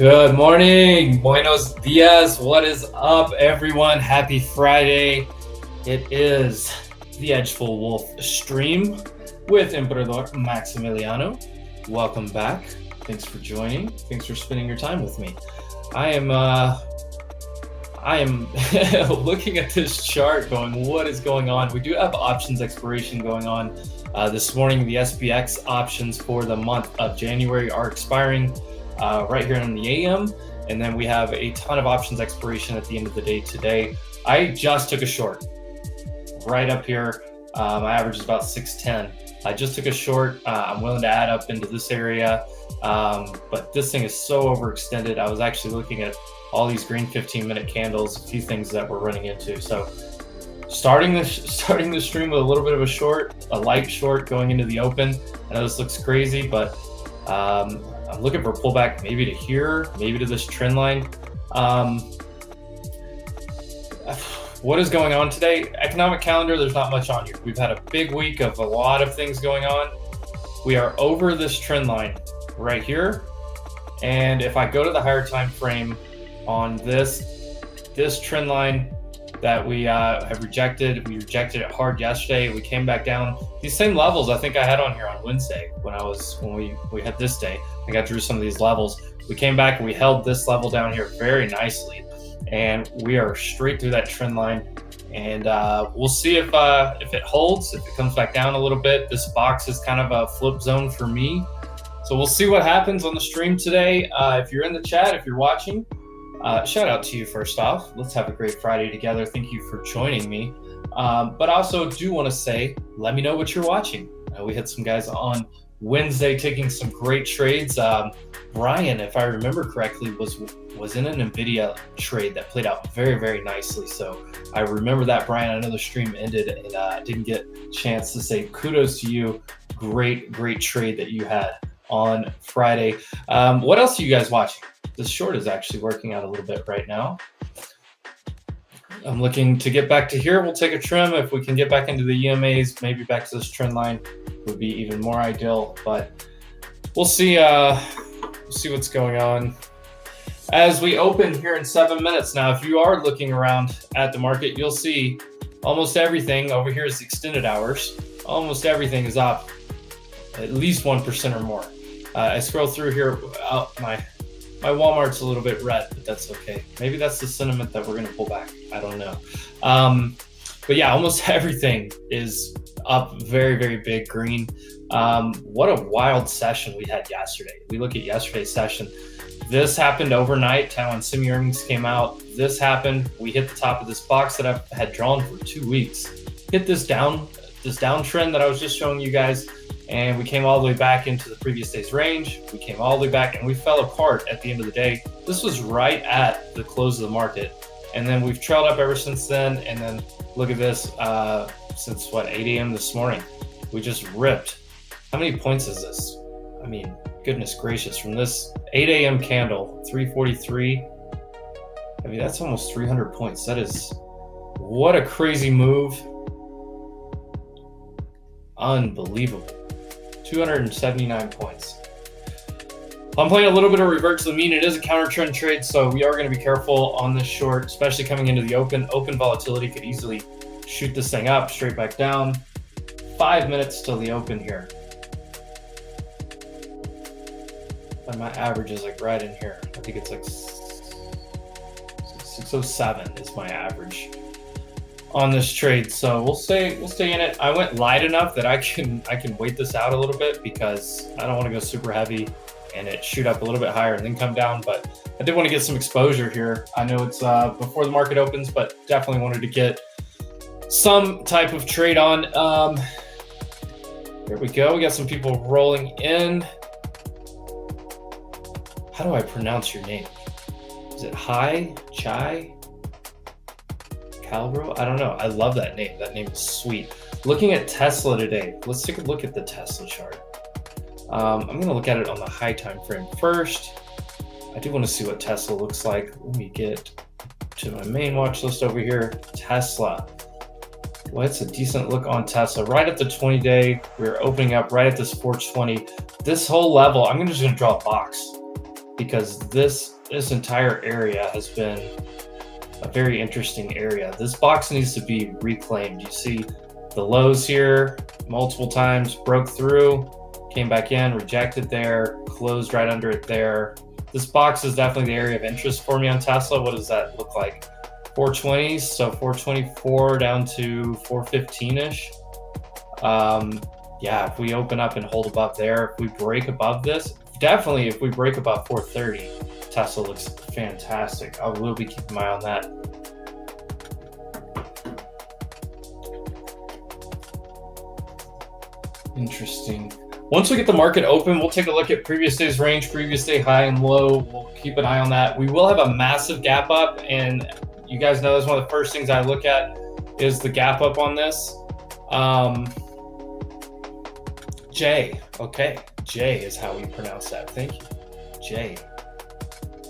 Good morning, buenos dias. What is up, everyone? Happy Friday. It is the Edgeful Wolf stream with Emperador Maximiliano. Welcome back. Thanks for joining. Thanks for spending your time with me. I am looking at this chart going, what is going on? We do have options expiration going on. This morning, the SPX options for the month of January are expiring right here in the AM, and then we have a ton of options expiration at the end of the day today. I just took a short right up here. My average is about 610. I just took a short. I'm willing to add up into this area, but this thing is so overextended. I was actually looking at all these green 15-minute candles, a few things that we're running into. So starting the stream with a little bit of a short, a light short going into the open. I know this looks crazy, but I'm looking for a pullback maybe to here, maybe to this trend line. What is going on today? Economic calendar, there's not much on here. We've had a big week of a lot of things going on. We are over this trend line right here. And if I go to the higher time frame on this trend line that we have rejected, we rejected it hard yesterday. We came back down. These same levels I think I had on here on Wednesday when we had this day. I got through some of these levels. We came back and we held this level down here very nicely, and we are straight through that trend line. And we'll see if it holds, if it comes back down a little bit. This box is kind of a flip zone for me, so we'll see what happens on the stream today. If you're in the chat, if you're watching, shout out to you first off. Let's have a great Friday together. Thank you for joining me. But also do want to say, let me know what you're watching. We had some guys on Wednesday taking some great trades. Brian, if I remember correctly, was in an NVIDIA trade that played out very, very nicely. So I remember that, Brian. I know the stream ended and I didn't get a chance to say kudos to you. Great trade that you had on Friday. What else are you guys watching? This short is actually working out a little bit right now. I'm looking to get back to here. We'll take a trim. If we can get back into the EMAs, maybe back to this trend line would be even more ideal, but we'll see what's going on as we open here in 7 minutes. Now, if you are looking around at the market, you'll see almost everything over here is extended hours. Almost everything is up at least 1% or more. I scroll through here. My Walmart's a little bit red, but that's okay. Maybe that's the sentiment that we're going to pull back. I don't know. But yeah, almost everything is up very, very big green. What a wild session we had yesterday. We look at yesterday's session. This happened overnight when semi-earnings came out. This happened. We hit the top of this box that I had drawn for 2 weeks. Hit this downtrend that I was just showing you guys. And we came all the way back into the previous day's range. We came all the way back and we fell apart at the end of the day. This was right at the close of the market. And then we've trailed up ever since then. And then look at this, since 8 a.m. this morning, we just ripped. How many points is this? I mean, goodness gracious, from this 8 a.m. candle, 343. I mean, that's almost 300 points. What a crazy move. Unbelievable. 279 points. I'm playing a little bit of revert to the mean. It is a counter trend trade, so we are going to be careful on this short, especially coming into the open. Open volatility could easily shoot this thing up, straight back down. 5 minutes till the open here. And my average is right in here. I think it's 607 is my average on this trade, so we'll stay in it. I went light enough that I can wait this out a little bit because I don't want to go super heavy and it shoot up a little bit higher and then come down. But I did want to get some exposure here. I know it's before the market opens, but definitely wanted to get some type of trade on. There we go. We got some people rolling in. How do I pronounce your name? Is it Chai? Calbro? I don't know. I love that name. That name is sweet. Looking at Tesla today. Let's take a look at the Tesla chart. I'm going to look at it on the high time frame first. I do want to see what Tesla looks like. Let me get to my main watch list over here. Tesla. Well, it's a decent look on Tesla. Right at the 20-day, we're opening up right at this 420. This whole level, I'm just going to draw a box. because this entire area has been a very interesting area. This box needs to be reclaimed. You see the lows here multiple times, broke through, came back in, rejected there, closed right under it there. This box is definitely the area of interest for me on Tesla. What does that look like? 420s, so 424 down to 415-ish. Yeah, if we open up and hold above there, if we break above this, definitely if we break above 430, Tesla looks fantastic. I will be keeping my eye on that. Interesting. Once we get the market open, we'll take a look at previous day's range, previous day high and low. We'll keep an eye on that. We will have a massive gap up, and you guys know that's one of the first things I look at is the gap up on this. J, okay. J is how we pronounce that. Thank you. J.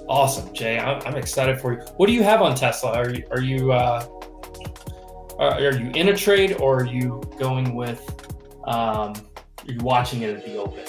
Awesome, Jay. I'm excited for you. What do you have on Tesla? Are you in a trade, or are you going with you're watching it at the open?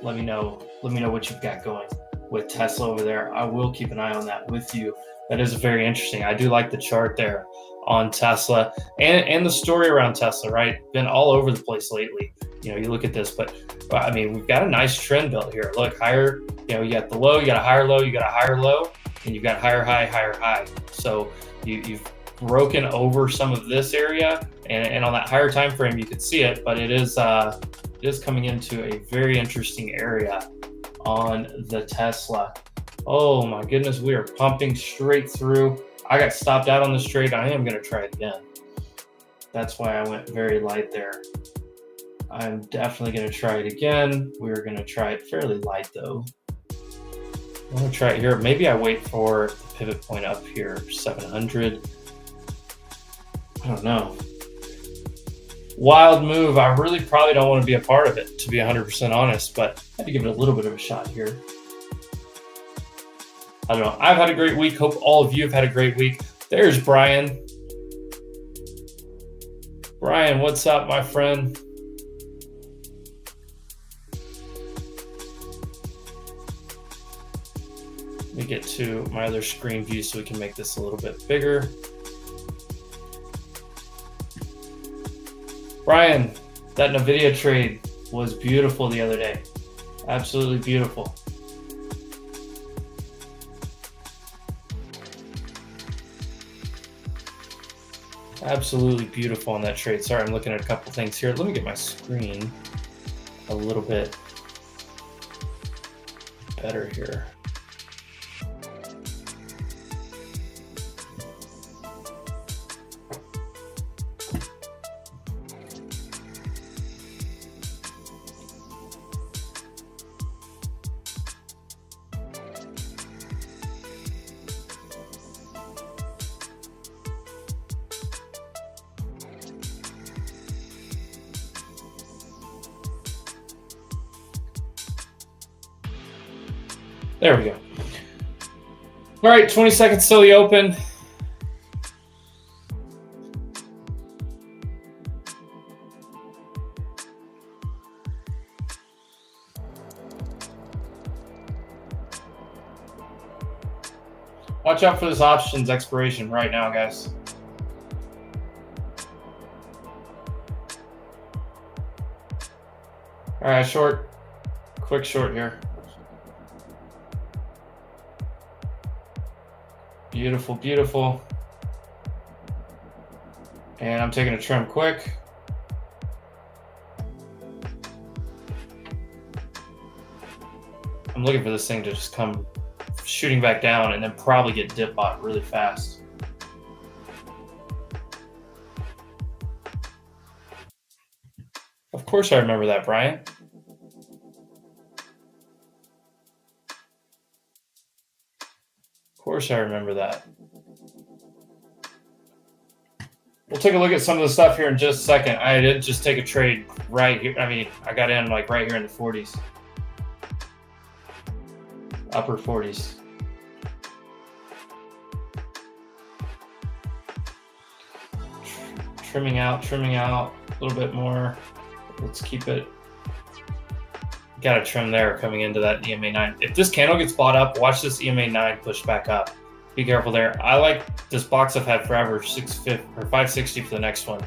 Let me know what you've got going with Tesla over there. I will keep an eye on that with you. That is very interesting. I do like the chart there on Tesla and the story around Tesla, right? Been all over the place lately. You know, you look at this, but I mean, we've got a nice trend built here. Look, higher, you know, you got the low, you got a higher low, you got a higher low, and you've got higher high, higher high. So you've broken over some of this area, and on that higher time frame, you can see it, but it is coming into a very interesting area on the Tesla. Oh my goodness, we are pumping straight through. I got stopped out on this trade. I am going to try it again. That's why I went very light there. I'm definitely going to try it again. We're going to try it fairly light though. I'm going to try it here. Maybe I wait for the pivot point up here, 700. I don't know. Wild move. I really probably don't want to be a part of it, to be 100% honest, but I had to give it a little bit of a shot here. I don't know. I've had a great week. Hope all of you have had a great week. There's Brian. Brian, what's up, my friend? Let me get to my other screen view so we can make this a little bit bigger. Brian, that NVIDIA trade was beautiful the other day. Absolutely beautiful. Absolutely beautiful on that trade. Sorry, I'm looking at a couple things here. Let me get my screen a little bit better here. There we go. All right, 20 seconds till the open. Watch out for this options expiration right now, guys. All right, short, quick short here. Beautiful, beautiful. And I'm taking a trim quick. I'm looking for this thing to just come shooting back down and then probably get dip bought really fast. Of course I remember that, Brian. Of course I remember that. We'll take a look at some of the stuff here in just a second. I did just take a trade right here. I mean, I got in like right here in the 40s. Upper 40s. Trimming out a little bit more. Let's keep it got a trim there coming into that EMA 9. If this candle gets bought up, watch this EMA 9 push back up. Be careful there. I like this box I've had forever, 650 or 560 for the next one.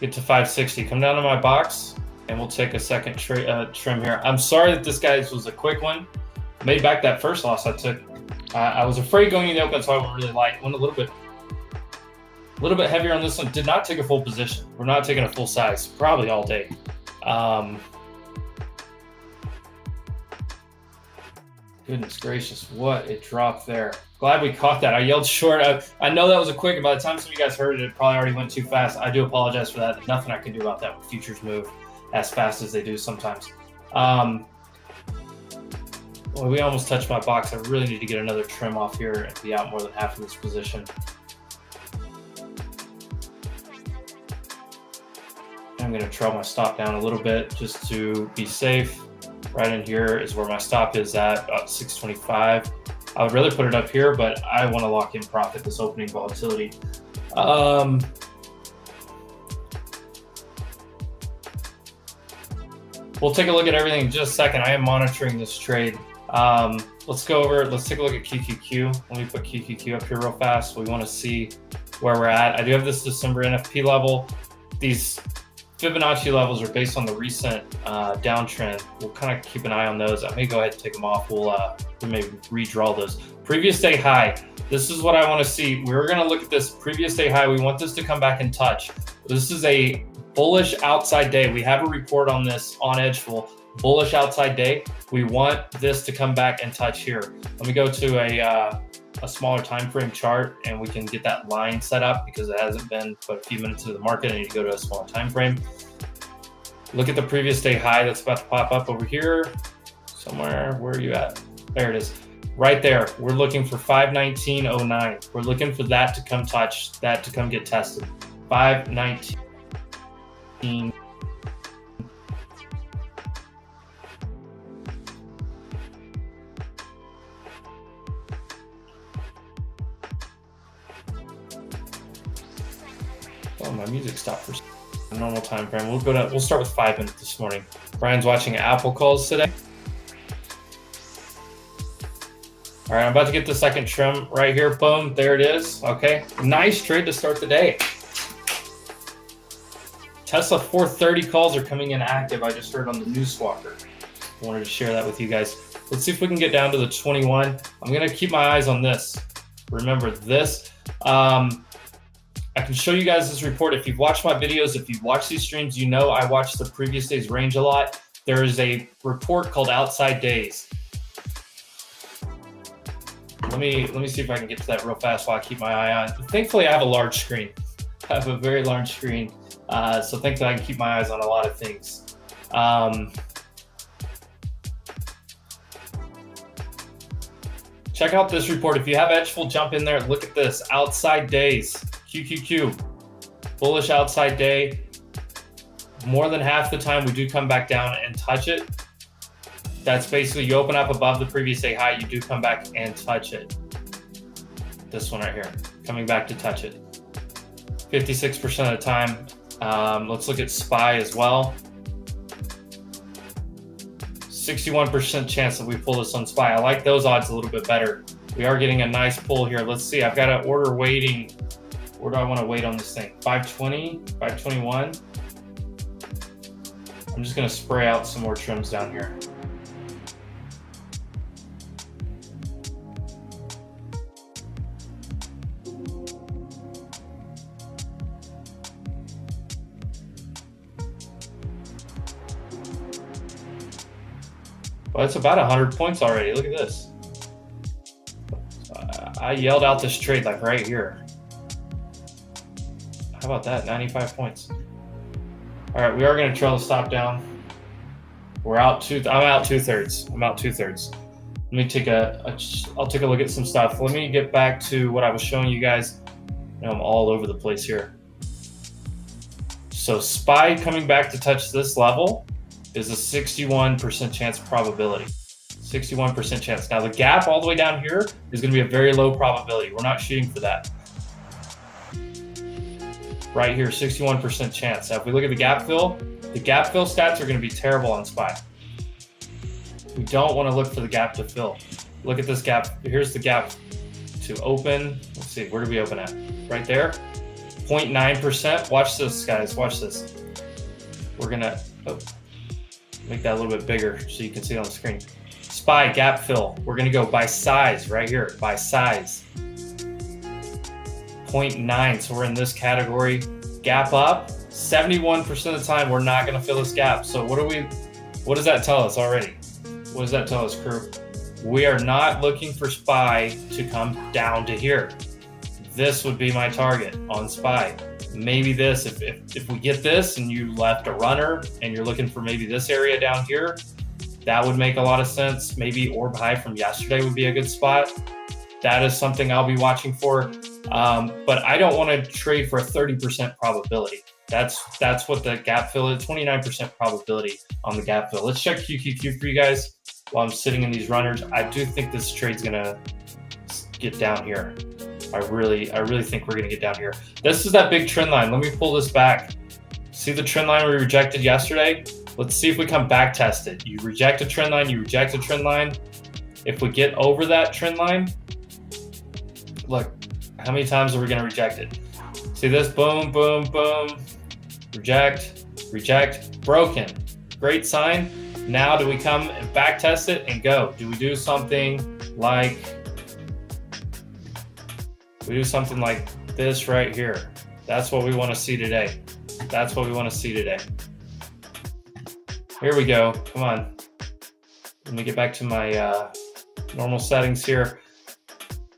Get to 560. Come down to my box, and we'll take a second trim here. I'm sorry that this guy's was a quick one. Made back that first loss I took. I was afraid going in the open, so I went really light. Went a little bit heavier on this one. Did not take a full position. We're not taking a full size, probably all day. Goodness gracious, what a drop there. Glad we caught that. I yelled short. I know that was a quick, and by the time some of you guys heard it, it probably already went too fast. I do apologize for that. There's nothing I can do about that when futures move as fast as they do sometimes. Well, we almost touched my box. I really need to get another trim off here and be out more than half of this position. I'm going to trail my stop down a little bit just to be safe. Right in here is where my stop is at, about 625. I would really put it up here, but I want to lock in profit this opening volatility. We'll take a look at everything in just a second. I am monitoring this trade. Let's take a look at QQQ. Let me put QQQ up here real fast. We want to see where we're at. I do have this December NFP level. These Fibonacci levels are based on the recent downtrend. We'll kind of keep an eye on those. I may go ahead and take them off. We may redraw those. Previous day high. This is what I want to see. We're going to look at this previous day high. We want this to come back and touch. This is a bullish outside day. We have a report on this on Edgeful. Bullish outside day. We want this to come back and touch here. Let me go to a smaller time frame chart, and we can get that line set up because it hasn't been but a few minutes into the market. I need to go to a smaller time frame. Look at the previous day high that's about to pop up over here somewhere. Where are you at? There it is, right there. We're looking for 519.09. We're looking for that to come touch, that to come get tested. 519. Oh, my music stopped for a normal time frame. We'll start with 5 minutes this morning. Brian's watching Apple calls today. All right, I'm about to get the second trim right here. Boom, there it is. Okay, nice trade to start the day. Tesla 430 calls are coming in active. I just heard on the Newswalker. I wanted to share that with you guys. Let's see if we can get down to the 21. I'm gonna keep my eyes on this. Remember this. I can show you guys this report. If you've watched my videos, if you've watched these streams, you know I watch the previous day's range a lot. There is a report called Outside Days. Let me see if I can get to that real fast while I keep my eye on. Thankfully, I have a large screen. I have a very large screen, so thankfully I can keep my eyes on a lot of things. Check out this report. If you have Edgeful, jump in there. Look at this. Outside Days. QQQ, bullish outside day. More than half the time we do come back down and touch it. That's basically you open up above the previous day high, you do come back and touch it. This one right here, coming back to touch it. 56% of the time. Let's look at SPY as well. 61% chance that we pull this on SPY. I like those odds a little bit better. We are getting a nice pull here. Let's see, I've got an order waiting. Where do I want to wait on this thing? 520, 521. I'm just going to spray out some more trims down here. Well, it's about 100 points already. Look at this. I yelled out this trade like right here. How about that? 95 points. All right, we are going to trail the stop down. We're out I'm out 2/3. I'm out 2/3. Let me take I'll take a look at some stuff. Let me get back to what I was showing you guys. I'm all over the place here. So SPY coming back to touch this level is a 61% chance probability. 61% chance. Now the gap all the way down here is going to be a very low probability. We're not shooting for that. Right here, 61% chance. Now if we look at the gap fill, The gap fill stats are going to be terrible on SPY. We don't want to look for the gap to fill. Look at this gap. Here's the gap to open. Let's see, where do we open at? Right there, 0.9%. Watch this, guys, watch this. We're gonna make that a little bit bigger so you can see it on the screen. SPY gap fill. We're gonna go by size right here, by size. 0.9, so we're in this category. Gap up, 71% of the time we're not gonna fill this gap. So what does that tell us already? What does that tell us, crew? We are not looking for SPY to come down to here. This would be my target on SPY. Maybe this, if we get this and you left a runner and you're looking for maybe this area down here, that would make a lot of sense. Maybe orb high from yesterday would be a good spot. That is something I'll be watching for. But I don't want to trade for a 30% probability. That's what the gap fill is, 29% probability on the gap fill. Let's check QQQ for you guys while I'm sitting in these runners. I do think this trade's gonna get down here. I really think we're gonna get down here. This is that big trend line. Let me pull this back. See the trend line we rejected yesterday? Let's see if we come back test it. You reject a trend line, you reject a trend line. If we get over that trend line, look, how many times are we gonna reject it? See this, boom, boom, boom, reject, reject, broken. Great sign. Now do we come and back test it and go? Do we do something like, this right here? That's what we want to see today. That's what we want to see today. Here we go. Come on. Let me get back to my normal settings here.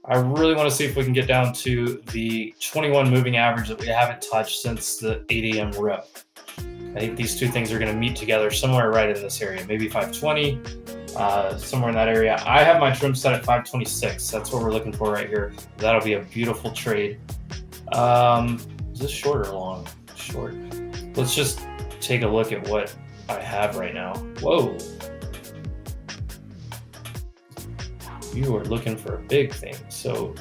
I really want to see if we can get down to the 21 moving average that we haven't touched since the 8 a.m. rip. I think these two things are going to meet together somewhere right in this area, maybe 520, somewhere in that area. I have my trim set at 526. That's what we're looking for right here. That'll be a beautiful trade. Is this short or long? Short. Let's just take a look at what I have right now. Whoa. You are looking for a big thing. So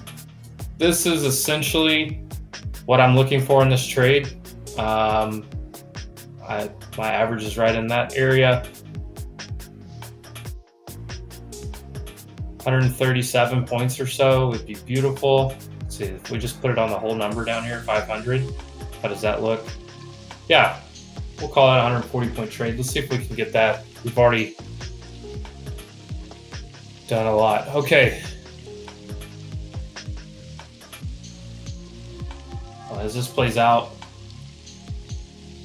this is essentially what I'm looking for in this trade. My average is right in that area. 137 points or so would be beautiful. Let's see, if we just put it on the whole number down here, 500, how does that look? Yeah, we'll call it a 140 point trade. Let's see if we can get that. We've already done a lot. Okay. Well, as this plays out,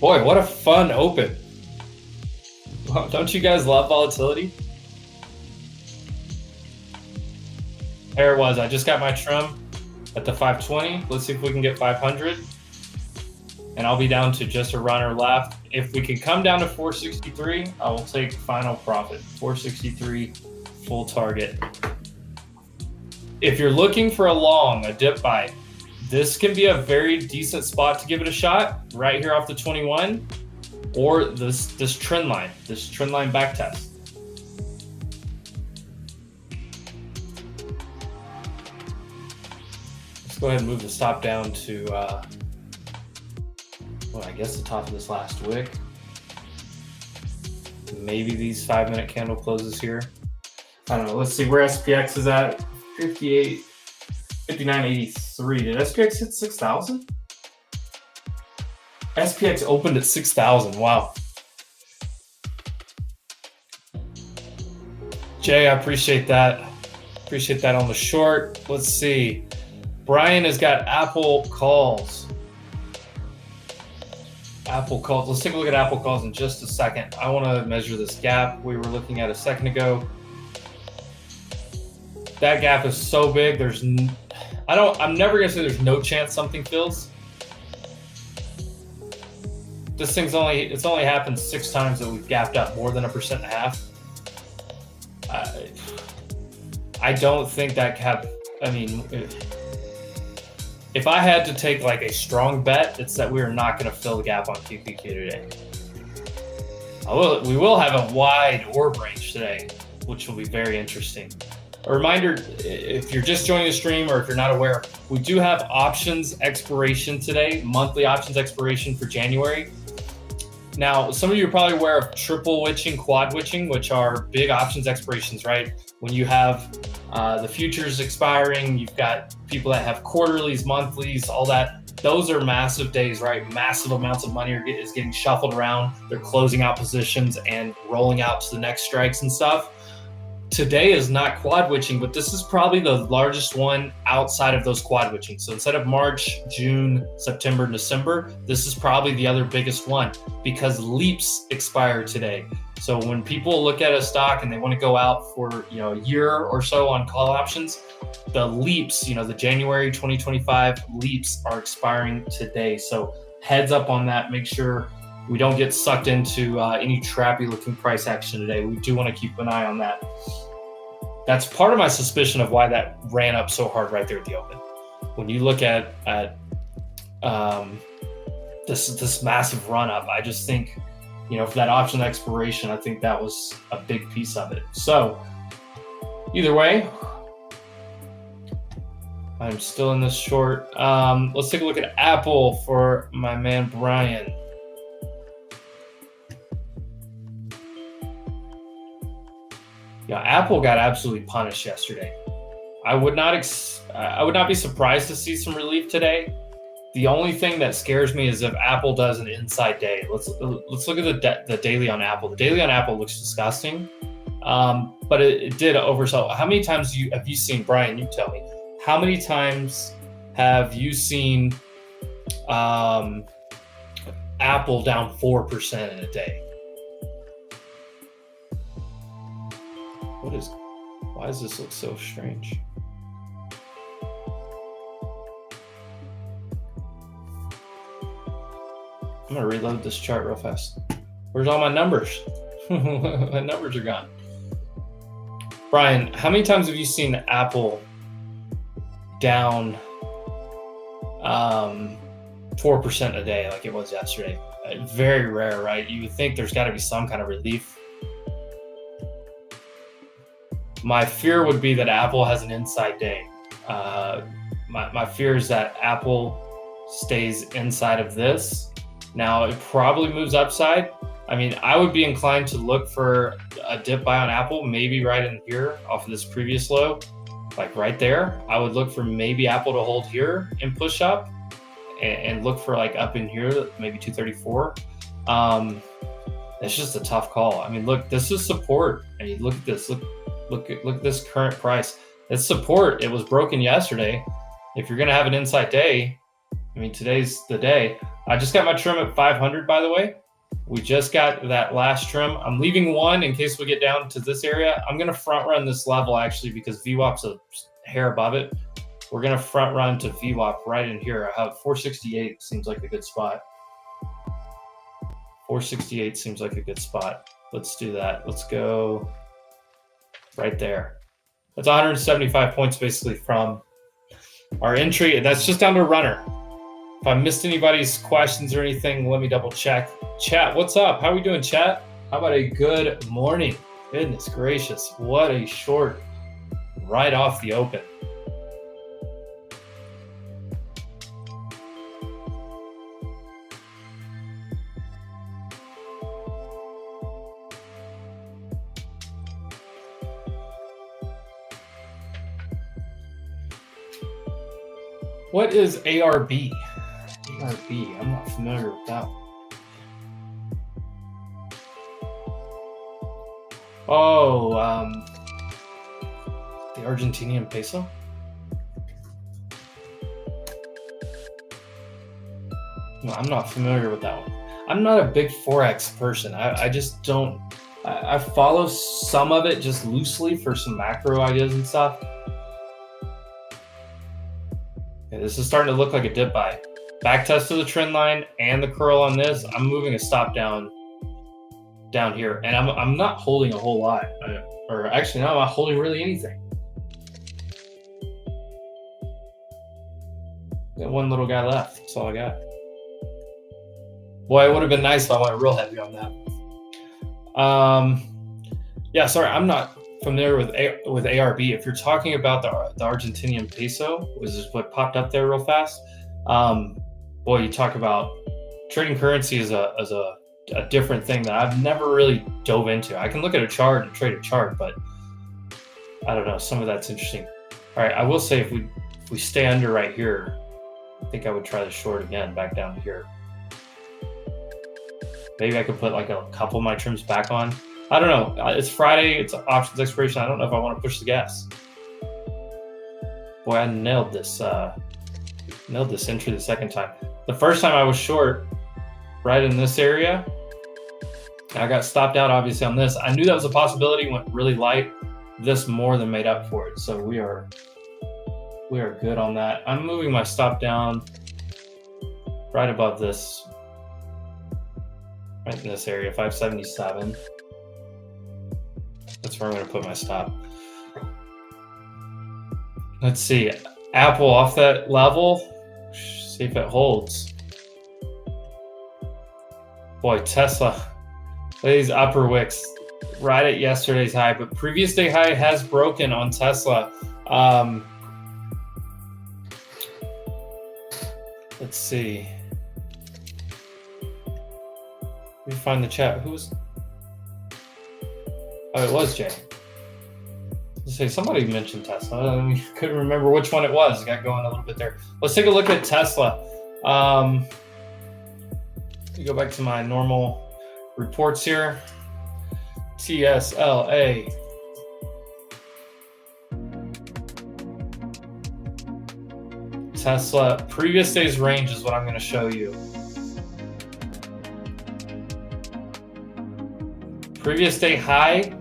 boy, what a fun open. Don't you guys love volatility? There it was. I just got my trim at the 520. Let's see if we can get 500. And I'll be down to just a runner left. If we can come down to 463, I will take final profit. 463 full target. If you're looking for a long, a dip buy, this can be a very decent spot to give it a shot right here off the 21, or this trend line back test. Let's go ahead and move the stop down to, well, I guess the top of this last wick. Maybe these 5-minute candle closes here. I don't know. Let's see where SPX is at. 59.83. Did SPX hit 6,000? SPX opened at 6,000. Wow. Jay, I appreciate that. Appreciate that on the short. Let's see. Brian has got Apple calls. Apple calls. Let's take a look at Apple calls in just a second. I want to measure this gap we were looking at a second ago. That gap is so big. I'm never gonna say there's no chance something fills. This thing's it's only happened 6 times that we've gapped up more than 1.5%. I don't think that gap. I mean, if I had to take like a strong bet, it's that we are not going to fill the gap on QQQ today. We will have a wide orb range today, which will be very interesting. A reminder, if you're just joining the stream or if you're not aware, we do have options expiration today, monthly options expiration for January. Now, some of you are probably aware of triple witching, quad witching, which are big options expirations, right? When you have the futures expiring, you've got people that have quarterlies, monthlies, all that. Those are massive days, right? Massive amounts of money is getting shuffled around. They're closing out positions and rolling out to the next strikes and stuff. Today is not quad witching, but this is probably the largest one outside of those quad witching. So instead of March, June, September, December, this is probably the other biggest one because leaps expire today. So when people look at a stock and they want to go out for a year or so on call options, the leaps, the January 2025 leaps are expiring today. So heads up on that. Make sure we don't get sucked into any trappy looking price action today. We do want to keep an eye on that. That's part of my suspicion of why that ran up so hard right there at the open. When you look at this massive run up, I just think, for that option expiration, I think that was a big piece of it. So either way, I'm still in this short. Let's take a look at Apple for my man Brian. Yeah, Apple got absolutely punished yesterday. I would not be surprised to see some relief today. The only thing that scares me is if Apple does an inside day. Let's look at the daily on Apple. The daily on Apple looks disgusting, but it did oversell. How many times have you seen, Brian? You tell me. How many times have you seen Apple down 4% in a day? Why does this look so strange? I'm gonna reload this chart real fast. Where's all my numbers? My numbers are gone. Brian, how many times have you seen Apple down 4% a day like it was yesterday? Very rare, right? You would think there's got to be some kind of relief. My fear would be that Apple has an inside day. My fear is that Apple stays inside of this. Now, it probably moves upside. I mean, I would be inclined to look for a dip buy on Apple, maybe right in here off of this previous low, like right there. I would look for maybe Apple to hold here and push up and look for like up in here, maybe 234. It's just a tough call. I mean, look, this is support. I mean, look at this. Look at this current price. It's support. It was broken yesterday. If you're going to have an inside day, I mean, today's the day. I just got my trim at 500, by the way. We just got that last trim. I'm leaving one in case we get down to this area. I'm going to front run this level actually because VWAP's a hair above it. We're going to front run to VWAP right in here. I have 468 seems like a good spot. 468 seems like a good spot. Let's do that. Let's go right there. That's 175 points basically from our entry. And that's just down to a runner. If I missed anybody's questions or anything, let me double check. Chat, what's up? How are we doing, chat? How about a good morning? Goodness gracious. What a short right off the open. What is ARB? ARB, I'm not familiar with that one. Oh, the Argentinian peso? No, I'm not familiar with that one. I'm not a big Forex person. I just don't, I follow some of it just loosely for some macro ideas and stuff. Okay, this is starting to look like a dip buy. Back test to the trend line and the curl on this. I'm moving a stop down here, and I'm not holding a whole lot, or actually no, I'm not holding really anything. Got one little guy left. That's all I got. Boy, it would have been nice if I went real heavy on that. Yeah, sorry, I'm not familiar with ARB. If you're talking about the Argentinian peso, which is what popped up there real fast. Boy, you talk about trading currency as a a different thing that I've never really dove into. I can look at a chart and trade a chart, but I don't know. Some of that's interesting. All right, I will say if we stay under right here, I think I would try the short again back down to here. Maybe I could put like a couple of my trims back on. I don't know. It's Friday. It's options expiration. I don't know if I want to push the gas. Boy, I nailed this entry the second time. The first time I was short right in this area. I got stopped out obviously on this. I knew that was a possibility, went really light. This more than made up for it. So we are good on that. I'm moving my stop down right above this, right in this area, 577. That's where I'm going to put my stop. Let's see, Apple off that level. See if it holds. Boy, Tesla, look at these upper wicks right at yesterday's high, but previous day high has broken on Tesla. Let's see. Let me find the chat. Who's? Oh, it was Jay. Let's see, somebody mentioned Tesla. I couldn't remember which one it was. It got going a little bit there. Let's take a look at Tesla. Let me go back to my normal reports here. TSLA. Tesla, previous day's range is what I'm going to show you. Previous day high,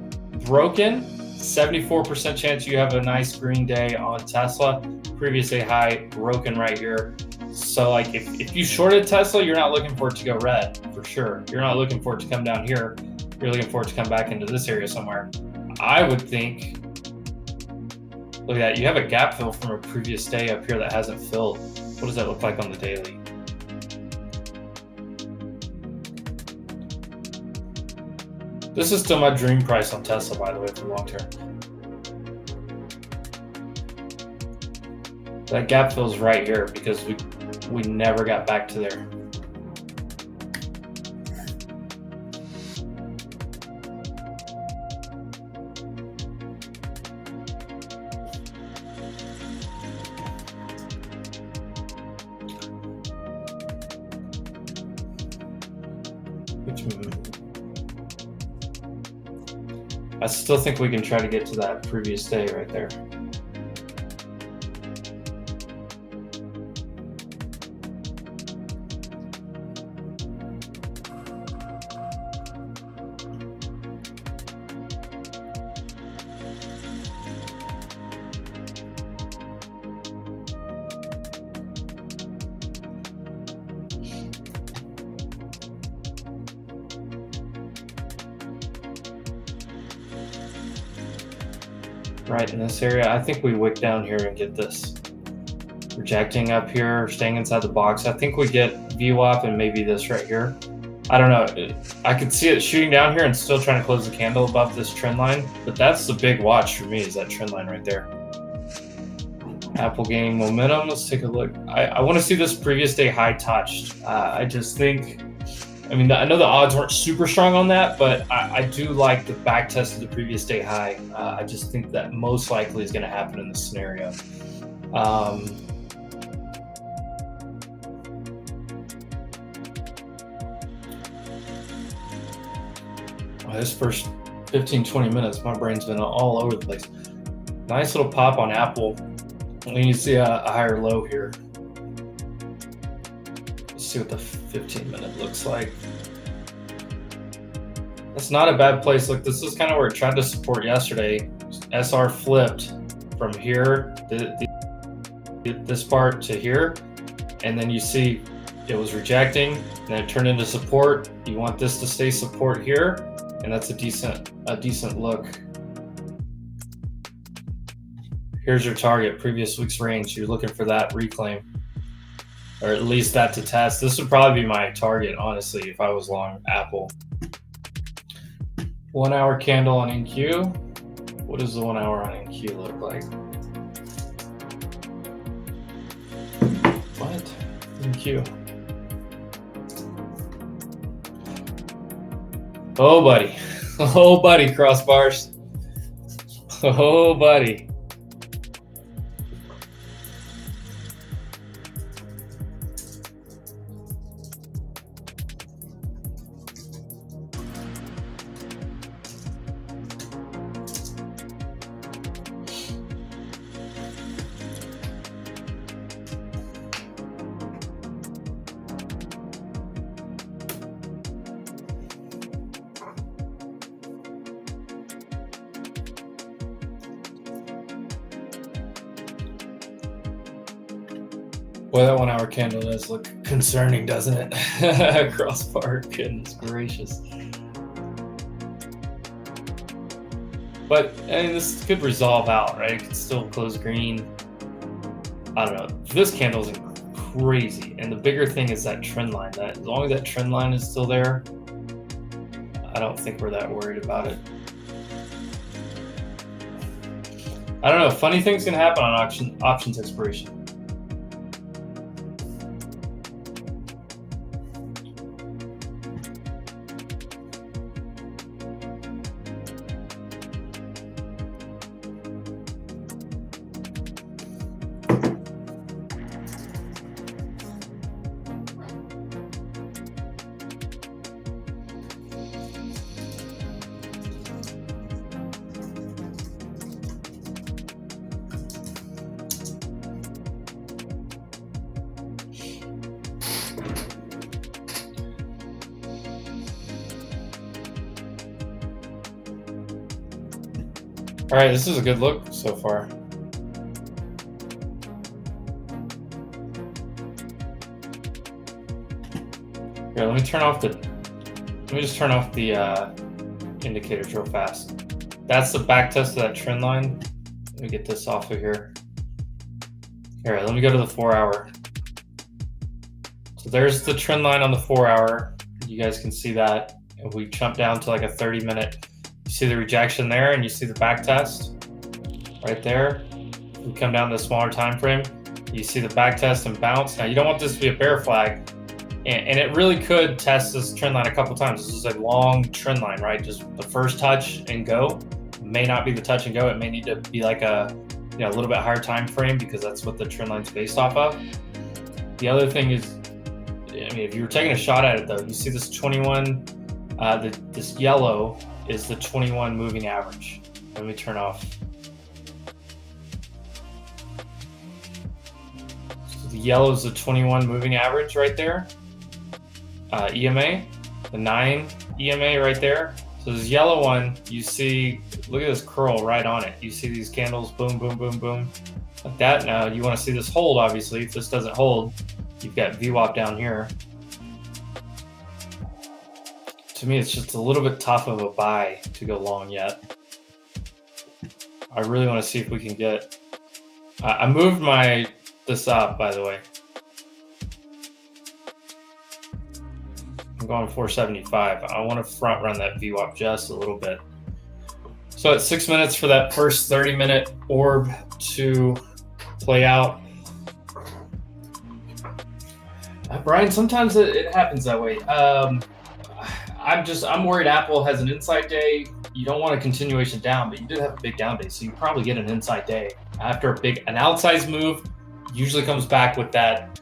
broken. 74% chance you have a nice green day on Tesla. Previous day high, broken right here. So like if you shorted Tesla, you're not looking for it to go red, for sure. You're not looking for it to come down here. You're looking for it to come back into this area somewhere. I would think, look at that, you have a gap fill from a previous day up here that hasn't filled. What does that look like on the daily? This is still my dream price on Tesla, by the way, for long term. That gap fills right here because we never got back to there. I still think we can try to get to that previous day right there. Right in this area. I think we wick down here and get this rejecting up here, staying inside the box. I think we get VWAP and maybe this right here. I don't know. I could see it shooting down here and still trying to close the candle above this trend line, but that's the big watch for me, is that trend line right there. Apple gaining momentum. Let's take a look. I want to see this previous day high touched. I just think, I mean, I know the odds weren't super strong on that, but I do like the back test of the previous day high. I just think that most likely is going to happen in this scenario. This first 15-20 minutes, my brain's been all over the place. Nice little pop on Apple. And you see a higher low here. Let's see what the 15-minute looks like. That's not a bad place. Look, this is kind of where it tried to support yesterday. SR flipped from here, this part to here, and then you see it was rejecting, and then it turned into support. You want this to stay support here, and that's a decent look. Here's your target, previous week's range. You're looking for that reclaim, or at least that to test. This would probably be my target, honestly, if I was long Apple. 1 hour candle on NQ. What does the 1 hour on NQ look like? What? NQ. Oh, buddy. Oh, buddy, crossbars. Oh, buddy. Boy, that 1 hour candle does look concerning, doesn't it? Crossbar, goodness gracious. But I mean, this could resolve out, right? It could still close green. I don't know. This candle is crazy, and the bigger thing is that trend line. That as long as that trend line is still there, I don't think we're that worried about it. I don't know. Funny things can happen on options expiration. All right, this is a good look so far. Here, let me just turn off the indicators real fast. That's the back test of that trend line. Let me get this off of here. Here, let me go to the 4 hour. So there's the trend line on the 4 hour. You guys can see that. If we jump down to like a 30-minute, you see the rejection there, and you see the back test right there. We come down to a smaller time frame. You see the back test and bounce. Now you don't want this to be a bear flag, and it really could test this trend line a couple times. This is a long trend line, right? Just the first touch and go. May not be the touch and go. It may need to be like a little bit higher time frame, because that's what the trend line's based off of. The other thing is, I mean, if you were taking a shot at it though, you see this 21. This yellow is the 21 moving average. Let me turn off. So the yellow is the 21 moving average right there. EMA, the 9 EMA right there. So this yellow one, you see, look at this curl right on it. You see these candles, boom, boom, boom, boom, like that. Now you want to see this hold, obviously. If this doesn't hold, you've got VWAP down here. To me, it's just a little bit tough of a buy to go long yet. I really want to see if we can get. I moved this up, by the way. I'm going 475. I want to front run that VWAP just a little bit. So it's 6 minutes for that first 30-minute orb to play out. Brian, sometimes it happens that way. I'm worried Apple has an inside day. You don't want a continuation down, but you did have a big down day, so you probably get an inside day. After an outsized move, usually comes back with that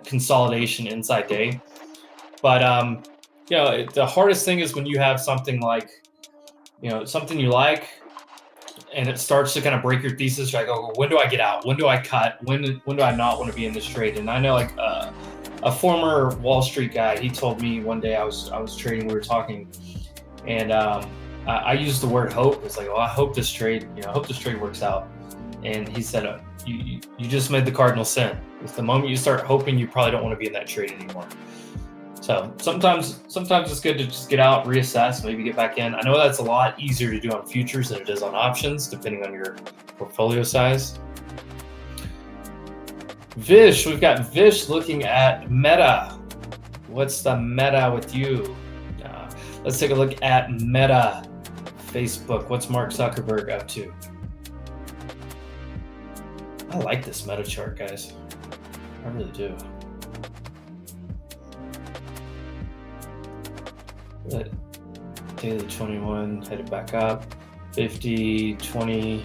consolidation inside day. But the hardest thing is when you have something like, something you like, and it starts to kind of break your thesis. You're like, oh, when do I get out? When do I cut? When do I not want to be in this trade? And I know, like, a former Wall Street guy, he told me one day, I was trading, we were talking, and I used the word hope. It's like, oh, I hope this trade works out. And he said, you just made the cardinal sin. It's the moment you start hoping, you probably don't want to be in that trade anymore. So sometimes it's good to just get out, reassess, maybe get back in. I know that's a lot easier to do on futures than it is on options, depending on your portfolio size. Vish, we've got Vish looking at Meta. What's the meta with you? Let's take a look at Meta, Facebook. What's Mark Zuckerberg up to? I like this Meta chart, guys. I really do. But Daily 21, headed back up. 50, 20.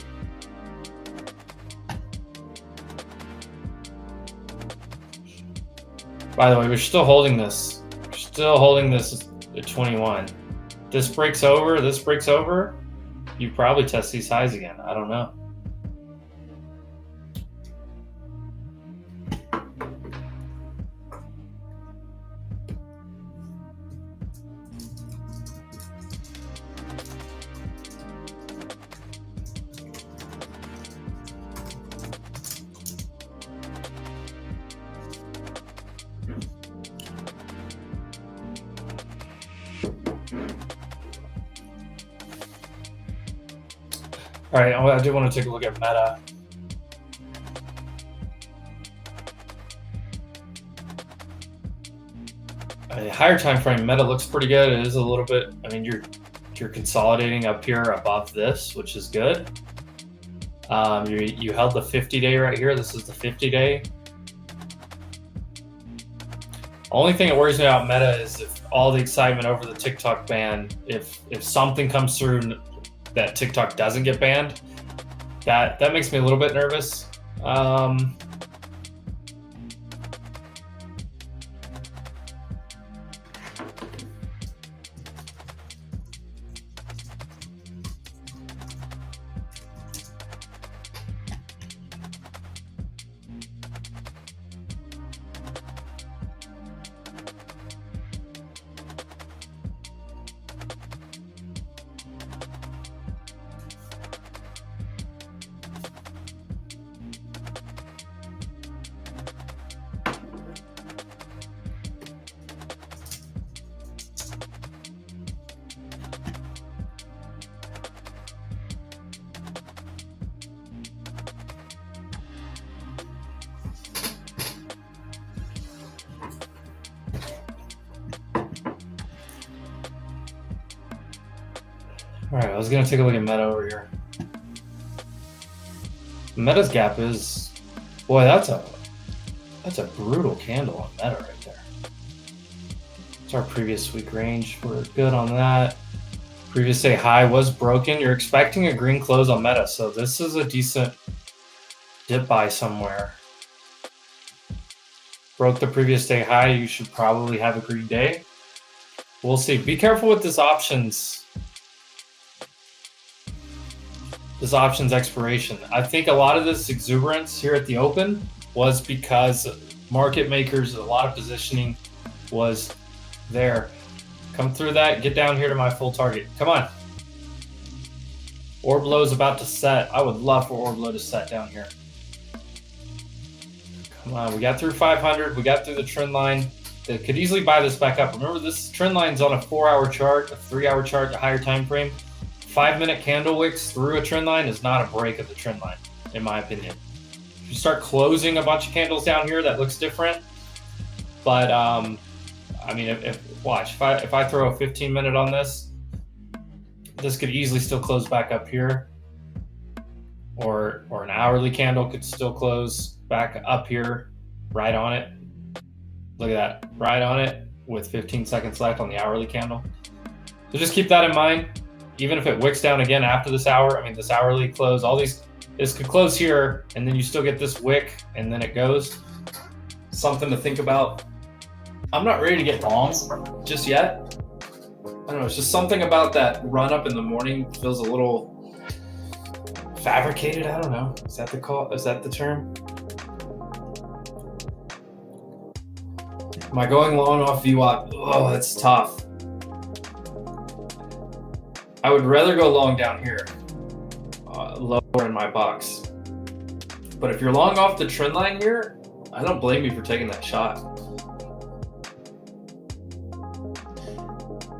By the way, we're still holding this. We're still holding this at 21. This breaks over, you probably test these highs again. I don't know. All right, I do want to take a look at Meta. Higher time frame, Meta looks pretty good. It is a little bit. I mean, you're consolidating up here above this, which is good. You held the 50-day right here. This is the 50-day. Only thing that worries me about Meta is if all the excitement over the TikTok ban, if something comes through that TikTok doesn't get banned, that makes me a little bit nervous. All right, I was gonna take a look at Meta over here. Meta's gap is, boy, that's a brutal candle on Meta right there. It's our previous week range. We're good on that. Previous day high was broken. You're expecting a green close on Meta, so this is a decent dip buy somewhere. Broke the previous day high. You should probably have a green day. We'll see. Be careful with this options expiration. I think a lot of this exuberance here at the open was because market makers, a lot of positioning was there. Come through that, get down here to my full target. Come on. Orb low is about to set. I would love for orb low to set down here. Come on, we got through 500. We got through the trend line. They could easily buy this back up. Remember, this trend line's on a 4-hour chart, a 3-hour chart, a higher time frame. 5-minute candle wicks through a trend line is not a break of the trend line, in my opinion. If you start closing a bunch of candles down here, that looks different. But I mean, if I throw a 15-minute on this, this could easily still close back up here, or an hourly candle could still close back up here, right on it. Look at that, right on it, with 15 seconds left on the hourly candle. So just keep that in mind. Even if it wicks down again after this hour, I mean, this hourly close, this could close here, and then you still get this wick, and then it goes. Something to think about. I'm not ready to get long just yet. I don't know, it's just something about that run up in the morning feels a little fabricated. I don't know. Is that the term? Am I going long off VWAP? Oh, that's tough. I would rather go long down here, lower in my box. But if you're long off the trend line here, I don't blame you for taking that shot.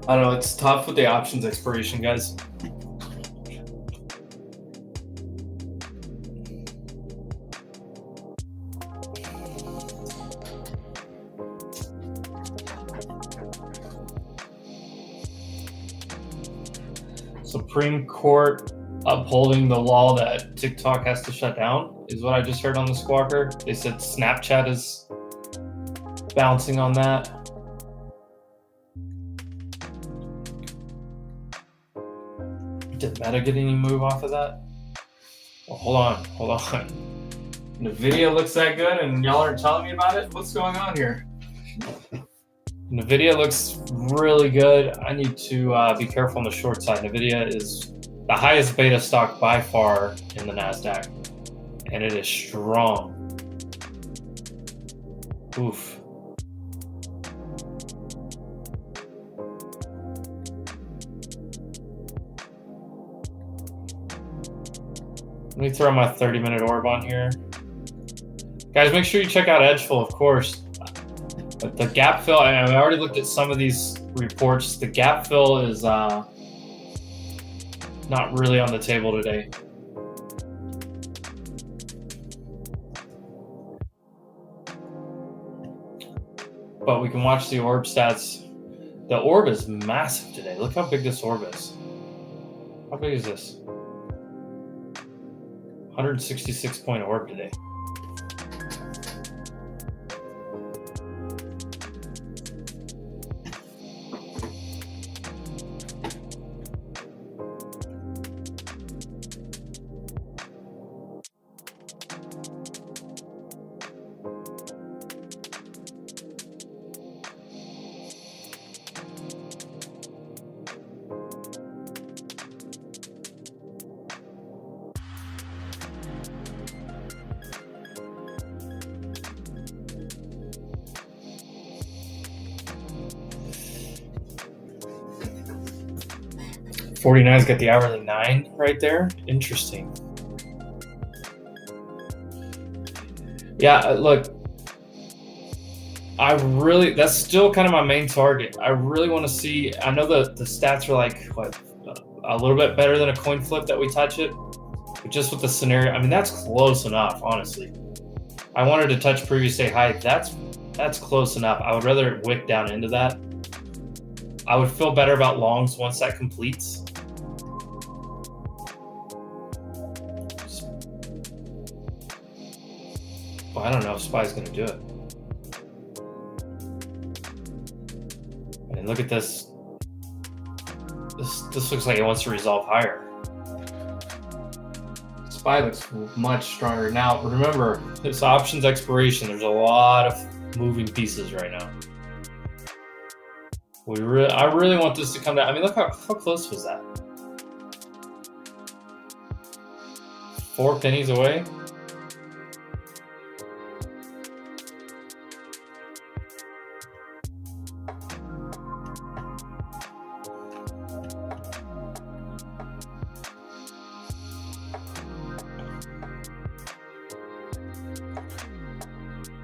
I don't know, it's tough with the options expiration, guys. Supreme Court upholding the law that TikTok has to shut down is what I just heard on the Squawker. They said Snapchat is bouncing on that. Did Meta get any move off of that? Well, hold on. The video looks that good and y'all aren't telling me about it? What's going on here? NVIDIA looks really good. I need to be careful on the short side. NVIDIA is the highest beta stock by far in the NASDAQ, and it is strong. Oof. Let me throw my 30-minute orb on here. Guys, make sure you check out Edgeful, of course. But the gap fill, I already looked at some of these reports. The gap fill is not really on the table today. But we can watch the orb stats. The orb is massive today. Look how big this orb is. How big is this? 166 point orb today. '49's got the hourly 9 right there. Interesting. Yeah, look, that's still kind of my main target. I really want to see, I know the stats are like, what, a little bit better than a coin flip that we touch it. But just with the scenario, I mean, that's close enough, honestly. I wanted to touch previous day high. That's close enough. I would rather it wick down into that. I would feel better about longs once that completes. Well, I don't know if SPY's going to do it. And look at this. This looks like it wants to resolve higher. SPY looks much stronger. Now, remember, this options expiration. There's a lot of moving pieces right now. I really want this to come down. I mean, look how close was that? 4 pennies away.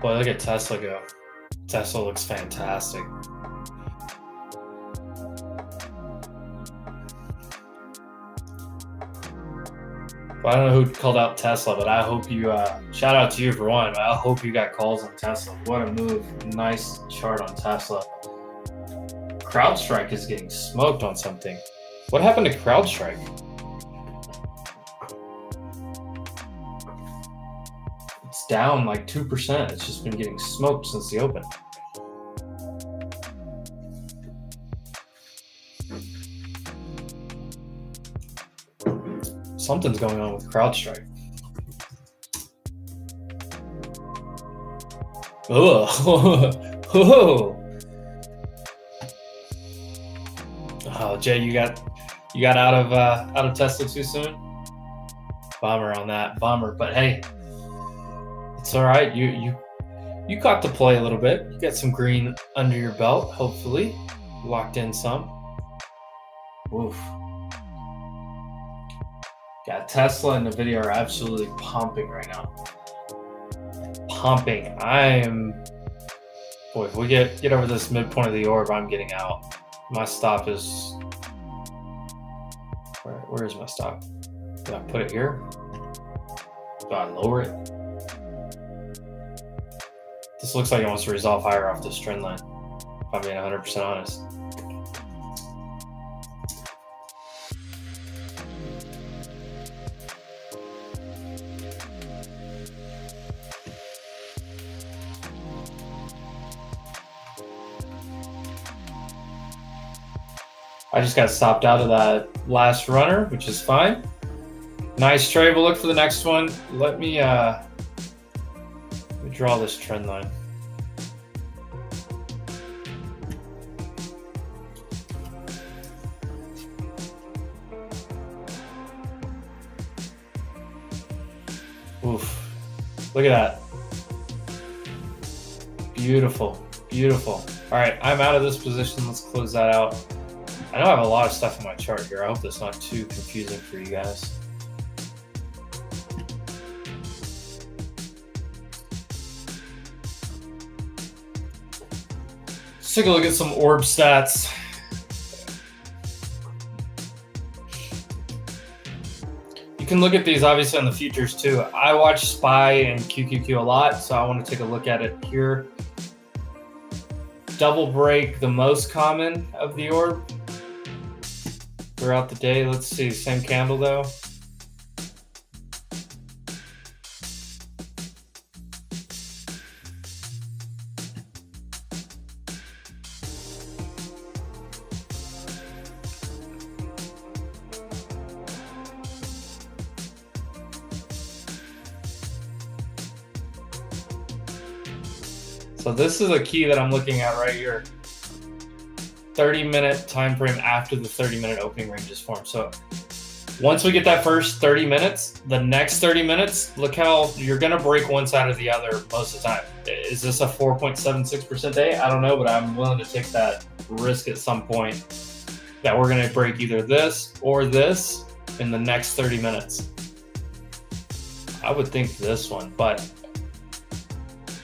Boy, look at Tesla go. Tesla looks fantastic. Well, I don't know who called out Tesla, but I hope you, shout out to you for one. I hope you got calls on Tesla. What a move. Nice chart on Tesla. CrowdStrike is getting smoked on something. What happened to CrowdStrike? It's down like 2%. It's just been getting smoked since the open. Something's going on with CrowdStrike. Oh, Jay, you got out of Tesla too soon. Bummer on that. Bummer, but hey, it's all right. You caught the play a little bit. You got some green under your belt. Hopefully, locked in some. Oof. Yeah, Tesla and NVIDIA are absolutely pumping right now. Pumping. Boy, if we get over this midpoint of the orb, I'm getting out. My stop is, where is my stop? Do I put it here? Do I lower it? This looks like it wants to resolve higher off this trend line, if I'm being 100% honest. I just got stopped out of that last runner, which is fine. Nice trade. We'll look for the next one. Let me draw this trend line. Oof. Look at that. Beautiful. Beautiful. All right, I'm out of this position. Let's close that out. I know I have a lot of stuff in my chart here. I hope that's not too confusing for you guys. Let's take a look at some orb stats. You can look at these obviously on the futures too. I watch SPY and QQQ a lot, so I want to take a look at it here. Double break, the most common of the orb throughout the day. Let's see, same candle though. So this is a key that I'm looking at right here. 30-minute time frame after the 30-minute opening range is formed. So once we get that first 30 minutes, the next 30 minutes, look how you're gonna break one side or the other most of the time. Is this a 4.76% day? I don't know, but I'm willing to take that risk at some point that we're gonna break either this or this in the next 30 minutes. I would think this one, but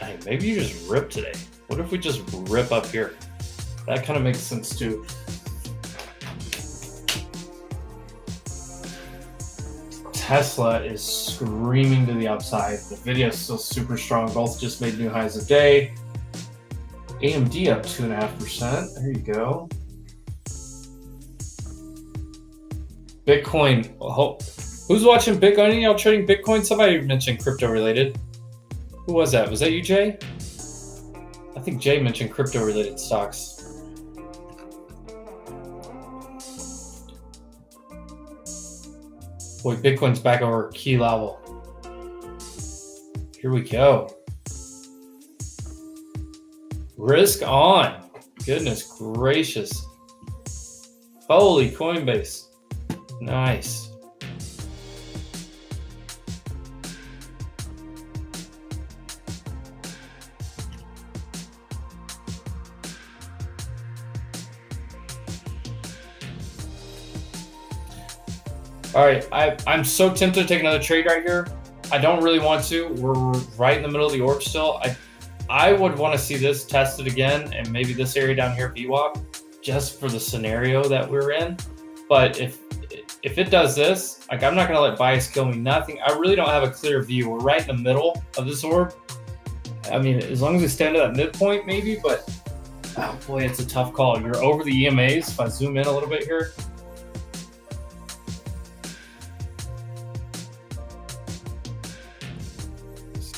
hey, maybe you just rip today. What if we just rip up here? That kind of makes sense too. Tesla is screaming to the upside. The video is still super strong. Both just made new highs a day. AMD up 2.5%. There you go. Bitcoin. Who's watching Bitcoin? Any of y'all trading Bitcoin? Somebody mentioned crypto related. Who was that? Was that you, Jay? I think Jay mentioned crypto related stocks. Boy, Bitcoin's back over key level. Here we go. Risk on. Goodness gracious. Holy Coinbase. Nice. All right, I'm so tempted to take another trade right here. I don't really want to. We're right in the middle of the orb still. I would want to see this tested again and maybe this area down here VWAP just for the scenario that we're in. But if it does this, like I'm not gonna let bias kill me, nothing. I really don't have a clear view. We're right in the middle of this orb. I mean, as long as we stand at that midpoint maybe, but oh boy, it's a tough call. You're over the EMAs. If I zoom in a little bit here,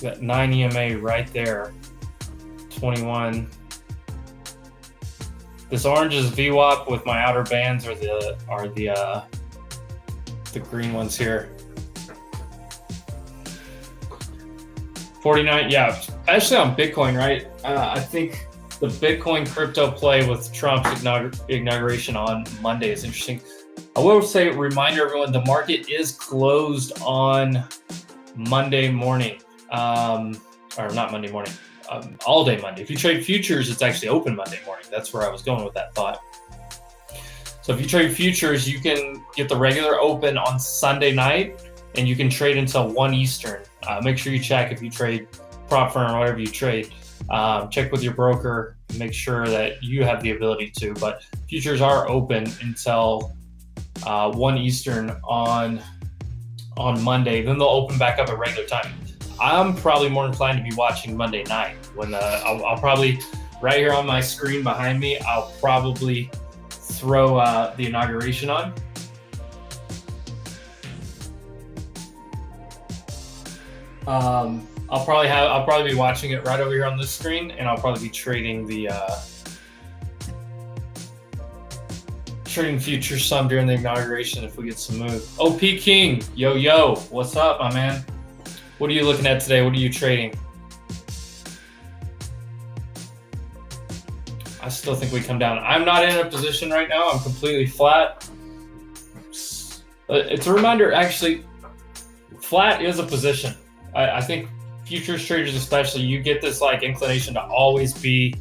got 9 EMA right there, 21. This orange is VWAP with my outer bands are the green ones here. 49, yeah, especially on Bitcoin, right? I think the Bitcoin crypto play with Trump's inauguration on Monday is interesting. I will say, reminder everyone, the market is closed on Monday morning. Or not Monday morning, all day Monday. If you trade futures, it's actually open Monday morning. That's where I was going with that thought. So if you trade futures, you can get the regular open on Sunday night and you can trade until 1 Eastern. Make sure you check if you trade prop firm or whatever you trade. Check with your broker, make sure that you have the ability to, but futures are open until 1 Eastern on Monday. Then they'll open back up at regular time. I'm probably more inclined to be watching Monday night when I'll probably, right here on my screen behind me, I'll probably throw the inauguration on. I'll probably be watching it right over here on this screen, and I'll probably be trading the trading futures some during the inauguration if we get some move. OP King, yo, what's up, my man? What are you looking at today? What are you trading? I still think we come down. I'm not in a position right now. I'm completely flat. It's a reminder, actually, flat is a position. I think futures traders especially, you get this like inclination to always be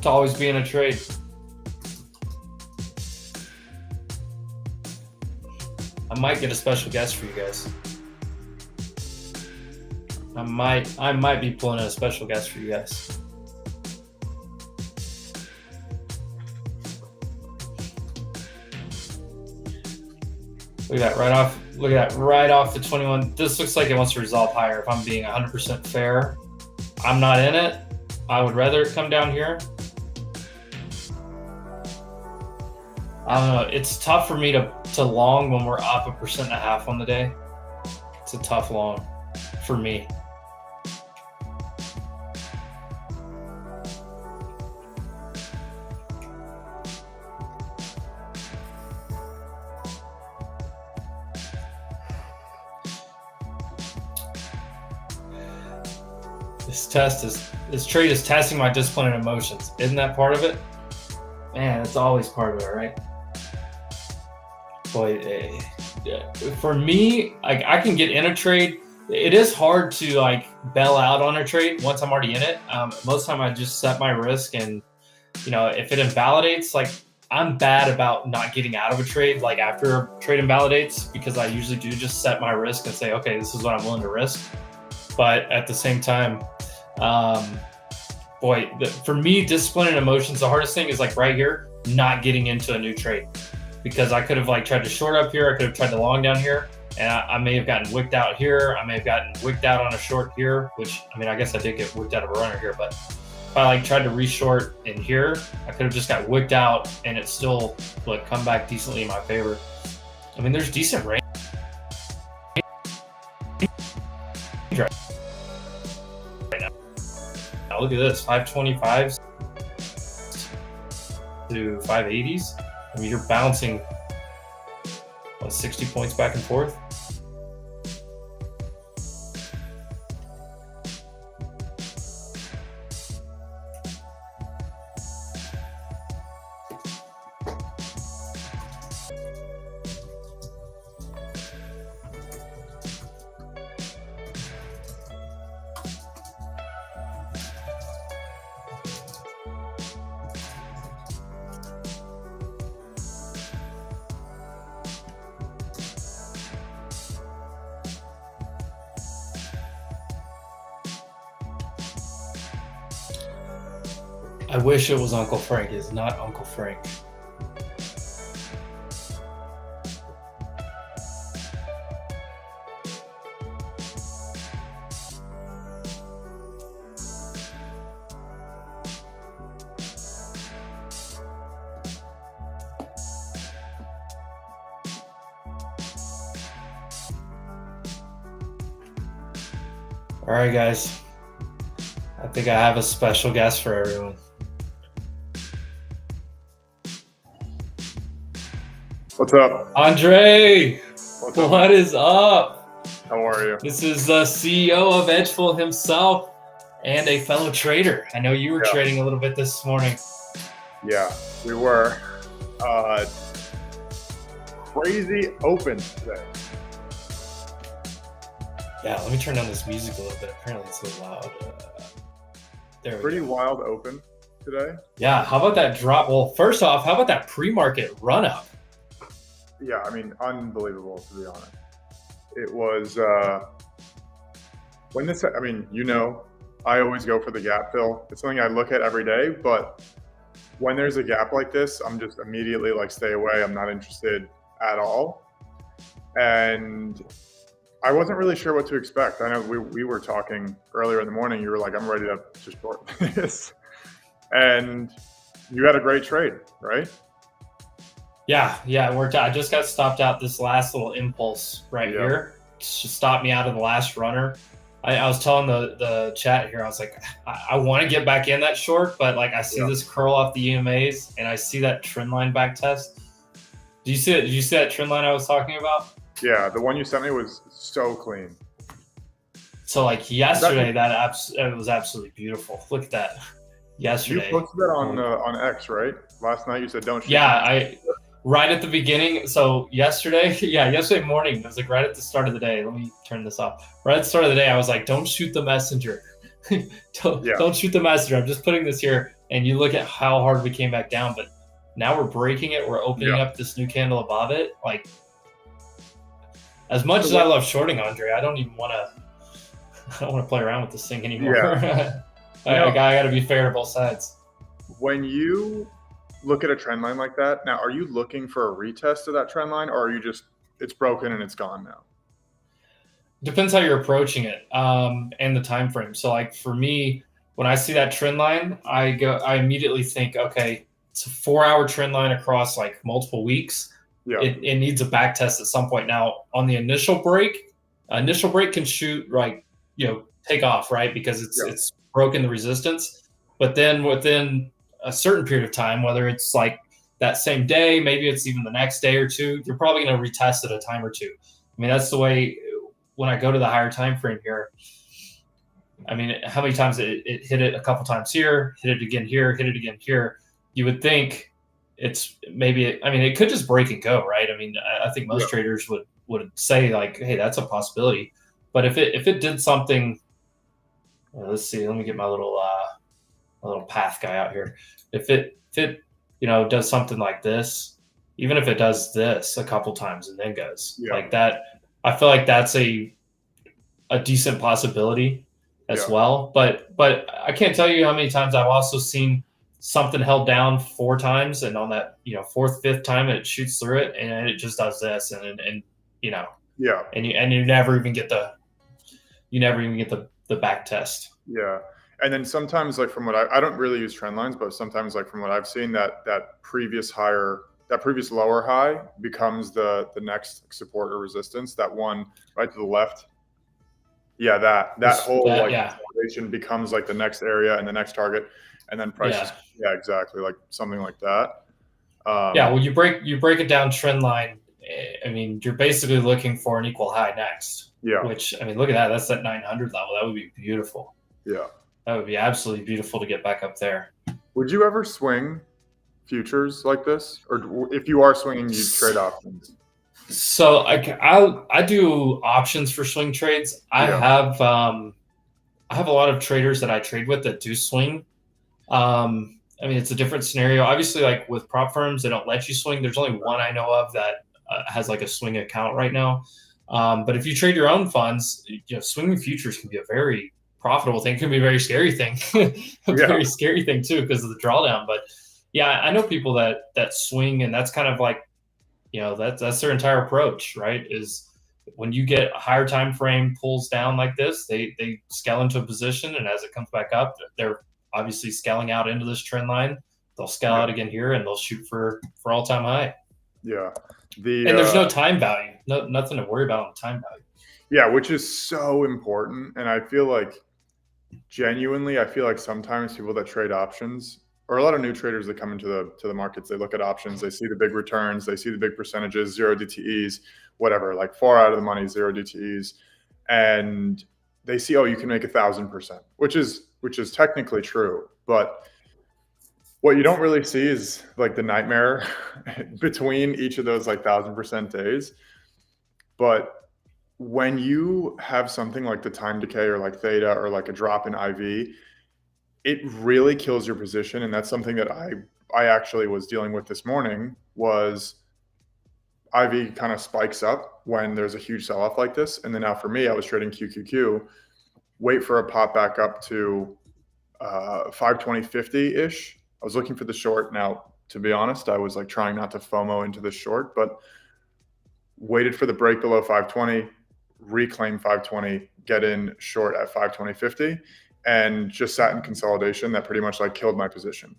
in a trade. I might get a special guest for you guys. I might be pulling in a special guest for you guys. Look at that right off. Look at that right off the 21. This looks like it wants to resolve higher. If I'm being 100% fair, I'm not in it. I would rather it come down here. I don't know. It's tough for me to long when we're up 1.5% on the day. It's a tough long for me. This trade is testing my discipline and emotions. Isn't that part of it? Man, it's always part of it, right? Boy, for me, like I can get in a trade. It is hard to like bail out on a trade once I'm already in it. Most of the time I just set my risk, and if it invalidates, like I'm bad about not getting out of a trade like after a trade invalidates, because I usually do just set my risk and say, okay, this is what I'm willing to risk. But at the same time, for me, discipline and emotions, the hardest thing is like right here, not getting into a new trade, because I could have like tried to short up here. I could have tried to long down here, and I may have gotten wicked out here. I may have gotten wicked out on a short here, which, I mean, I guess I did get wicked out of a runner here, but if I like tried to re-short in here, I could have just got wicked out and it still would come back decently in my favor. I mean, there's decent range right now. Now look at this, 525s to 580s. I mean, you're bouncing 60 points back and forth. I wish it was Uncle Frank. It's not Uncle Frank. All right, guys. I think I have a special guest for everyone. What's up? Andre! What is up? How are you? This is the CEO of Edgeful himself and a fellow trader. I know you were trading a little bit this morning. Yeah, we were. Crazy open today. Yeah, let me turn down this music a little bit. Apparently it's so loud. There we Pretty go. wild open today. Yeah, how about that drop? Well, first off, how about that pre-market run-up? Yeah, I mean, unbelievable, to be honest. It was, when this, I mean, I always go for the gap fill. It's something I look at every day, but when there's a gap like this, I'm just immediately like, stay away. I'm not interested at all. And I wasn't really sure what to expect. I know we were talking earlier in the morning. You were like, I'm ready to short this. And you had a great trade, right? Yeah, it worked out. I just got stopped out this last little impulse right here. Just stopped me out of the last runner. I was telling the chat here, I was like, I want to get back in that short, but like I see Yeah. this curl off the EMAs and I see that trend line back test. Do you see it? Did you see that trend line I was talking about? Yeah, the one you sent me was so clean. So like yesterday, it was absolutely beautiful. Look at that. You Yesterday. posted that on X, right? Last night you said don't shoot. Yeah, I right at the beginning. So yesterday, yeah, yesterday morning, it was like right at the start of the day. Let me turn this off. Right at the start of the day, I was like, don't shoot the messenger. Don't shoot the messenger. I'm just putting this here. And you look at how hard we came back down, but now we're breaking it. We're opening up this new candle above it. Like, as much as I love shorting, Andre, I don't even want to. I don't want to play around with this thing anymore. Yeah. I got to be fair to both sides. When you look at a trend line like that, now are you looking for a retest of that trend line, or are you just it's broken and it's gone now? Depends how you're approaching it, and the time frame. So like for me, when I see that trend line, I immediately think, okay, it's a 4-hour trend line across like multiple weeks. Yeah. It needs a back test at some point. Now on the initial break can shoot like, take off, right? Because it's broken the resistance. But then within a certain period of time, whether it's like that same day, maybe it's even the next day or two, you're probably going to retest it a time or two. I mean, that's the way when I go to the higher time frame here. I mean, how many times it hit it a couple times here, hit it again here, hit it again here. You would think it's maybe, I mean, it could just break and go, right? I mean, I think most traders would say like, hey, that's a possibility. But if it did something, let's see, let me get my little path guy out here. If it does something like this, even if it does this a couple times and then goes like that, I feel like that's a decent possibility as well. But I can't tell you how many times I've also seen something held down 4 times, and on that 4th, 5th time it shoots through it and it just does this, and you never even get the back test. Yeah. And then sometimes, like from what I don't really use trend lines, but sometimes like from what I've seen, that previous lower high becomes the next support or resistance. That one right to the left. Yeah, that whole formation becomes like the next area and the next target, and then prices. Yeah, exactly, like something like that. Well, you break it down trend line. I mean, you're basically looking for an equal high next. Yeah. Which, I mean, look at that. That's that 900 level. That would be beautiful. Yeah. That would be absolutely beautiful to get back up there. Would you ever swing futures like this, or if you are swinging, you trade options? So I do options for swing trades. I have a lot of traders that I trade with that do swing. I mean, it's a different scenario. Obviously, like with prop firms, they don't let you swing. There's only one I know of that has like a swing account right now. But if you trade your own funds, swinging futures can be a very profitable thing. It can be a very scary thing, very scary thing too, because of the drawdown. But yeah, I know people that swing, and that's kind of like, that's their entire approach, right? Is when you get a higher time frame pulls down like this, they scale into a position, and as it comes back up, they're obviously scaling out into this trend line. They'll scale out again here, and they'll shoot for all-time high. Yeah. And there's no time value, nothing to worry about on time value. Yeah, which is so important. And I feel like genuinely, sometimes people that trade options, or a lot of new traders that come into the markets, they look at options, they see the big returns, they see the big percentages, 0 DTEs, whatever, like far out of the money, 0 DTEs, and they see, oh, you can make 1,000%, which is technically true, but what you don't really see is like the nightmare between each of those like 1,000% days. But when you have something like the time decay or like theta or like a drop in IV, it really kills your position. And that's something that I actually was dealing with this morning. Was IV kind of spikes up when there's a huge sell-off like this. And then now for me, I was trading QQQ, wait for a pop back up to 520.50-ish. I was looking for the short. Now, to be honest, I was like trying not to FOMO into the short, but waited for the break below 520, reclaim 520, get in short at 520.50, and just sat in consolidation. That pretty much like killed my position.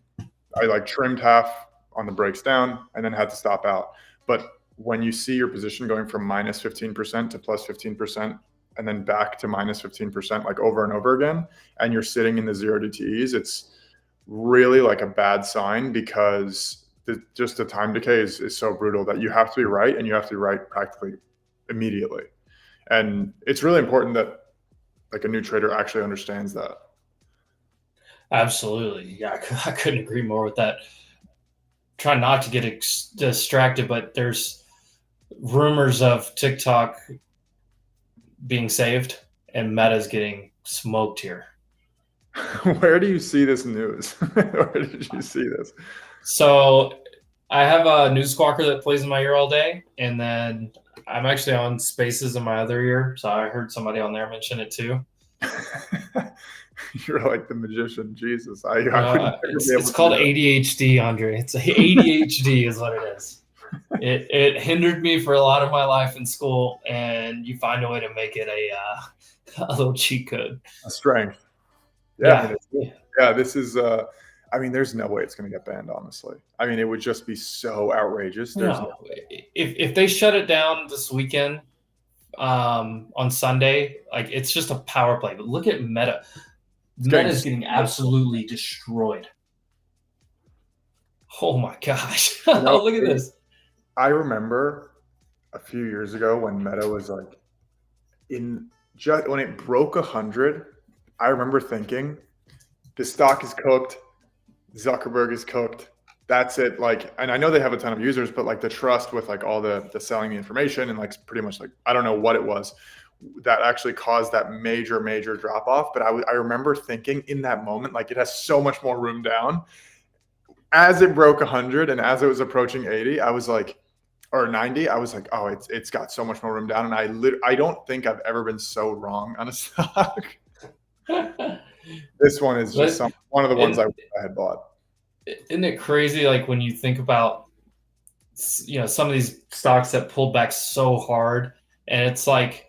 I like trimmed half on the breaks down and then had to stop out. But when you see your position going from minus 15% to plus 15% and then back to minus 15%, like over and over again, and you're sitting in the 0 DTEs, it's really like a bad sign, because just the time decay is so brutal that you have to be right, and you have to be right practically immediately. And it's really important that like a new trader actually understands that. Absolutely. Yeah, I couldn't agree more with that. Try not to get distracted, but there's rumors of TikTok being saved and Meta's getting smoked here. Where do you see this news? Where did you see this? So I have a news squawker that plays in my ear all day, and then I'm actually on Spaces in my other ear, so I heard somebody on there mention it too. You're like the magician, Jesus. It's called ADHD, Andre. It's ADHD is what it is. It hindered me for a lot of my life in school, and you find a way to make it a little cheat code. A strength. Yeah. Yeah. This is. I mean, there's no way it's going to get banned, honestly. I mean, it would just be so outrageous. If they shut it down this weekend on Sunday, like, it's just a power play. But look at Meta. Meta is getting absolutely destroyed. Oh my gosh. Look at this. I remember a few years ago when Meta was like when it broke 100, I remember thinking, the stock is cooked. Zuckerberg is cooked. That's it. Like, and I know they have a ton of users, but like the trust with like all the selling the information, and like pretty much like, I don't know what it was that actually caused that major drop off. But I remember thinking in that moment, like, it has so much more room down. As it broke 100 and as it was approaching 80, I was like, or 90, I was like, oh, it's got so much more room down. And I don't think I've ever been so wrong on a stock. This one is just one of the ones I had bought. Isn't it crazy? Like, when you think about, some of these stocks that pulled back so hard, and it's like,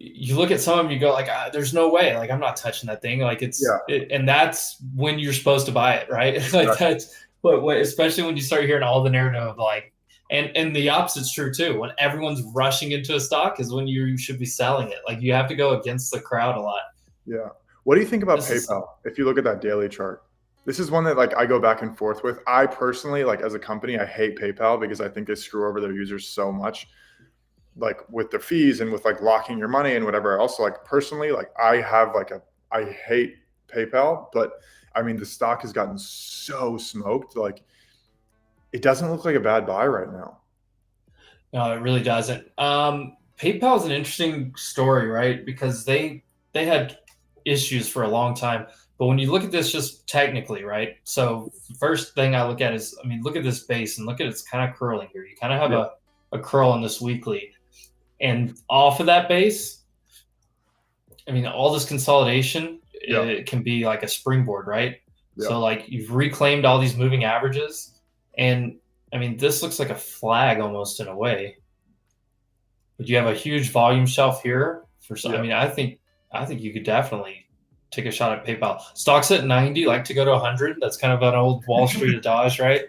you look at some of them, you go like, there's no way, like, I'm not touching that thing. Like, and that's when you're supposed to buy it, right? Like, that's what, especially when you start hearing all the narrative of like, and the opposite's true too. When everyone's rushing into a stock is when you should be selling it. Like, you have to go against the crowd a lot. Yeah. What do you think about PayPal? If you look at that daily chart, this is one that like I go back and forth with. I personally, like, as a company, I hate PayPal because I think they screw over their users so much, like with the fees and with like locking your money and whatever else. So, like, personally, like, I hate PayPal, but I mean, the stock has gotten so smoked. Like, it doesn't look like a bad buy right now. No, it really doesn't. PayPal is an interesting story, right? Because they had issues for a long time. But when you look at this just technically, right? So the first thing I look at is, I mean, look at this base and look at it's kind of curling here. You kind of have a curl on this weekly. And off of that base, I mean, all this consolidation, it can be like a springboard, right? So like, you've reclaimed all these moving averages. And I mean, this looks like a flag almost in a way. But you have a huge volume shelf here for some. I mean, I think you could definitely take a shot at PayPal. Stocks at 90, like to go to 100. That's kind of an old Wall Street adage, right?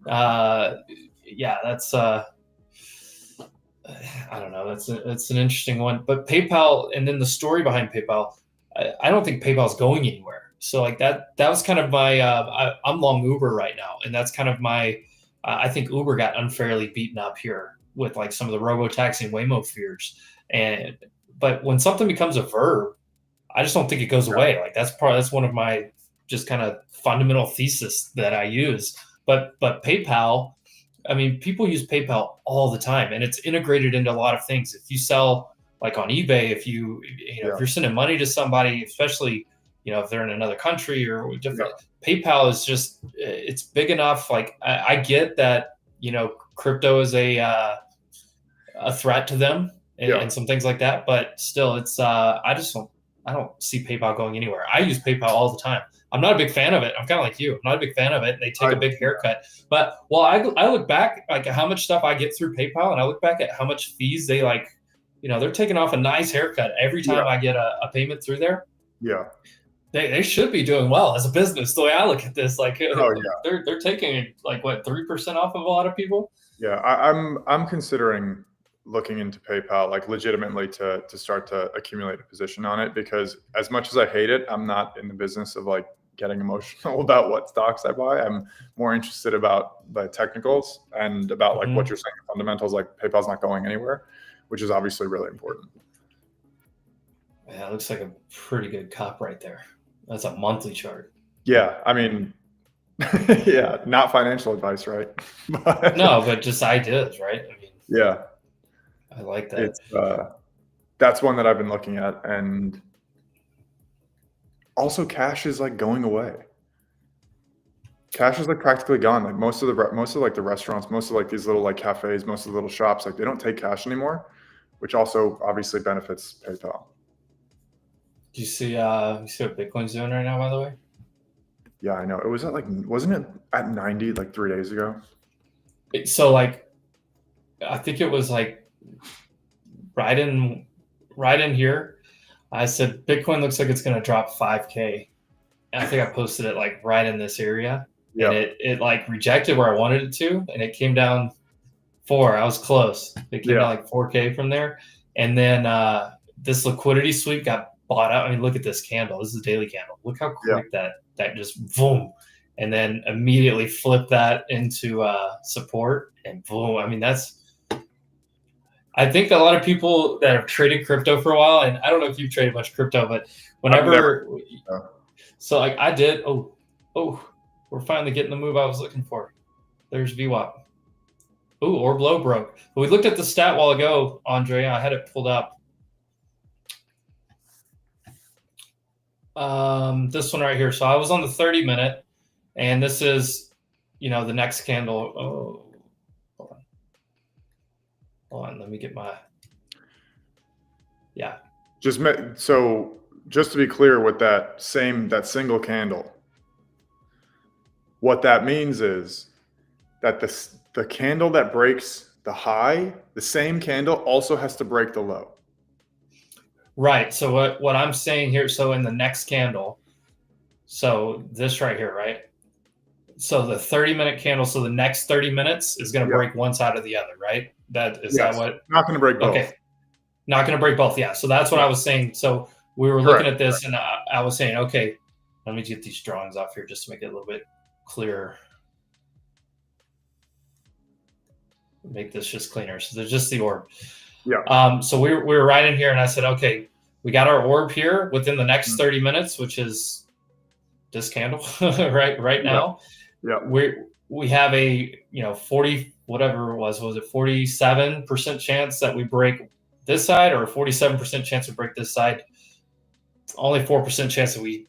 That's I don't know. That's an interesting one. But PayPal, and then the story behind PayPal, I don't think PayPal's going anywhere. So like that was kind of my I'm long Uber right now, and that's kind of my I think Uber got unfairly beaten up here with like some of the robo-taxi and Waymo fears. But when something becomes a verb, I just don't think it goes away. Like, that's one of my just kind of fundamental thesis that I use. But PayPal, I mean, people use PayPal all the time, and it's integrated into a lot of things. If you sell like on eBay, if if you're sending money to somebody, especially if they're in another country or different, PayPal is just, it's big enough. Like, I get that crypto is a threat to them and some things like that, but still, it's I don't see PayPal going anywhere. I use PayPal all the time. I'm not a big fan of it. I'm kind of like you. I'm not a big fan of it. They take a big haircut. But I look back like at how much stuff I get through PayPal, and I look back at how much fees they they're taking off a nice haircut every time I get a payment through there. Yeah. They should be doing well as a business. The way I look at this, like, they're taking like what, 3% off of a lot of people. Yeah, I'm considering looking into PayPal, like legitimately to start to accumulate a position on it, because as much as I hate it, I'm not in the business of like getting emotional about what stocks I buy. I'm more interested about the technicals and about like what you're saying, fundamentals, like PayPal's not going anywhere, which is obviously really important. Yeah, it looks like a pretty good cup right there. That's a monthly chart. Yeah, I mean, yeah, not financial advice, right? But No, but just ideas, right? I mean, yeah, I like that. it's that's one that I've been looking at, and also cash is like going away. Cash is like practically gone. Like most of like the restaurants, most of like these little like cafes, most of the little shops, like they don't take cash anymore, which also obviously benefits PayPal. Do you see what Bitcoin's doing right now, by the way? Yeah, I know. It was at like, wasn't it at 90 like 3 days ago? So like, I think it was like right in here. I said Bitcoin looks like it's going to drop 5K. And I think I posted it like right in this area, Yeah, and it like rejected where I wanted it to, and it came down 4. I was close. It came down like 4K from there, and then this liquidity sweep got bought out. I mean, look at this candle. This is a daily candle. Look how quick that just boom, and then immediately flipped that into support, and boom. I mean, that's. I think a lot of people that have traded crypto for a while, and I don't know if you've traded much crypto, but whenever, so like I did. Oh, we're finally getting the move I was looking for. There's VWAP. Ooh, orb low broke. But we looked at the stat a while ago, Andre. I had it pulled up. This one right here. So I was on the 30-minute, and this is, the next candle. Oh, hold on. Let me get my. Yeah. just to be clear with that single candle, what that means is that the candle that breaks the high, the same candle also has to break the low. Right. So what I'm saying here, so in the next candle, so this right here, right? So the 30-minute candle, so the next 30 minutes is going to break one side or the other, right? That what? Not going to break both. Okay. Not going to break both. Yeah. So that's what I was saying. So we were looking at this, and I was saying, okay, let me get these drawings off here just to make it a little bit clearer. Make this just cleaner. So there's just the orb. Yeah. So we were right in here, and I said, okay, we got our orb here within the next 30 minutes, which is this candle, right now. Yeah. We have a 40 whatever it was it 47% chance that we break this side, or a 47% chance to break this side. Only 4% chance that we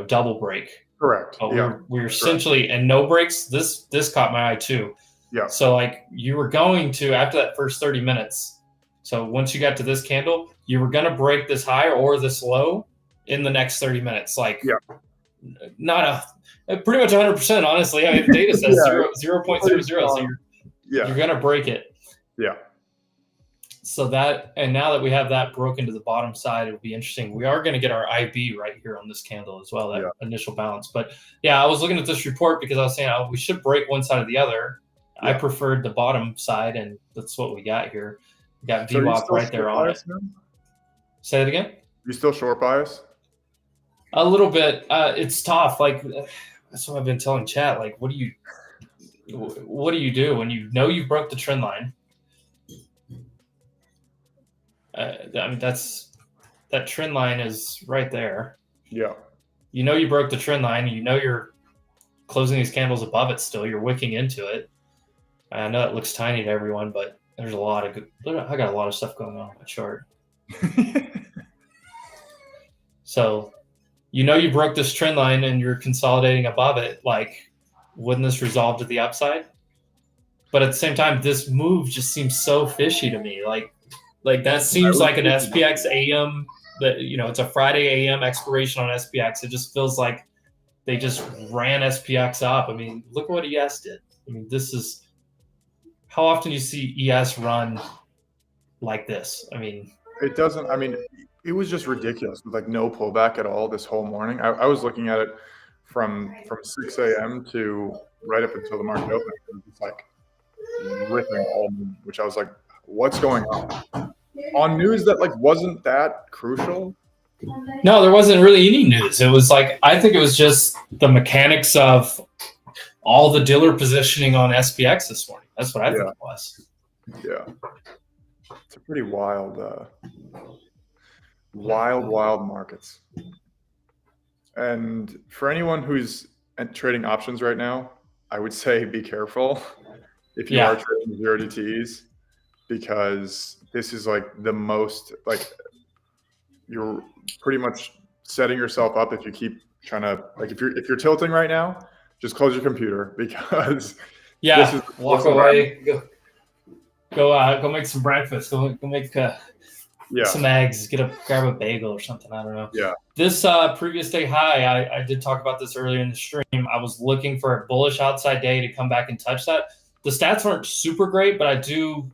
double break. Correct. But we're essentially, and no breaks. This caught my eye too. Yeah. So like you were going to, after that first 30 minutes, so once you got to this candle, you were going to break this high or this low in the next 30 minutes. Like not pretty much 100%, honestly. I mean, the data says 0.00. So you're going to break it. Yeah. So and now that we have that broken to the bottom side, it'll be interesting. We are going to get our IB right here on this candle as well, that initial balance. But yeah, I was looking at this report because I was saying we should break one side or the other. I preferred the bottom side, and that's what we got here. We got VWAP right there on it. Now? Say it again. You still short bias? A little bit. It's tough. Like that's what I've been telling chat. Like, what do you do when you know you broke the trend line? I mean, that trend line is right there. Yeah. You broke the trend line. You're closing these candles above it still. You're wicking into it. I know it looks tiny to everyone, but there's a lot of I got a lot of stuff going on my chart. So, you broke this trend line and you're consolidating above it. Like, wouldn't this resolve to the upside? But at the same time, this move just seems so fishy to me. Like that seems like an SPX AM that, it's a Friday AM expiration on SPX. It just feels like they just ran SPX up. I mean, look what ES did. I mean, this is how often you see ES run like this. I mean, it doesn't. I mean, it was just ridiculous with like no pullback at all this whole morning. I was looking at it from 6 a.m. to right up until the market opened. It was just like ripping all, which I was like, what's going on news that like wasn't that crucial. No, there wasn't really any news. It was like, I think it was just the mechanics of all the dealer positioning on SPX this morning. That's what I think it was. Yeah. It's a pretty wild markets. And for anyone who's trading options right now, I would say be careful if you are trading 0DTEs, because this is like the most, like, you're pretty much setting yourself up if you keep trying to, like, if you're tilting right now, just close your computer, because this is walk away, go make some breakfast, go make some eggs, grab a bagel or something. I don't know. Yeah. This previous day high, I did talk about this earlier in the stream. I was looking for a bullish outside day to come back and touch that. The stats weren't super great, but I do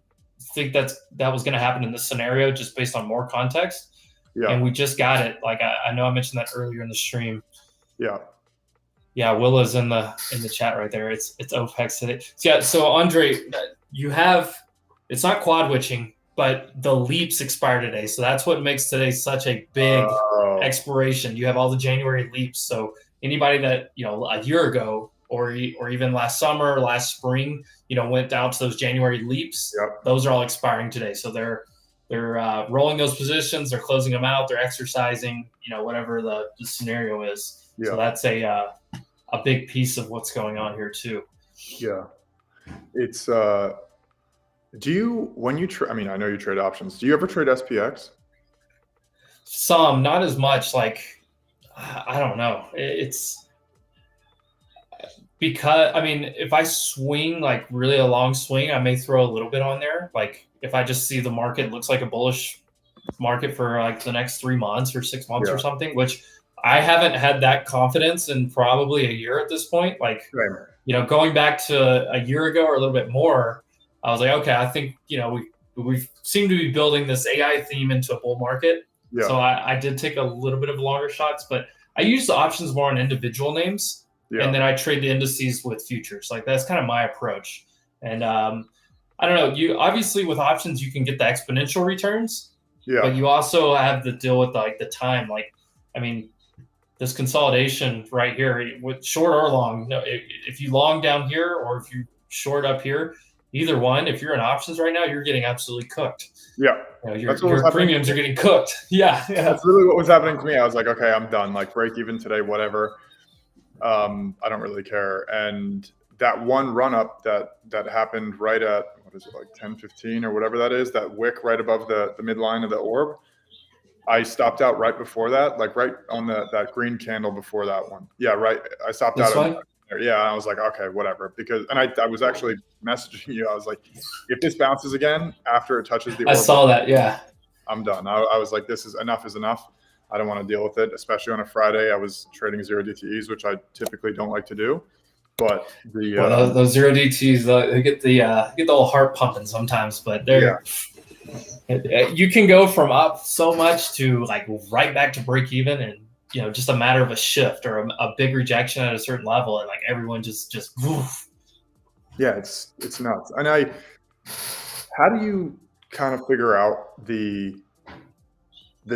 think that was going to happen in this scenario just based on more context. Yeah. And we just got it. Like I know I mentioned that earlier in the stream. Yeah. Yeah, Willa's in the chat right there. It's OPEX today. So Andre, it's not quad witching, but the leaps expire today. So that's what makes today such a big expiration. You have all the January leaps. So anybody that, a year ago or even last summer, last spring, went out to those January leaps, those are all expiring today. So they're rolling those positions, they're closing them out, they're exercising, whatever the scenario is. Yeah. So that's a big piece of what's going on here too. Yeah. It's when you trade, I mean, I know you trade options. Do you ever trade SPX? Some, not as much. Like, I don't know. It's because, I mean, if I swing like really a long swing, I may throw a little bit on there. Like if I just see the market looks like a bullish market for like the next 3 months or 6 months or something, which I haven't had that confidence in probably a year at this point. Like, going back to a year ago or a little bit more, I was like, okay, I think, we seem to be building this AI theme into a bull market. Yeah. So I did take a little bit of longer shots, but I use the options more on individual names. Yeah. And then I trade the indices with futures. Like that's kind of my approach. And I don't know, you obviously with options, you can get the exponential returns, but you also have to deal with like the time. Like, I mean, this consolidation right here with short or long, if you long down here or if you short up here, either one, if you're in options right now, you're getting absolutely cooked. Yeah. Your premiums are getting cooked. Yeah. That's really what was happening to me. I was like, okay, I'm done. Like break even today, whatever. I don't really care. And that one run up that happened right at, what is it, like 10:15 or whatever that is, that wick right above the midline of the orb. I stopped out right before that, like right on that green candle before that one. Yeah, right. I stopped out. Yeah, I was like, okay, whatever. Because, and I was actually messaging you. I was like, if this bounces again after it touches the orb, I saw that. Yeah, I'm done. I was like, this is enough is enough. I don't want to deal with it, especially on a Friday. I was trading 0DTEs, which I typically don't like to do. But those 0DTEs, they get the old heart pumping sometimes. But they're you can go from up so much to like right back to break even, and just a matter of a shift or a big rejection at a certain level, and like everyone just woof. Yeah, it's nuts. And how do you kind of figure out the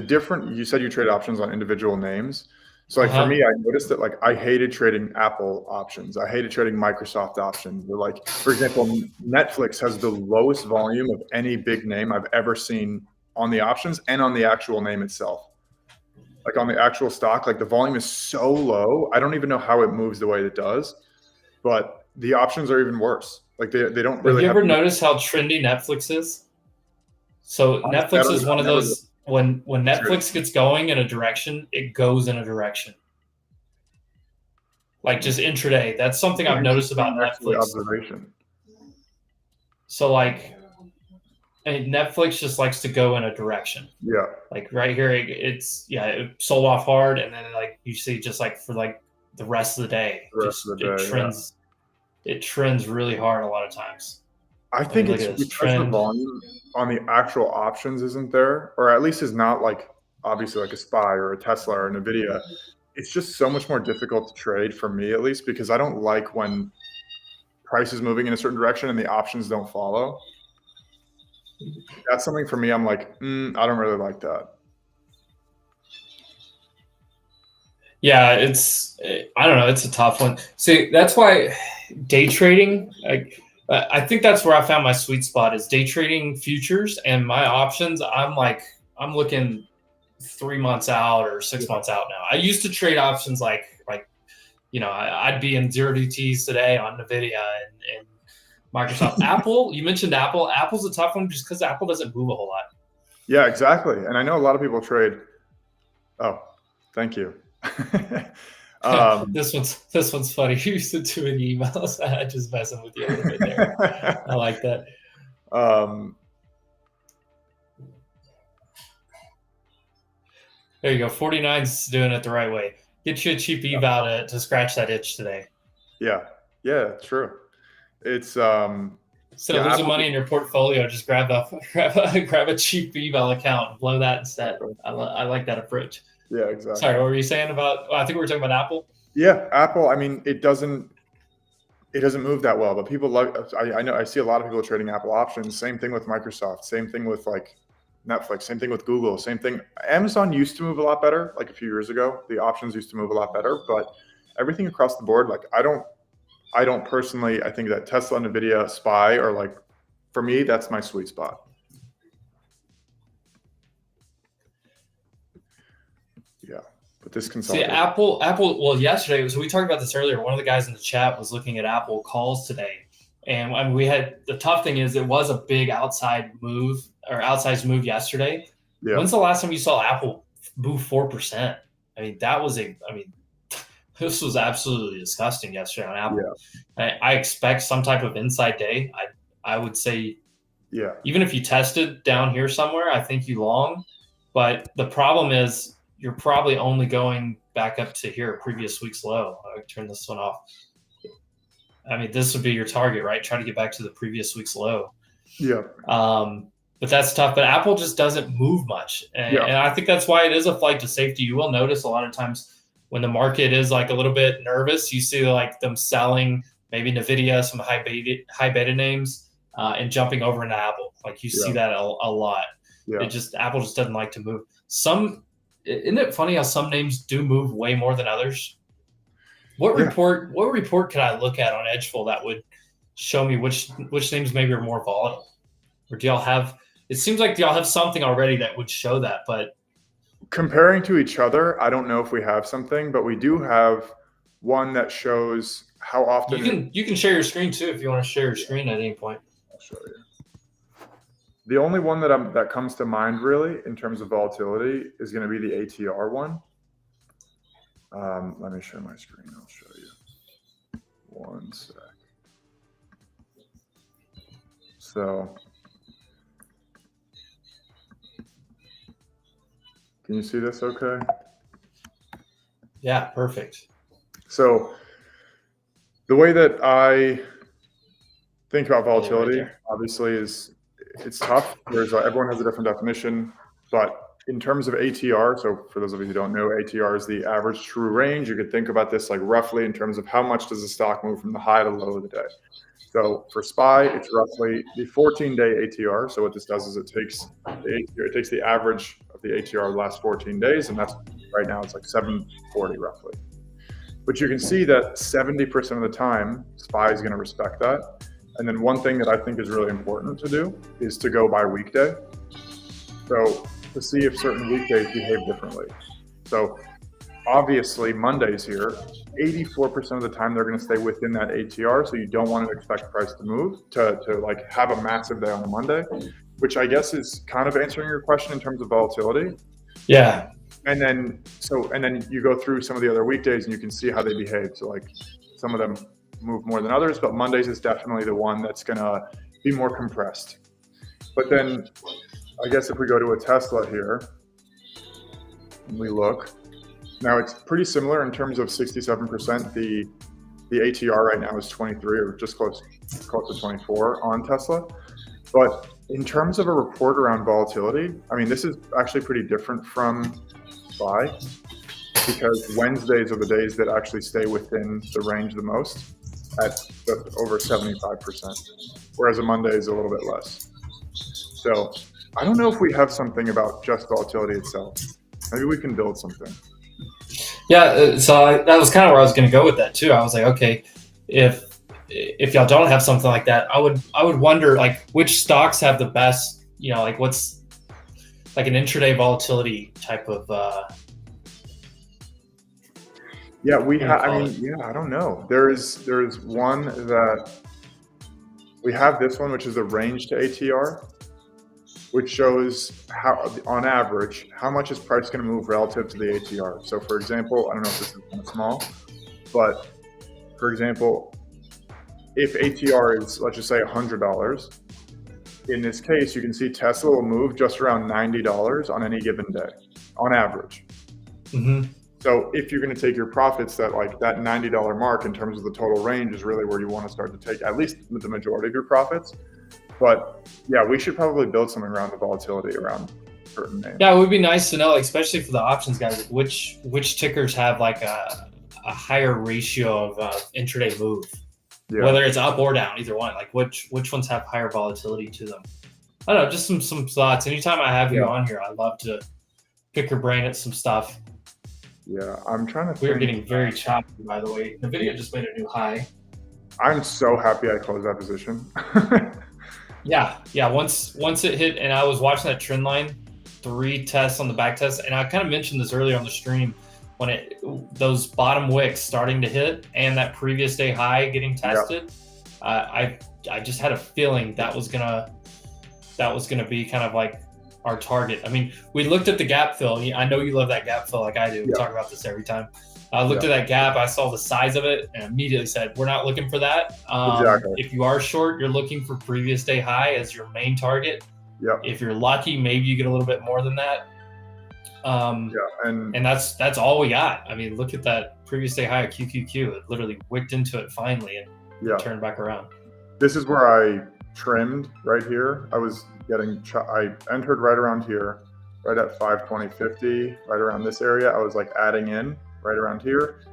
different? You said you trade options on individual names. So like for me, I noticed that like I hated trading Apple options. I hated trading Microsoft options. They're like, for example, Netflix has the lowest volume of any big name I've ever seen on the options and on the actual name itself. Like on the actual stock, like the volume is so low. I don't even know how it moves the way it does, but the options are even worse. Like they don't really. Have you ever noticed how trendy Netflix is? So Netflix is one of those. When Netflix gets going in a direction, it goes in a direction. Like just intraday. That's something I've noticed about Netflix. Observation. So like, Netflix just likes to go in a direction. Yeah. Like right here, it sold off hard, and then like you see just like for like the rest of the day, it trends really hard a lot of times. I think it's because the volume on the actual options isn't there, or at least is not like obviously like a SPY or a Tesla or an NVIDIA. It's just so much more difficult to trade for me, at least, because I don't like when price is moving in a certain direction and the options don't follow. That's something for me. I'm like, I don't really like that. Yeah, I don't know, it's a tough one. See, that's why day trading, I think that's where I found my sweet spot is day trading futures and my options. I'm looking 3 months out or 6 months out now. I used to trade options like I'd be in 0DTs today on Nvidia and Microsoft. Apple, you mentioned Apple. Apple's a tough one just because Apple doesn't move a whole lot. Yeah, exactly. And I know a lot of people trade. Oh, thank you. This one's funny. You sent too many emails. I just messing with you a little bit there. I like that. There you go. 49's doing it the right way. Get you a cheap eval to scratch that itch today. Yeah, true. It's Instead of losing money in your portfolio, just grab a cheap eval account and blow that instead. I like that approach. Yeah, exactly. Sorry, what were you saying about? I think we were talking about Apple. Yeah, Apple. I mean, it doesn't move that well, but people love. I know I see a lot of people trading Apple options. Same thing with Microsoft. Same thing with like Netflix. Same thing with Google. Same thing. Amazon used to move a lot better. Like a few years ago, the options used to move a lot better. But everything across the board, like I don't personally. I think that Tesla, Nvidia, SPY are like, for me, that's my sweet spot. Yeah. But this consolidation. See, Apple. Well, yesterday, so we talked about this earlier. One of the guys in the chat was looking at Apple calls today, and I mean, we had the tough thing is it was a big outsized move yesterday. Yeah. When's the last time you saw Apple move 4%? I mean, this was absolutely disgusting yesterday on Apple. Yeah. I expect some type of inside day. I would say, yeah. Even if you tested down here somewhere, I think you long. But the problem is, you're probably only going back up to here, previous week's low. I turn this one off. I mean, this would be your target, right? Try to get back to the previous week's low. Yeah. But that's tough. But Apple just doesn't move much. And I think that's why it is a flight to safety. You will notice a lot of times when the market is like a little bit nervous, you see like them selling maybe Nvidia, some high beta names, and jumping over into Apple. Like you see that a lot. Yeah. Apple just doesn't like to move. Isn't it funny how some names do move way more than others? What report could I look at on Edgeful that would show me which names maybe are more volatile? Or do y'all have? It seems like y'all have something already that would show that, but comparing to each other, I don't know if we have something, but we do have one that shows how often you can share your screen too if you want to share your screen at any point. I'll show you. The only one that comes to mind really in terms of volatility is going to be the ATR one. Let me share my screen. I'll show you. One sec. So, can you see this okay? Yeah, perfect. So, the way that I think about volatility, obviously, is it's tough. Everyone has a different definition, but in terms of ATR, so for those of you who don't know, ATR is the average true range. You could think about this like roughly in terms of how much does the stock move from the high to low of the day. So for SPY, it's roughly the 14-day ATR. So what this does is it takes the average of the ATR of the last 14 days, and that's right now it's like 740 roughly. But you can see that 70% of the time, SPY is going to respect that. And then one thing that I think is really important to do is to go by weekday. So to see if certain weekdays behave differently. So obviously Mondays here, 84% of the time they're going to stay within that ATR. So you don't want to expect price to move to like have a massive day on a Monday, which I guess is kind of answering your question in terms of volatility. Yeah. And then you go through some of the other weekdays and you can see how they behave. So like some of them move more than others, but Mondays is definitely the one that's gonna be more compressed. But then I guess if we go to a Tesla here and we look, now it's pretty similar in terms of 67%. The ATR right now is 23 or just close to 24 on Tesla. But in terms of a report around volatility, I mean, this is actually pretty different from SPY because Wednesdays are the days that actually stay within the range the most at over 75%, whereas a Monday is a little bit less. So I don't know if we have something about just volatility itself. Maybe we can build something. Yeah, that was kind of where I was going to go with that too. I was like, okay, if y'all don't have something like that, I would wonder like which stocks have the best, like what's like an intraday volatility type of. Yeah, I don't know. There's one that we have, this one, which is the range to ATR, which shows how, on average, how much is price going to move relative to the ATR. So for example, I don't know if this is kind of small, but for example, if ATR is, let's just say $100, in this case, you can see Tesla will move just around $90 on any given day, on average. Mm-hmm. So if you're going to take your profits, that $90 mark in terms of the total range is really where you want to start to take at least the majority of your profits. But yeah, we should probably build something around the volatility around certain names. Yeah, it would be nice to know, like, especially for the options guys, which tickers have like a higher ratio of intraday move, whether it's up or down, either one. Like which ones have higher volatility to them. I don't know, just some thoughts. Anytime I have you on here, I love to pick your brain at some stuff. Yeah, I'm trying to. We're getting very choppy, by the way. The video just made a new high. I'm so happy I closed that position. Yeah. Once it hit, and I was watching that trend line, 3 tests on the back test, and I kind of mentioned this earlier on the stream when those bottom wicks starting to hit and that previous day high getting tested. I just had a feeling that was gonna be kind of like our target. I mean, we looked at the gap fill. I know you love that gap fill like I do. We talk about this every time. I looked at that gap. I saw the size of it and immediately said, we're not looking for that. Exactly. If you are short, you're looking for previous day high as your main target. Yep. If you're lucky, maybe you get a little bit more than that. And that's all we got. I mean, look at that previous day high of QQQ. It literally wicked into it finally and turned back around. This is where I trimmed right here. I entered right around here, right at 520.50, right around this area. I was like adding in right around here,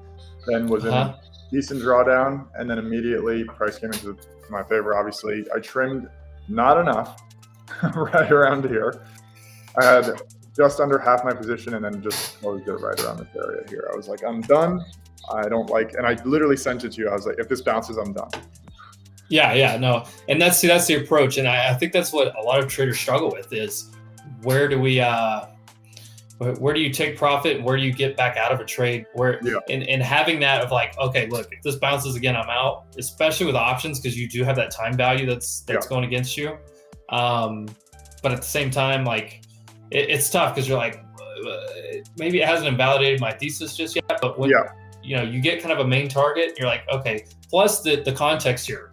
then was in a decent drawdown, and then immediately price came into my favor. Obviously, I trimmed not enough right around here. I had just under half my position and then just closed it right around this area here. I was like, I'm done. I don't like, and I literally sent it to you. I was like, if this bounces, I'm done. Yeah, no, and that's the approach, and I think that's what a lot of traders struggle with is where do you take profit and where do you get back out of a trade? And having that of like, okay, look, if this bounces again, I'm out. Especially with options because you do have that time value that's going against you. But at the same time, like it's tough because you're like, maybe it hasn't invalidated my thesis just yet, but when you get kind of a main target, you're like, okay. Plus the context here,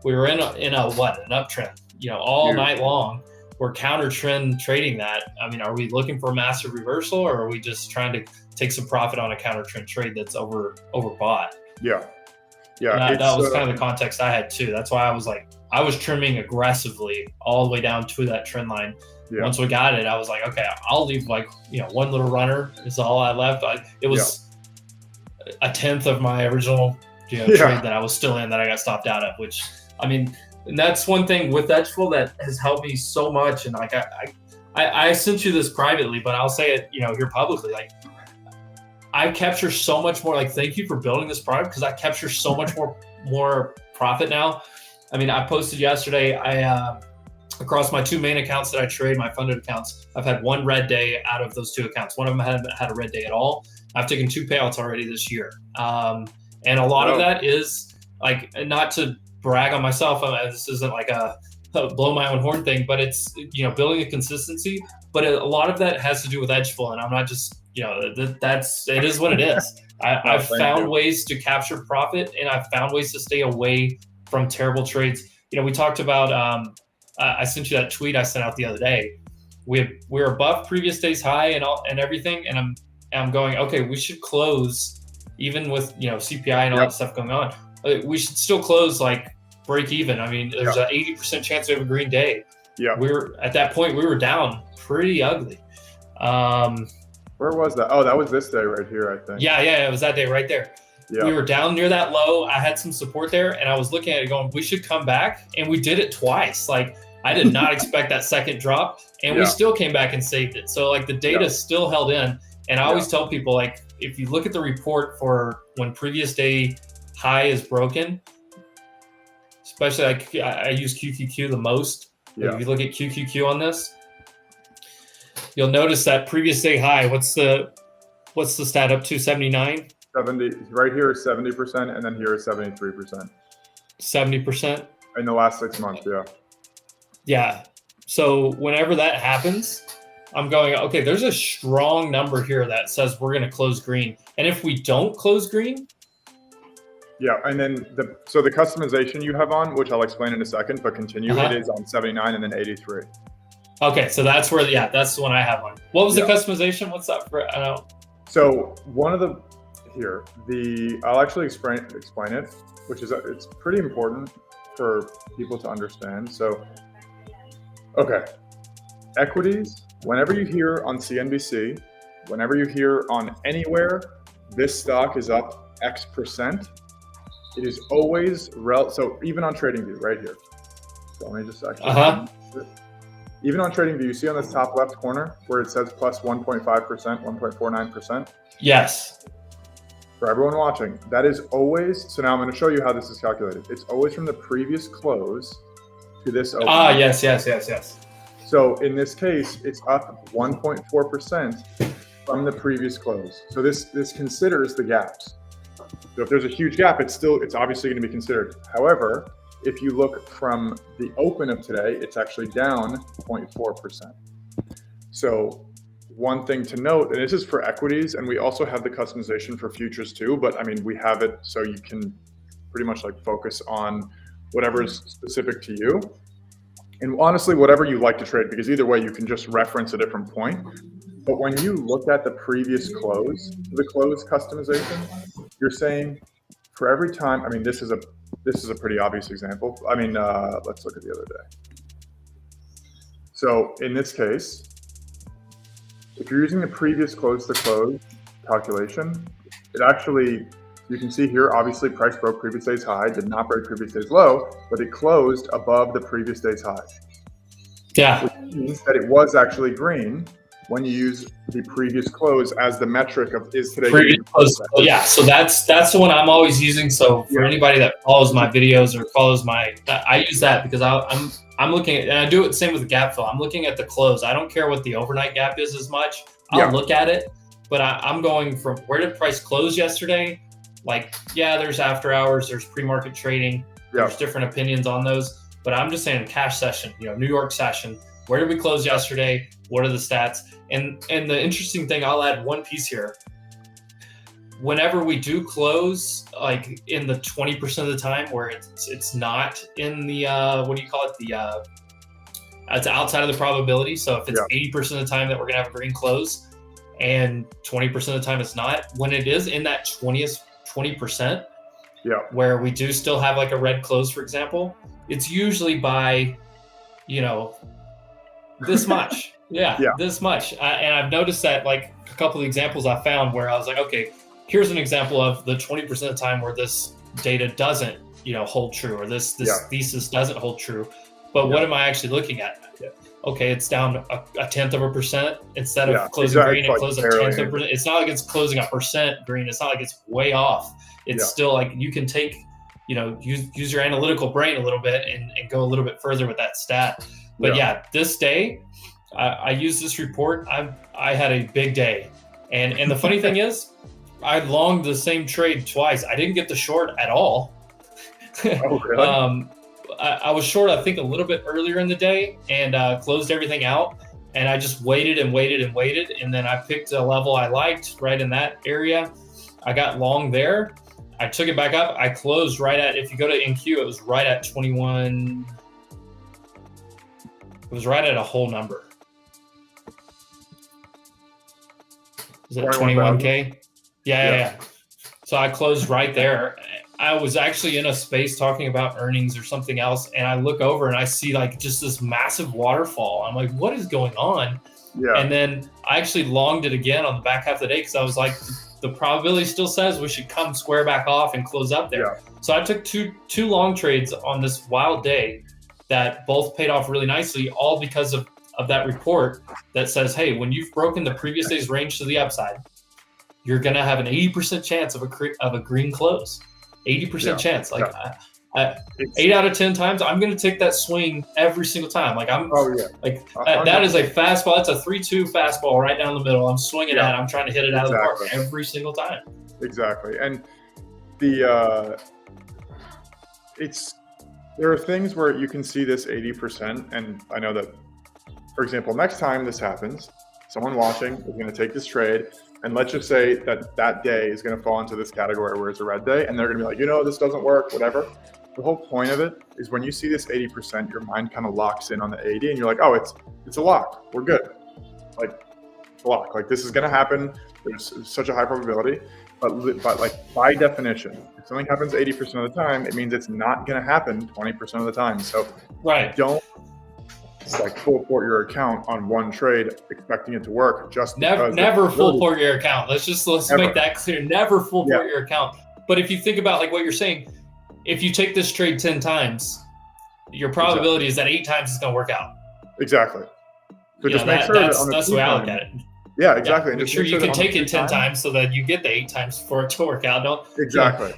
we were in an uptrend, all night long. We're counter trend trading that. I mean, are we looking for a massive reversal, or are we just trying to take some profit on a counter trend trade that's overbought? Yeah. That was kind of the context I had too. That's why I was trimming aggressively all the way down to that trend line. Yeah. Once we got it, I was like, okay, I'll leave one little runner is all I left. It was a tenth of my original trade that I was still in that I got stopped out of, which, I mean, and that's one thing with Edgeful that has helped me so much. And like, I sent you this privately, but I'll say it, here publicly, like I capture so much more, like, thank you for building this product. Cause I capture so much more profit now. I mean, I posted yesterday, across my 2 main accounts that I trade, my funded accounts, I've had 1 red day out of those 2 accounts. One of them hadn't had a red day at all. I've taken 2 payouts already this year. And a lot of that is like, not to brag on myself, this isn't like a blow my own horn thing, but it's, building a consistency. But a lot of that has to do with Edgeful, and I'm not just, it is what it is. I've found ways to capture profit, and I've found ways to stay away from terrible trades. We talked about, I sent you that tweet I sent out the other day. We're above previous day's high and everything, and I'm going, okay, we should close even with CPI and all that stuff going on. We should still close like break even. I mean, there's an 80% chance we have a green day. Yeah, at that point we were down pretty ugly. Where was that? Oh, that was this day right here, I think. Yeah, it was that day right there. Yeah. We were down near that low. I had some support there, and I was looking at it going, we should come back, and we did it twice. Like I did not expect that second drop, and we still came back and saved it. So like the data still held in. And I always tell people, like, if you look at the report for when previous day high is broken, especially like I use QQQ the most. If you look at QQQ on this, you'll notice that previous day high. What's the stat up to? 79. 70 right here is 70%, and then here is 73%. 70% in the last 6 months. Yeah. So whenever that happens, I'm going, okay, there's a strong number here that says we're going to close green. And if we don't close green. And then the customization you have on, which I'll explain in a second, but continue, it is on 79 and then 83. Okay. So that's where, that's the one I have on. What was the customization? What's that for? I don't know. So one of the, I'll actually explain it, which is, it's pretty important for people to understand. So, okay. Equities, whenever you hear on CNBC, whenever you hear on anywhere, this stock is up X percent, it is always, so even on TradingView right here. So let me just actually, even on TradingView, you see on this top left corner where it says plus 1.5%, 1.49%? Yes. For everyone watching, that is always, so now I'm going to show you how this is calculated. It's always from the previous close to this open. Yes. So in this case, it's up 1.4% from the previous close. So this considers the gaps. So if there's a huge gap, it's obviously going to be considered. However, if you look from the open of today, it's actually down 0.4%. So one thing to note, and this is for equities, and we also have the customization for futures too, but I mean, we have it so you can pretty much like focus on whatever is specific to you. And honestly, whatever you like to trade, because either way, you can just reference a different point. But when you look at the previous close, the close customization, you're saying for every time, I mean, this is a pretty obvious example. I mean, let's look at the other day. So in this case, if you're using the previous close to close calculation, it actually, you can see here, obviously price broke previous day's high, did not break previous day's low, but it closed above the previous day's high. Yeah. Which means that it was actually green when you use the previous close as the metric of is today previous close. So that's the one I'm always using. So for anybody that follows my videos or follows I use that because I'm looking at, and I do it the same with the gap fill. I'm looking at the close. I don't care what the overnight gap is as much. I'll look at it, but I'm going from where did price close yesterday? Like, there's after hours, there's pre-market trading, there's different opinions on those, but I'm just saying cash session, New York session. Where did we close yesterday? What are the stats? And the interesting thing, I'll add one piece here. Whenever we do close, like in the 20% of the time where it's not in the what do you call it? It's outside of the probability. So if it's 80% of the time that we're gonna have a green close, and 20% of the time it's not, when it is in that 20%, where we do still have like a red close, for example, it's usually by, this much. This much. And I've noticed that like a couple of examples I found where I was like, okay, here's an example of the 20% of the time where this data doesn't, hold true, or this thesis doesn't hold true. But what am I actually looking at? Okay, it's down a tenth of a percent instead of closing green. It closed a tenth of a percent. It's not like it's closing a percent green. It's not like it's way off. It's still like you can take, use your analytical brain a little bit and go a little bit further with that stat. But this day, I used this report. I had a big day, and the funny thing is, I longed the same trade twice. I didn't get the short at all. Oh, really? I was short, I think, a little bit earlier in the day and closed everything out. And I just waited and waited and waited. And then I picked a level I liked right in that area. I got long there. I took it back up. I closed right at, if you go to NQ, it was right at 21. It was right at a whole number. Is it 21K? Yeah. So I closed right there. I was actually in a space talking about earnings or something else, and I look over and I see like just this massive waterfall. I'm like, what is going on? And then I actually longed it again on the back half of the day because I was like, the probability still says we should come square back off and close up there. So I took two long trades on this wild day that both paid off really nicely, all because of that report that says, hey, when you've broken the previous day's range to the upside, you're going to have an 80% chance of a green close. 80% chance. Like 8 out of 10 times, I'm going to take that swing every single time. Like that is a fastball. It's a 3-2 fastball right down the middle. I'm swinging at it. I'm trying to hit it out of the park every single time. Exactly. And there are things where you can see this 80%. And I know that, for example, next time this happens, someone watching is going to take this trade, and let's just say that day is going to fall into this category where it's a red day, and they're going to be like, this doesn't work, whatever. The whole point of it is when you see this 80%, your mind kind of locks in on the 80, and you're like, oh, it's a lock. We're good. Like, it's a lock. Like, this is going to happen. There's such a high probability. But like, by definition, if something happens 80% of the time, it means it's not going to happen 20% of the time. So don't like full port your account on one trade expecting it to work. Just never full port your account. Let's make that clear. Never full port your account. But if you think about like what you're saying, if you take this trade 10 times, your probability is that 8 times it's going to work out. Exactly. So just make sure that's the way I look at it. Yeah, exactly. Yeah, make sure you can take it 10 times so that you get the 8 times for it to work out.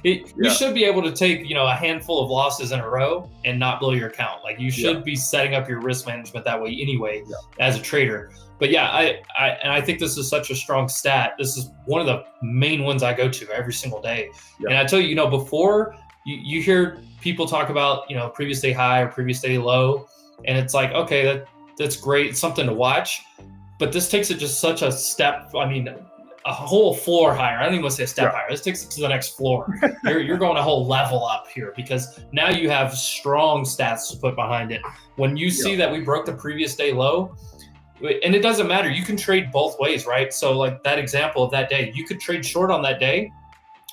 You should be able to take, a handful of losses in a row and not blow your account. Like you should be setting up your risk management that way anyway as a trader. But I think this is such a strong stat. This is one of the main ones I go to every single day. Yeah. And I tell you, before you hear people talk about, previous day high or previous day low, and it's like, okay, that's great. It's something to watch. But this takes it just such a step. I mean, a whole floor higher. I don't even want to say a step higher. This takes it to the next floor. You're going a whole level up here because now you have strong stats to put behind it. When you see that we broke the previous day low, and it doesn't matter. You can trade both ways, right? So like that example of that day, you could trade short on that day,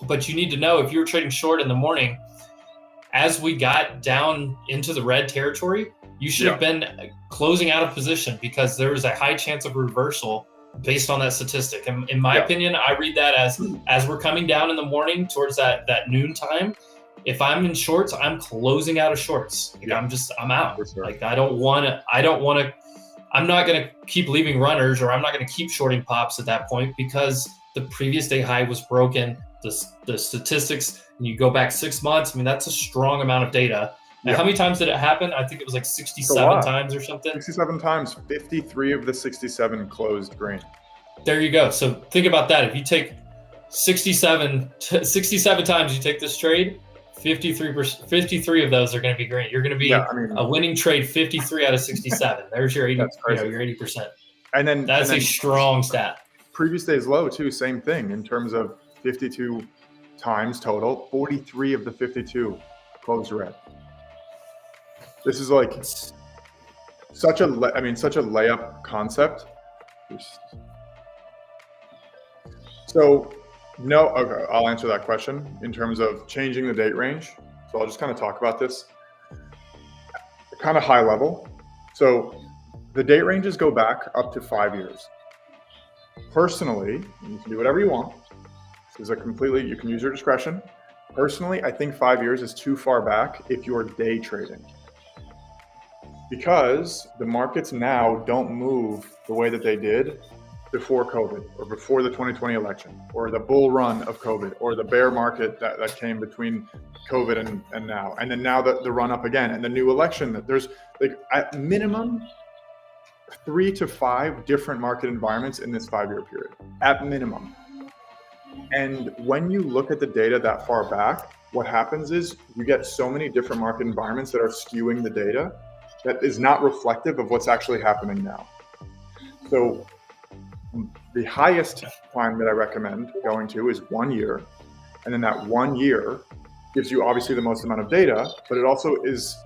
but you need to know if you were trading short in the morning, as we got down into the red territory, you should have been closing out of position because there is a high chance of reversal based on that statistic. And in my opinion, I read that as we're coming down in the morning towards that noon time. If I'm in shorts, I'm closing out of shorts. Like I'm out. Sure. Like I'm not going to keep leaving runners, or I'm not going to keep shorting pops at that point because the previous day high was broken. The statistics, and you go back 6 months, I mean, that's a strong amount of data. Now, how many times did it happen? I think it was like 67 times or something. 67 times, 53 of the 67 closed green. There you go. So think about that. If you take 67 times you take this trade, 53 of those are going to be green. You're going to be a winning trade 53 out of 67. There's your 80. Your 80%. And then that's a strong stat. Previous day's low too. Same thing in terms of 52 times total. 43 of the 52 closed red. This is like such a layup concept. So okay, I'll answer that question in terms of changing the date range. So I'll just kind of talk about this kind of high level. So the date ranges go back up to 5 years. Personally, you can do whatever you want. This is you can use your discretion. Personally, I think 5 years is too far back if you're day trading. Because the markets now don't move the way that they did before COVID, or before the 2020 election, or the bull run of COVID, or the bear market that came between COVID and now. And then now the run up again, and the new election. That there's like at minimum 3 to 5 different market environments in this 5-year period, at minimum. And when you look at the data that far back, what happens is you get so many different market environments that are skewing the data that is not reflective of what's actually happening now. So the highest time that I recommend going to is 1 year. And then that 1 year gives you obviously the most amount of data, but it also is,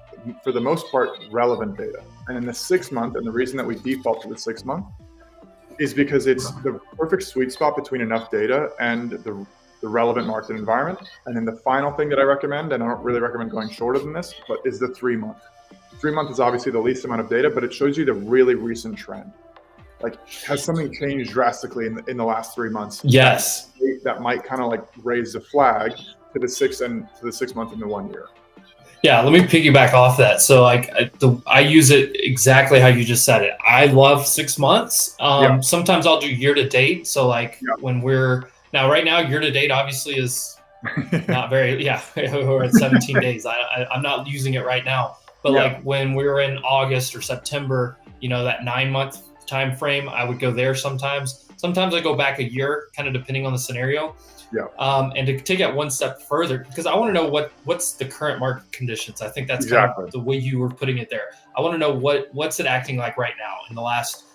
for the most part, relevant data. And then the 6 month, and the reason that we default to the 6 month is because it's the perfect sweet spot between enough data and the relevant market environment. And then the final thing that I recommend, and I don't really recommend going shorter than this, but is the 3 month. 3 month is obviously the least amount of data, but it shows you the really recent trend. Like, has something changed drastically in the last 3 months? Yes. That might kind of like raise the flag to the 6 month and the 1 year. Yeah, let me piggyback off that. So like I use it exactly how you just said it. I love 6 months. Yeah, Sometimes I'll do year to date. So like yeah, when we're now right now year to date obviously is not very, yeah, we're at 17 days. I'm not using it right now, but yeah, like when we were in August or September, that 9 month time frame, I would go there sometimes. Sometimes I go back a year, kind of depending on the scenario. yeah. And to take it one step further, because I want to know what's the current market conditions. I think that's kind of Exactly. the way you were putting it there. I want to know what's it acting like right now in the last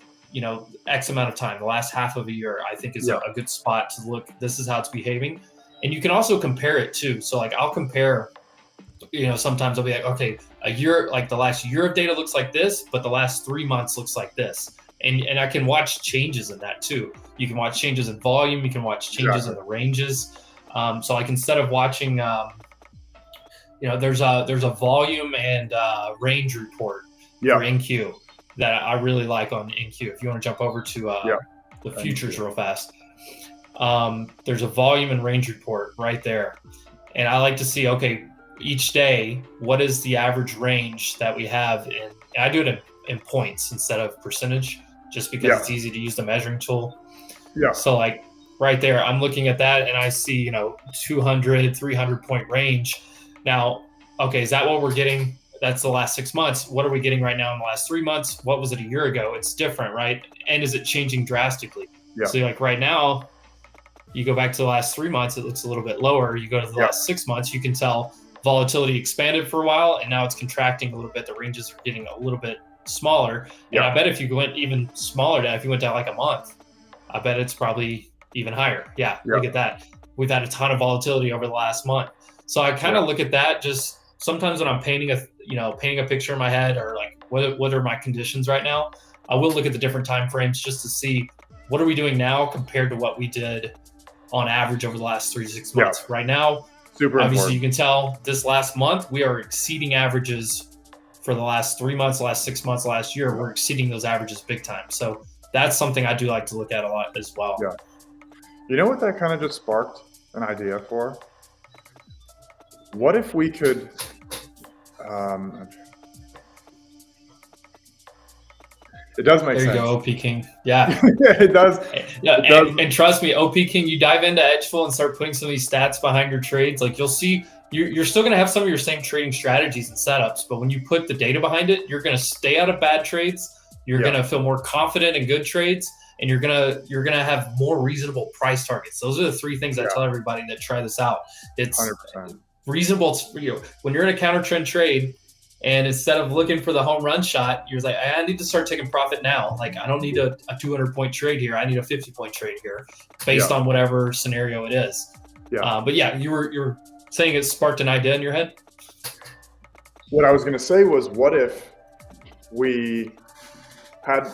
X amount of time, the last half of a year. I think is Yeah, a good spot to look. This is how it's behaving, and you can also compare it too. So like I'll compare. Sometimes I'll be like, okay, a year, like the last year of data looks like this, but the last 3 months looks like this. And I can watch changes in that too. You can watch changes in volume. You can watch changes in exactly. the ranges. So like instead of watching, there's a volume and range report for Yeah, NQ that I really like on NQ. If you want to jump over to yeah. the Thank futures you. real fast, there's a volume and range report right there. And I like to see, okay, each day, what is the average range that we have in, I do it in points instead of percentage, just because Yeah, it's easy to use the measuring tool. yeah, So like right there, I'm looking at that and I see, 200, 300 point range. Now, okay, is that what we're getting? That's the last 6 months. What are we getting right now in the last 3 months? What was it a year ago? It's different, right? And is it changing drastically? yeah, So like right now, you go back to the last 3 months, it looks a little bit lower. You go to the yeah, last 6 months, you can tell volatility expanded for a while and now it's contracting a little bit. The ranges are getting a little bit smaller. And I yeah. bet if you went even smaller down, if you went down like a month, I bet it's probably even higher. Yeah, Yeah, look at that. We've had a ton of volatility over the last month. So I kind yeah, of look at that just sometimes when I'm painting a picture in my head or like what are my conditions right now. I will look at the different time frames just to see what are we doing now compared to what we did on average over the last 3 to 6 yeah. months. Right now, Super obviously, you important. can tell this last month we are exceeding averages for the last 3 months, the last 6 months, last year. Yeah, We're exceeding those averages big time. So that's something I do like to look at a lot as well. yeah. You know what that kind of just sparked an idea for? What if we could? Um, it does make There you go, sense. OP King. Yeah. It does. Yeah, It does. and trust me, OP King, you dive into Edgeful and start putting some of these stats behind your trades, like you'll see you're still going to have some of your same trading strategies and setups, but when you put the data behind it, you're going to stay out of bad trades. You're Yeah, going to feel more confident in good trades, and you're gonna have more reasonable price targets. Those are the three things I yeah. tell everybody that try this out. It's 100%. reasonable. When you're in a counter trend trade, and instead of looking for the home run shot, you're like, I need to start taking profit now. Like, I don't need a 200 point trade here. I need a 50 point trade here, based Yeah, on whatever scenario it is. yeah. But yeah, you're saying it sparked an idea in your head. What I was going to say was, what if we had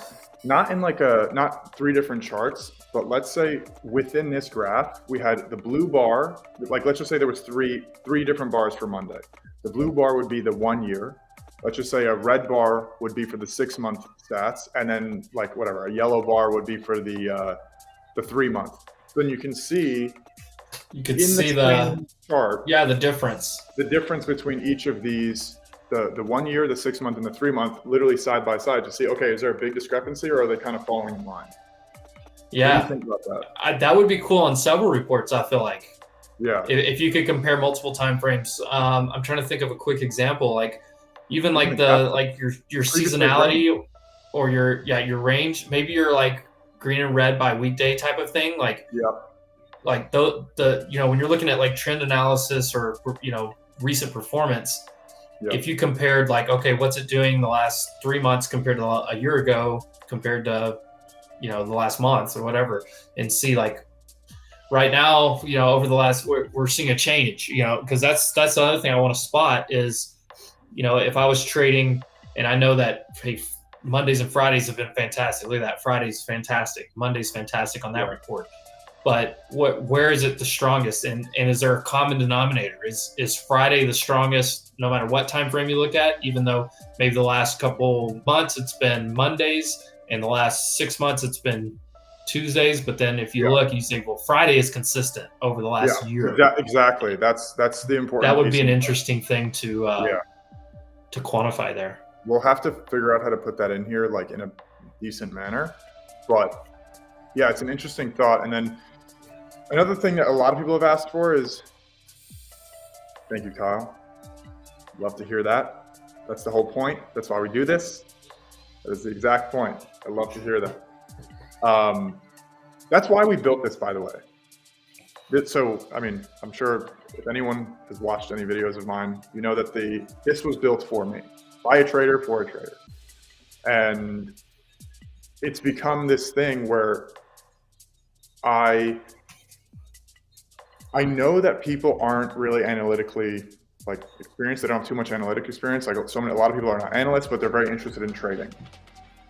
not three different charts, but let's say within this graph we had the blue bar. Like, let's just say there was three different bars for Monday. The blue bar would be the 1 year. Let's just say a red bar would be for the 6 month stats, and then like whatever, a yellow bar would be for the 3 month. So then you can see You could in see the same chart the difference. the difference between each of these, the 1 year, the 6 month, and the 3 month, literally side by side to see, okay, is there a big discrepancy or are they kind of falling in line? What do you Yeah, think about that? that would be cool on several reports. I feel like Yeah, if you could compare multiple time frames. I'm trying to think of a quick example, like even even like the gap, your or even the range. seasonality or your range. Maybe you're like green and red by weekday type of thing, Yeah, like the when you're looking at like trend analysis or recent performance. yeah, If you compared like, okay, what's it doing the last 3 months compared to a year ago compared to the last month or whatever, and see like right now, over the last, we're seeing a change, because that's the other thing I want to spot is, if I was trading and I know that, hey, Mondays and Fridays have been fantastic. Look at that. Friday's fantastic. Monday's fantastic on that yeah, report. But where is it the strongest? And is there a common denominator? Is Friday the strongest no matter what time frame you look at, even though maybe the last couple months it's been Mondays and the last 6 months it's been Tuesdays, but then if you Yeah. look, you say, well, Friday is consistent over the last year. Exactly. That's the important. That would piece be an of interesting thing to quantify there. We'll have to figure out how to put that in here, like in a decent manner. But yeah, it's an interesting thought. And then another thing that a lot of people have asked for is, thank you, Kyle. Love to hear that. That's the whole point. That's why we do this. That is the exact point. I love to hear that. That's why we built this, by the way. So, I mean, I'm sure if anyone has watched any videos of mine, you know that this was built for me, by a trader for a trader. And it's become this thing where I know that people aren't really analytically like experienced. They don't have too much analytic experience. Like a lot of people are not analysts, but they're very interested in trading.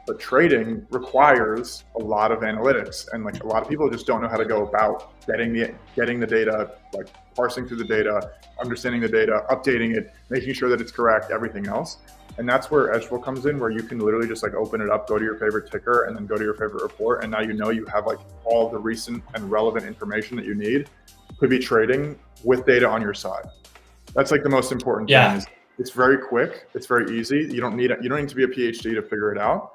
But trading requires a lot of analytics, and like a lot of people just don't know how to go about getting the data, like parsing through the data, understanding the data, updating it, making sure that it's correct, everything else. And that's where Edgeful comes in, where you can literally just like open it up, go to your favorite ticker, and then go to your favorite report, and now you have like all the recent and relevant information that you need to be trading with data on your side. That's like the most important thing. Is it's very quick, it's very easy. You don't need to be a PhD to figure it out.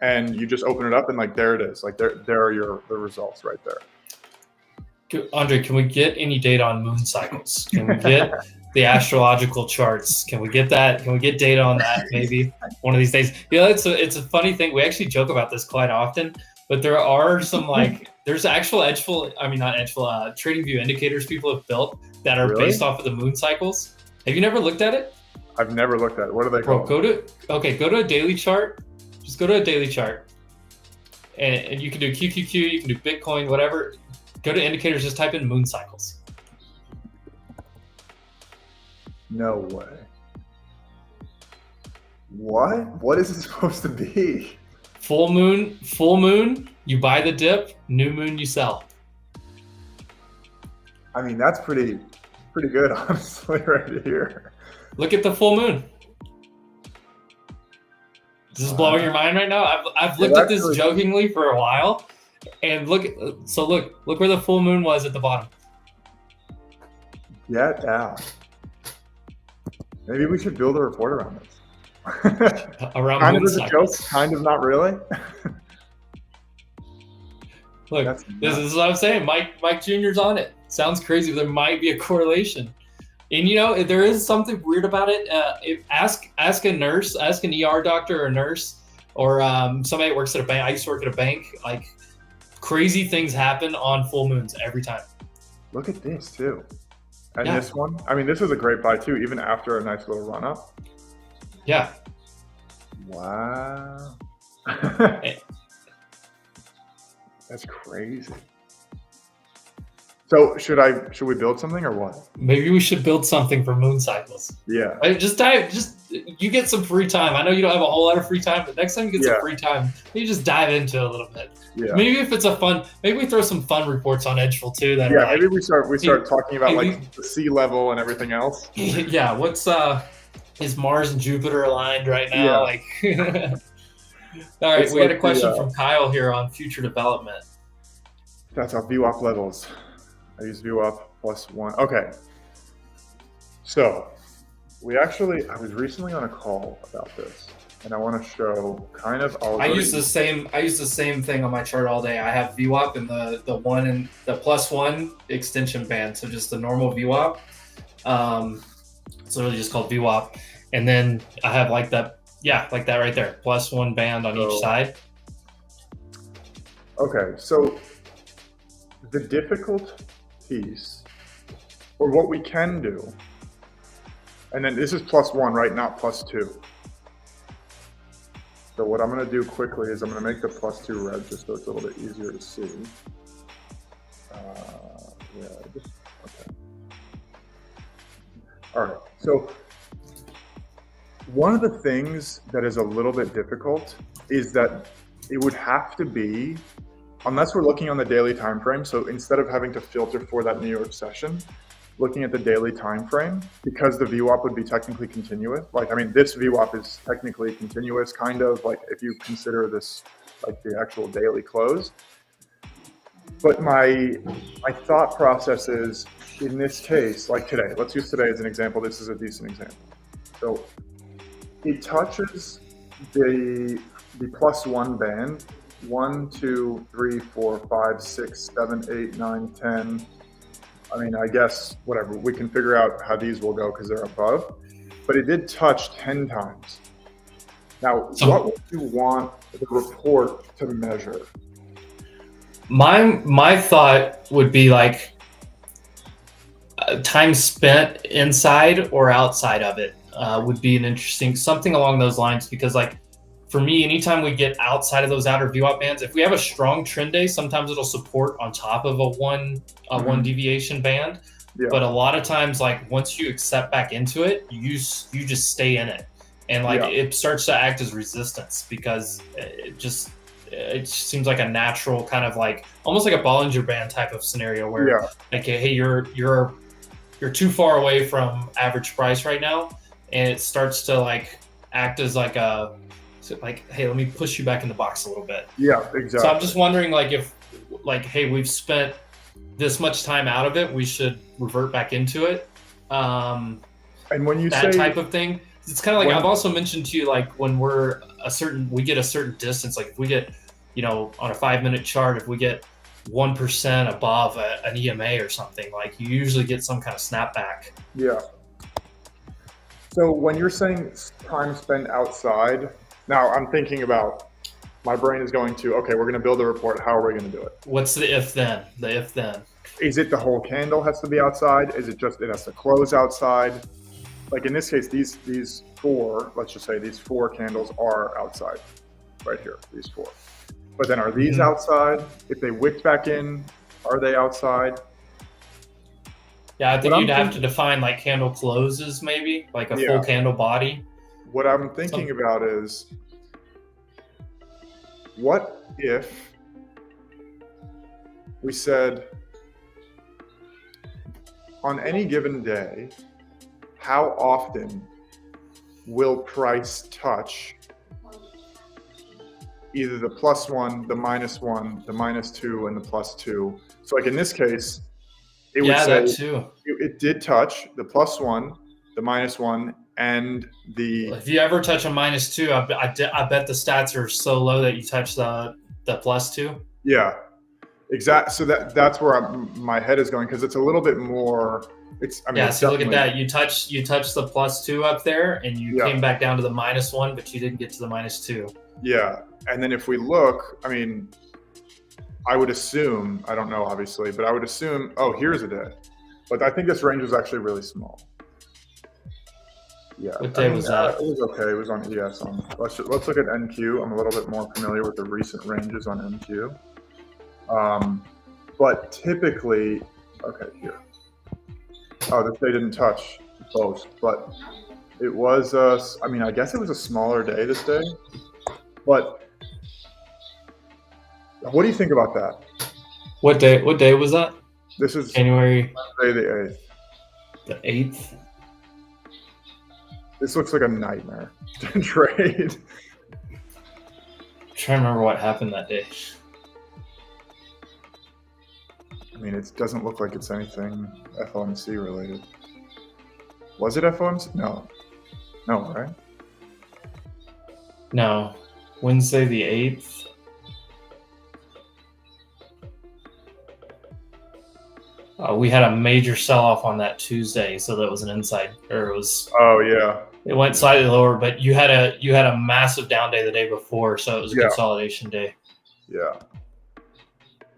And you just open it up and like there it is. Like there are the results right there. Andre, can we get any data on moon cycles? Can we get the astrological charts? Can we get that? Can we get data on that maybe one of these days? It's a funny thing. We actually joke about this quite often, but there are some there's actual trading view indicators people have built that are based off of the moon cycles. Have you never looked at it? I've never looked at it. What are they called? Go to a daily chart. Just go to a daily chart, and you can do QQQ, you can do Bitcoin, whatever. Go to indicators, just type in moon cycles. No way. What? What is it supposed to be? Full moon, you buy the dip. New moon, you sell. I mean, that's pretty good, honestly, right here. Look at the full moon. This is blowing your mind right now. I've looked at this jokingly for a while, and look where the full moon was at the bottom. Yeah. Maybe we should build a report around this. Around kind moon of as a cycles. joke, kind of not really. Look, this is what I'm saying. Mike Jr.'s on it. Sounds crazy, but there might be a correlation. And there is something weird about it. Ask a nurse, ask an ER doctor or a nurse, or somebody that works at a bank. I used to work at a bank. Like crazy things happen on full moons every time. Look at this too, and this one. I mean, this is a great buy too, even after a nice little run up. Yeah. Wow. That's crazy. So should we build something or what? Maybe we should build something for moon cycles. Yeah. You get some free time. I know you don't have a whole lot of free time, but next time you get some free time, you just dive into it a little bit. Yeah. Maybe if it's maybe we throw some fun reports on Edgeful too. Maybe we start talking about the sea level and everything else. Yeah. What's is Mars and Jupiter aligned right now? Yeah. All right, we got a question from Kyle here on future development. That's our VWAP levels. I use VWAP +1. Okay. So I was recently on a call about this, and I want to show kind of all. I use the same thing on my chart all day. I have VWAP and the one and the +1 extension band, so just the normal VWAP. It's literally just called VWAP, and then I have like that right there, +1 band on each side. Okay, so the difficult piece, or what we can do, and then this is +1, right? Not +2. So what I'm going to do quickly is I'm going to make the +2 red just so it's a little bit easier to see. Okay. All right. So one of the things that is a little bit difficult is that it would have to be, unless we're looking on the daily time frame, so instead of having to filter for that New York session, looking at the daily time frame, because the VWAP would be technically continuous. This VWAP is technically continuous, kind of like if you consider this like the actual daily close. But my thought process is, in this case, like today, let's use today as an example. This is a decent example. So it touches the +1 band. 1, 2, 3, 4, 5, 6, 7, 8, 9, 10. I mean, I guess whatever. We can figure out how these will go because they're above. But it did touch 10 times. Now, what would you want the report to measure? My thought would be like time spent inside or outside of it would be an interesting something along those lines, because like for me, anytime we get outside of those outer VWAP bands, if we have a strong trend day, sometimes it'll support on top of a one deviation band. Yeah. But a lot of times, like once you accept back into it, you just stay in it, and like it starts to act as resistance, because it seems like a natural kind of like almost like a Bollinger Band type of scenario where like, hey, you're too far away from average price right now, and it starts to like act as like hey, let me push you back in the box a little bit. Yeah, exactly. So I'm just wondering, like, if like, hey, we've spent this much time out of it, we should revert back into it. And when you that say type of thing, it's kind of like I've also mentioned to you, like when we get a certain distance, like if we get, on a 5-minute chart, if we get 1% above an EMA or something, like you usually get some kind of snapback. Yeah. So when you're saying time spent outside, now I'm thinking about, my brain is going to, okay, we're going to build a report. How are we going to do it? What's the if then? The if then. Is it the whole candle has to be outside? Is it just it has to close outside? Like in this case, these four, let's just say these 4 candles are outside right here, these 4. But then are these outside? If they wicked back in, are they outside? Yeah, I think you'd have to define like candle closes, maybe like a full candle body. What I'm thinking about is, what if we said on any given day, how often will price touch either the +1, the -1, the -2, and the +2? So like in this case, it would say that too. It did touch the +1, the -1, and the. If you ever touch a -2, I bet the stats are so low that you touch the +2. Yeah, exactly. So that's where my head is going, because it's a little bit more. So look at that. You touched the +2 up there, and you came back down to the -1, but you didn't get to the -2. Yeah, and then if we look, I mean, I would assume, I don't know obviously, but I would assume, oh, here's a day. But I think this range was actually really small. Yeah. What day was that? It was okay. It was on ES. Let's look at NQ. I'm a little bit more familiar with the recent ranges on NQ. But typically, okay, here. Oh, this day didn't touch both, but it was, I guess it was a smaller day this day. But what do you think about that? What day was that? This is January. Wednesday the 8th. The 8th? This looks like a nightmare to trade. I'm trying to remember what happened that day. I mean, it doesn't look like it's anything FOMC related. Was it FOMC? No, right? No. Wednesday the 8th. We had a major sell-off on that Tuesday, so that was an inside, or it was. Oh yeah. It went slightly lower, but you had a massive down day the day before, so it was a consolidation day. Yeah.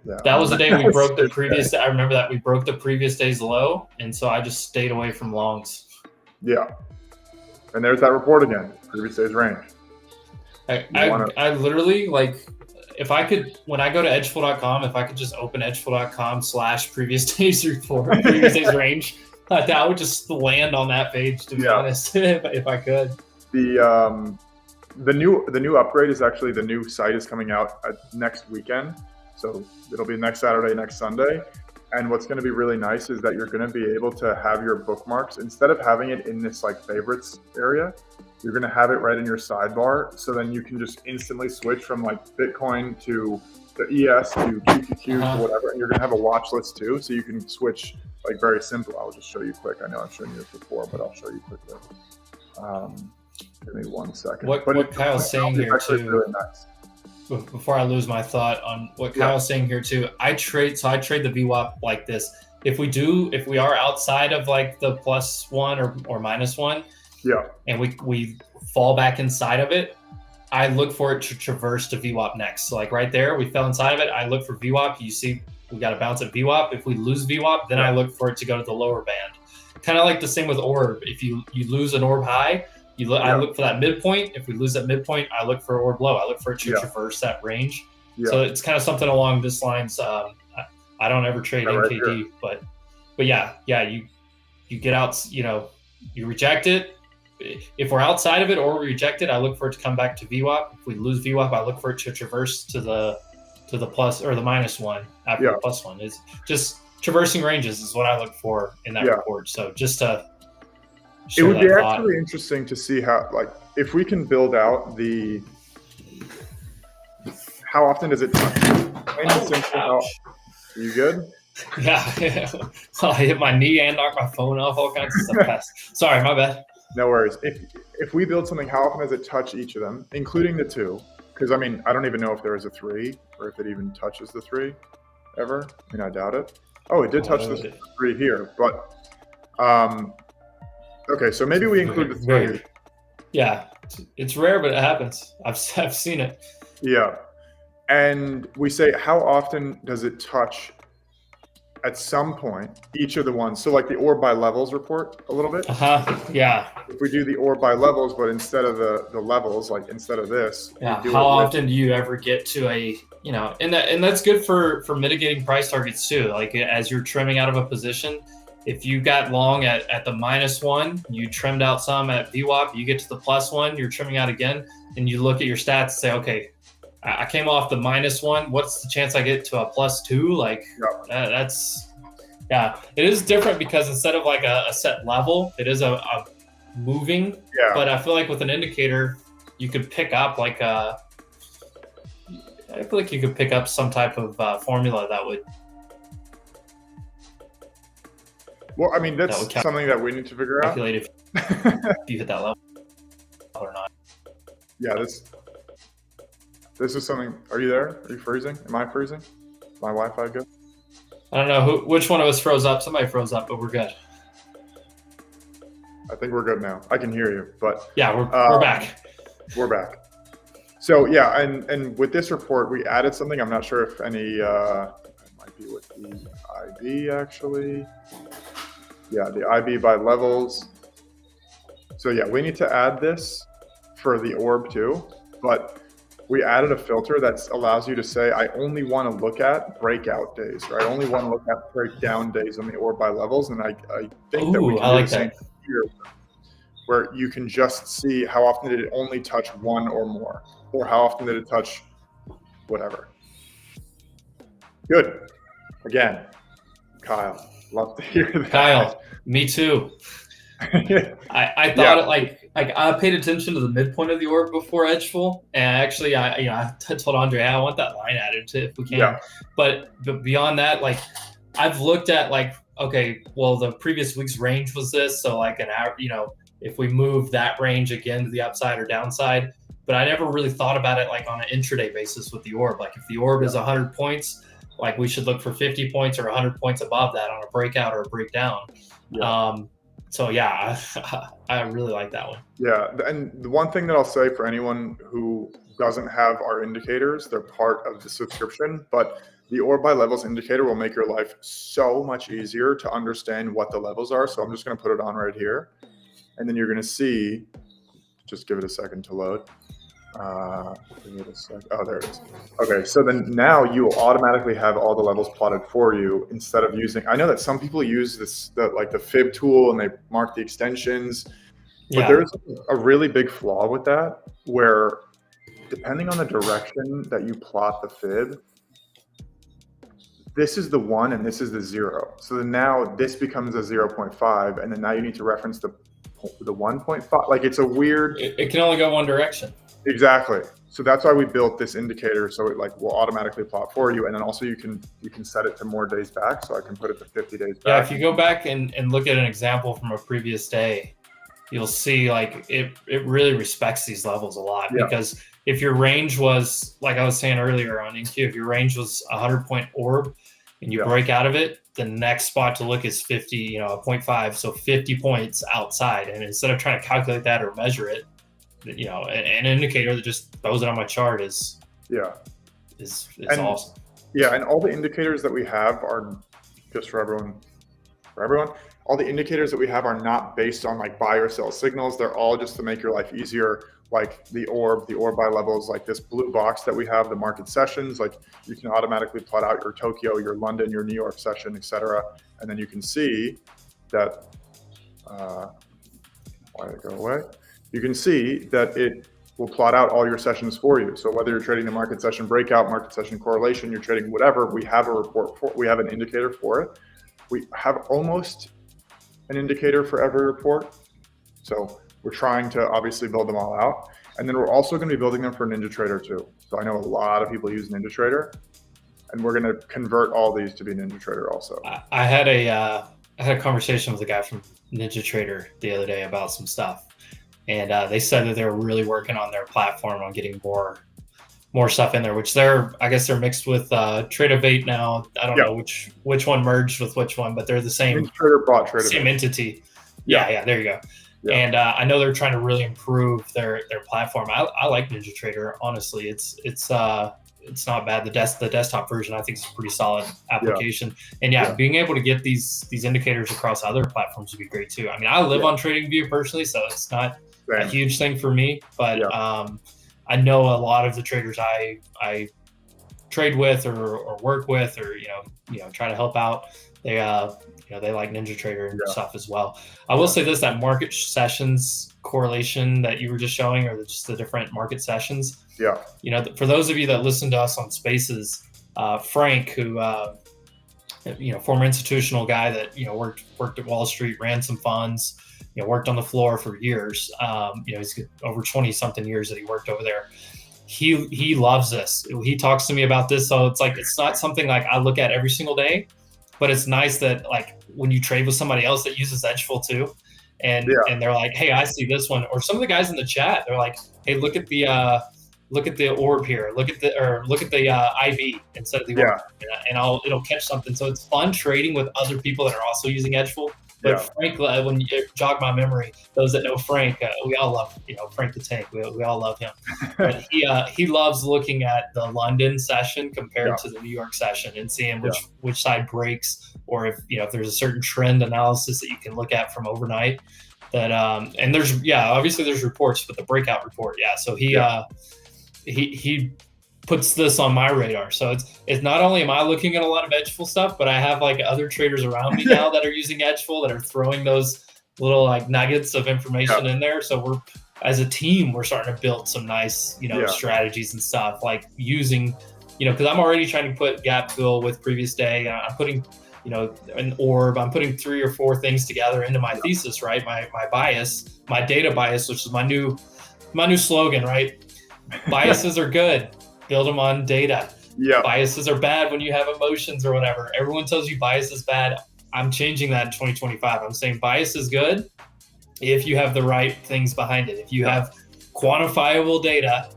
Yeah. That was the day we broke the previous. I remember that we broke the previous day's low, and so I just stayed away from longs. Yeah. And there's that report again. Previous day's range. I literally, like, if I could, when I go to edgeful.com, if I could just open edgeful.com/previous day's report, previous day's range, that would just land on that page, to be honest, if I could. The new upgrade is actually, the new site is coming out next weekend. So it'll be next Saturday, next Sunday. And what's going to be really nice is that you're going to be able to have your bookmarks, instead of having it in this like favorites area, you're going to have it right in your sidebar. So then you can just instantly switch from like Bitcoin to the ES to QQQ to whatever, and you're going to have a watch list too, so you can switch like very simple. I'll just show you quick. I know I've shown you this before, but I'll show you quickly. Give me 1 second. What Kyle's saying here too, really nice. Before I lose my thought on what Kyle's saying here too, I trade the VWAP like this. If we are outside of like the +1 or -1, and we fall back inside of it, I look for it to traverse to VWAP next. So like right there, we fell inside of it. I look for VWAP. You see, we got to bounce at VWAP. If we lose VWAP, then I look for it to go to the lower band. Kind of like the same with orb. If you lose an orb high, I look for that midpoint. If we lose that midpoint, I look for orb low. I look for it to traverse that range. So it's kind of something along this lines. I don't ever trade NKD, right, but yeah, you get out. You reject it. If we're outside of it or we reject it, I look for it to come back to VWAP. If we lose VWAP, I look for it to traverse to the plus or the -1 after the +1. It's just traversing ranges is what I look for in that report. So just to it would be actually interesting to see how, like, if we can build out how often does it touch? You good? Yeah. I hit my knee and knocked my phone off, all kinds of stuff. Sorry, my bad. No worries. If we build something, how often does it touch each of them, including the 2? Because I mean, I don't even know if there is a 3 or if it even touches the 3 ever. I mean, I doubt it. Oh, it did touch the 3 here, but okay. So maybe we include the 3. Yeah, it's rare, but it happens. I've seen it. Yeah, and we say how often does it touch? At some point, each of the ones. So like the orb by levels report a little bit. Yeah. If we do the orb by levels, but instead of the levels, like instead of this. Yeah. How often do you ever get to and that's good for mitigating price targets too. Like as you're trimming out of a position, if you got long at the -1, you trimmed out some at VWAP, you get to the +1, you're trimming out again, and you look at your stats and say, okay, I came off the -1. What's the chance I get to a +2? Like it is different because instead of like a set level, it is a moving. Yeah. But I feel like with an indicator, you could pick up I feel like you could pick up some type of formula that would. Well, I mean, that's something that we need to figure out. Calculate if you hit that level or not. Yeah, this is something. Are you there? Are you freezing? Am I freezing? My Wi-Fi good? I don't know which one of us froze up. Somebody froze up, but we're good. I think we're good now. I can hear you, but yeah, we're back. We're back. So yeah, and with this report, we added something. I'm not sure if any. It might be with the IB actually. Yeah, the IB by levels. So yeah, we need to add this for the orb too, but we added a filter that allows you to say, I only want to look at breakout days, or I only want to look at breakdown days on the orb by levels. And I think that we can do the same here, where you can just see how often did it only touch 1 or more, or how often did it touch whatever. Good. Again, Kyle, love to hear that. Kyle, me too. I thought it like I paid attention to the midpoint of the orb before Edgeful, and actually I told Andre, I want that line added to if we can. Yeah. But beyond that, like I've looked at like, okay, well the previous week's range was this, so like an hour, if we move that range again to the upside or downside, but I never really thought about it like on an intraday basis with the orb. Like if the orb is 100 points, like we should look for 50 points or 100 points above that on a breakout or a breakdown. Yeah. So yeah, I really like that one. Yeah, and the one thing that I'll say for anyone who doesn't have our indicators, they're part of the subscription, but the orb by levels indicator will make your life so much easier to understand what the levels are. So I'm just going to put it on right here, and then you're going to see. Just give it a second to load. Give it a sec. Oh, there it is. Okay, so then now you will automatically have all the levels plotted for you instead of using. I know that some people use the fib tool and they mark the extensions, but there's a really big flaw with that where depending on the direction that you plot the fib, this is the 1 and this is the 0. So then now this becomes a 0.5, and then now you need to reference the 1.5. Like it's a weird. It can only go one direction. Exactly. So that's why we built this indicator, so it like will automatically plot for you, and then also you can set it to more days back. So I can put it to 50 days back. Yeah, if you go back and look at an example from a previous day, you'll see like it really respects these levels a lot. Because if your range was, like I was saying earlier on NQ, if your range was a 100-point orb and you break out of it, the next spot to look is 50, a 0.5, so 50 points outside. And instead of trying to calculate that or measure it, an indicator that just throws it on my chart is awesome. Yeah, and all the indicators that we have are just for everyone. All the indicators that we have are not based on like buy or sell signals. They're all just to make your life easier. Like the orb buy levels, like this blue box that we have, the market sessions, like you can automatically plot out your Tokyo, your London, your New York session, etc. And then you can see that, why did it go away? You can see that it will plot out all your sessions for you. So whether you're trading the market session breakout, market session correlation, you're trading whatever, we have a report for, we have an indicator for it. We have almost an indicator for every report. So we're trying to obviously build them all out. And then we're also going to be building them for NinjaTrader too. So I know a lot of people use NinjaTrader, and we're going to convert all these to be NinjaTrader also. I had a conversation with a guy from NinjaTrader the other day about some stuff. And they said that they were really working on their platform on getting more stuff in there, which I guess they're mixed with Tradeovate now. I don't know which one merged with which one, but they're the same. NinjaTrader bought Tradeovate. Same entity. Yeah, there you go. Yeah. And I know they're trying to really improve their platform. I like NinjaTrader. Honestly, it's not bad. The desktop version I think is a pretty solid application. And being able to get these indicators across other platforms would be great too. I mean, I live on TradingView personally, so it's not a huge thing for me, but I know a lot of the traders I trade with or work with or try to help out. They like NinjaTrader and stuff as well. I will say this: that market sessions correlation that you were just showing, or just the different market sessions. Yeah. For those of you that listen to us on Spaces, Frank, who former institutional guy that worked at Wall Street, ran some funds. Worked on the floor for years. He's got over 20 something years that he worked over there. He loves this. He talks to me about this. So it's not something like I look at every single day, but it's nice that like when you trade with somebody else that uses Edgeful too, and they're like, hey, I see this one. Or some of the guys in the chat, they're like, hey, look at the orb here. Look at the IV instead of the orb, and it'll catch something. So it's fun trading with other people that are also using Edgeful. But Frank, when you jog my memory, those that know Frank, we all love Frank the Tank. We all love him. But he loves looking at the London session compared to the New York session and seeing which side breaks, or if there's a certain trend analysis that you can look at from overnight. That and there's obviously there's reports, but the breakout report, so he puts this on my radar. So it's not only am I looking at a lot of Edgeful stuff, but I have like other traders around me now that are using Edgeful that are throwing those little like nuggets of information in there. So we're, as a team, we're starting to build some nice, strategies and stuff, like using, because I'm already trying to put gap fill with previous day. I'm putting, an orb. I'm putting 3 or 4 things together into my thesis, right? My bias, my data bias, which is my new slogan, right? Biases are good. Build them on data. Yeah. Biases are bad when you have emotions or whatever. Everyone tells you bias is bad. I'm changing that in 2025. I'm saying bias is good if you have the right things behind it. If you have quantifiable data,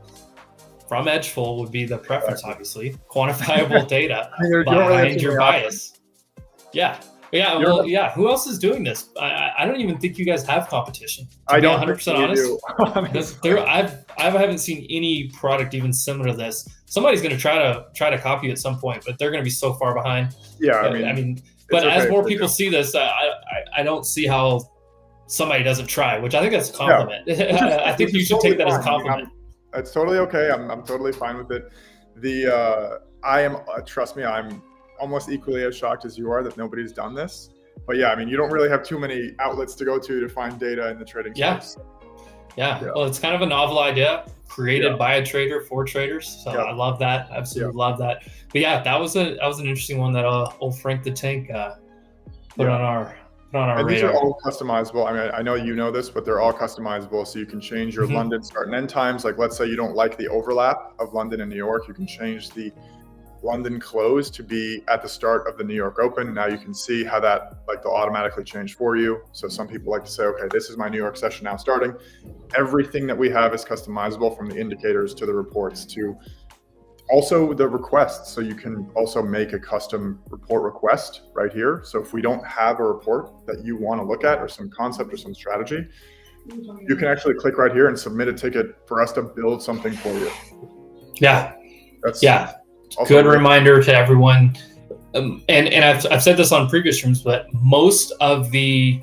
from Edgeful would be the preference, obviously. Quantifiable data behind your bias. Who else is doing this? I don't even think you guys have competition. To be 100% honest. I haven't seen any product even similar to this. Somebody's going to try to copy you at some point, but they're going to be so far behind. Yeah, but as more people see this, I don't see how somebody doesn't try, which I think that's a compliment. Yeah. I think you should take that as a compliment. It's totally okay. I'm totally fine with it. Trust me, I'm almost equally as shocked as you are that nobody's done this. But you don't really have too many outlets to go to find data in the trading space. Yeah. Well, it's kind of a novel idea created by a trader for traders. So I love that. Absolutely love that. But that was an interesting one that old Frank the Tank put on put on our And these radar. are all customizable. I mean, I know you know this, but they're all customizable. So you can change your London start and end times. Like, let's say you don't like the overlap of London and New York. You can change the London close to be at the start of the New York Open. Now you can see how that, like, they'll automatically change for you. So some people like to say, okay, this is my New York session now starting. Everything that we have is customizable, from the indicators to the reports to also the requests. So you can also make a custom report request right here. So if we don't have a report that you want to look at, or some concept or some strategy, you can actually click right here and submit a ticket for us to build something for you. Yeah. That's Good reminder to everyone. And I've said this on previous rooms, but most of the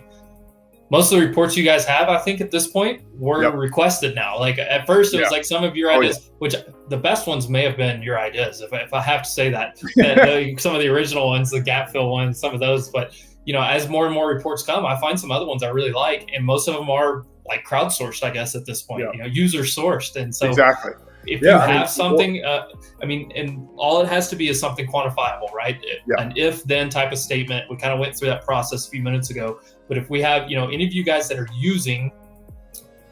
reports you guys have, I think at this point, were requested now. Like at first it was like some of your ideas, which the best ones may have been your ideas, if I have to say that. Some of the original ones, the gap fill ones, some of those. But as more and more reports come, I find some other ones I really like, and most of them are like crowdsourced, I guess, at this point. User sourced. And so exactly. If you have something, and all it has to be is something quantifiable, right? An if-then type of statement. We kind of went through that process a few minutes ago. But if we have, any of you guys that are using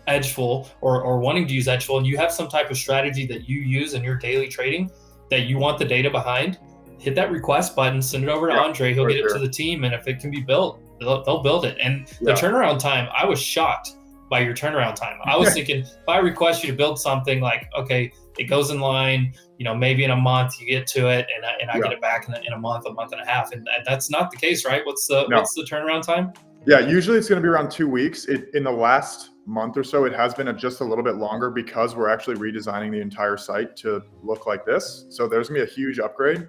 Edgeful or wanting to use Edgeful, and you have some type of strategy that you use in your daily trading that you want the data behind, hit that request button, send it over to Andre. He'll get it to the team, and if it can be built, they'll build it. And the turnaround time, I was shocked by your turnaround time. I was thinking, if I request you to build something, like, okay, it goes in line, maybe in a month you get to it, and I get it back in a month and a half, and that's not the case, right? What's the turnaround time? Yeah, usually it's going to be around 2 weeks. In the last month or so, it has been just a little bit longer, because we're actually redesigning the entire site to look like this. So there's going to be a huge upgrade,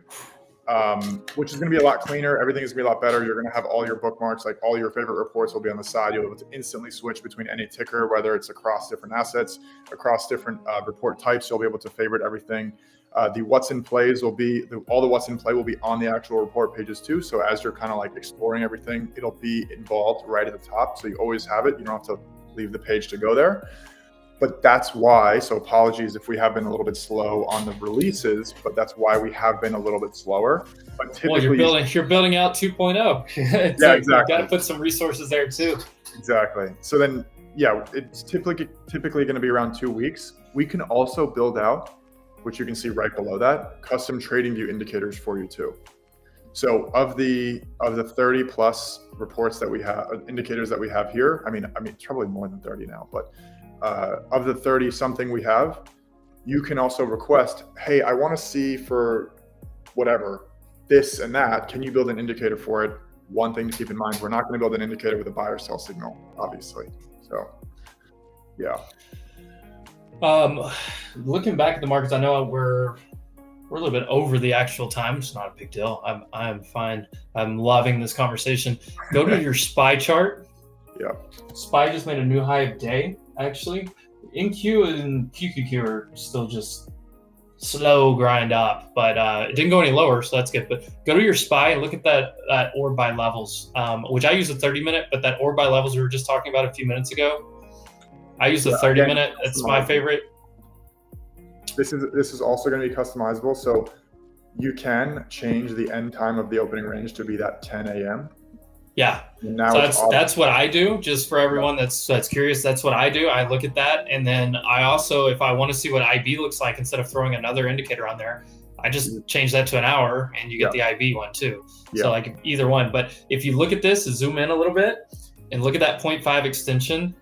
which is going to be a lot cleaner. Everything is going to be a lot better. You're going to have all your bookmarks, like all your favorite reports will be on the side. You'll be able to instantly switch between any ticker, whether it's across different assets, across different report types. You'll be able to favorite everything. The what's in plays will be, all the what's in play will be on the actual report pages too. So as you're kind of like exploring everything, it'll be involved right at the top. So you always have it. You don't have to leave the page to go there. But that's why, so apologies if we have been a little bit slow on the releases, but that's why we have been a little bit slower. But typically, you're building out 2.0. Yeah, exactly. You've got to put some resources there too. Exactly. So then, it's typically going to be around 2 weeks. We can also build out, which you can see right below that, custom trading view indicators for you too. So of the 30 plus reports that we have, indicators that we have here, I mean, it's probably more than 30 now, but of the 30 something we have, you can also request, hey, I want to see for whatever, this and that. Can you build an indicator for it? One thing to keep in mind, we're not going to build an indicator with a buy or sell signal, obviously. So, yeah. Looking back at the markets, I know we're a little bit over the actual time. It's not a big deal. I'm fine. I'm loving this conversation. Go to your SPY chart. Yeah. SPY just made a new high of day, actually. NQ and QQQ are still just slow grind up, but it didn't go any lower, so that's good. But go to your SPY and look at that orb by levels, which I use a 30-minute, but that orb by levels we were just talking about a few minutes ago, I use the 30-minute. It's my favorite. This is also going to be customizable, so you can change the end time of the opening range to be that 10 a.m. Yeah, so that's what I do. Just for everyone that's curious, that's what I do. I look at that, and then I also, if I want to see what IB looks like, instead of throwing another indicator on there, I just change that to an hour, and you get the IB one too. So like either one. But if you look at this, zoom in a little bit, and look at that 0.5 extension.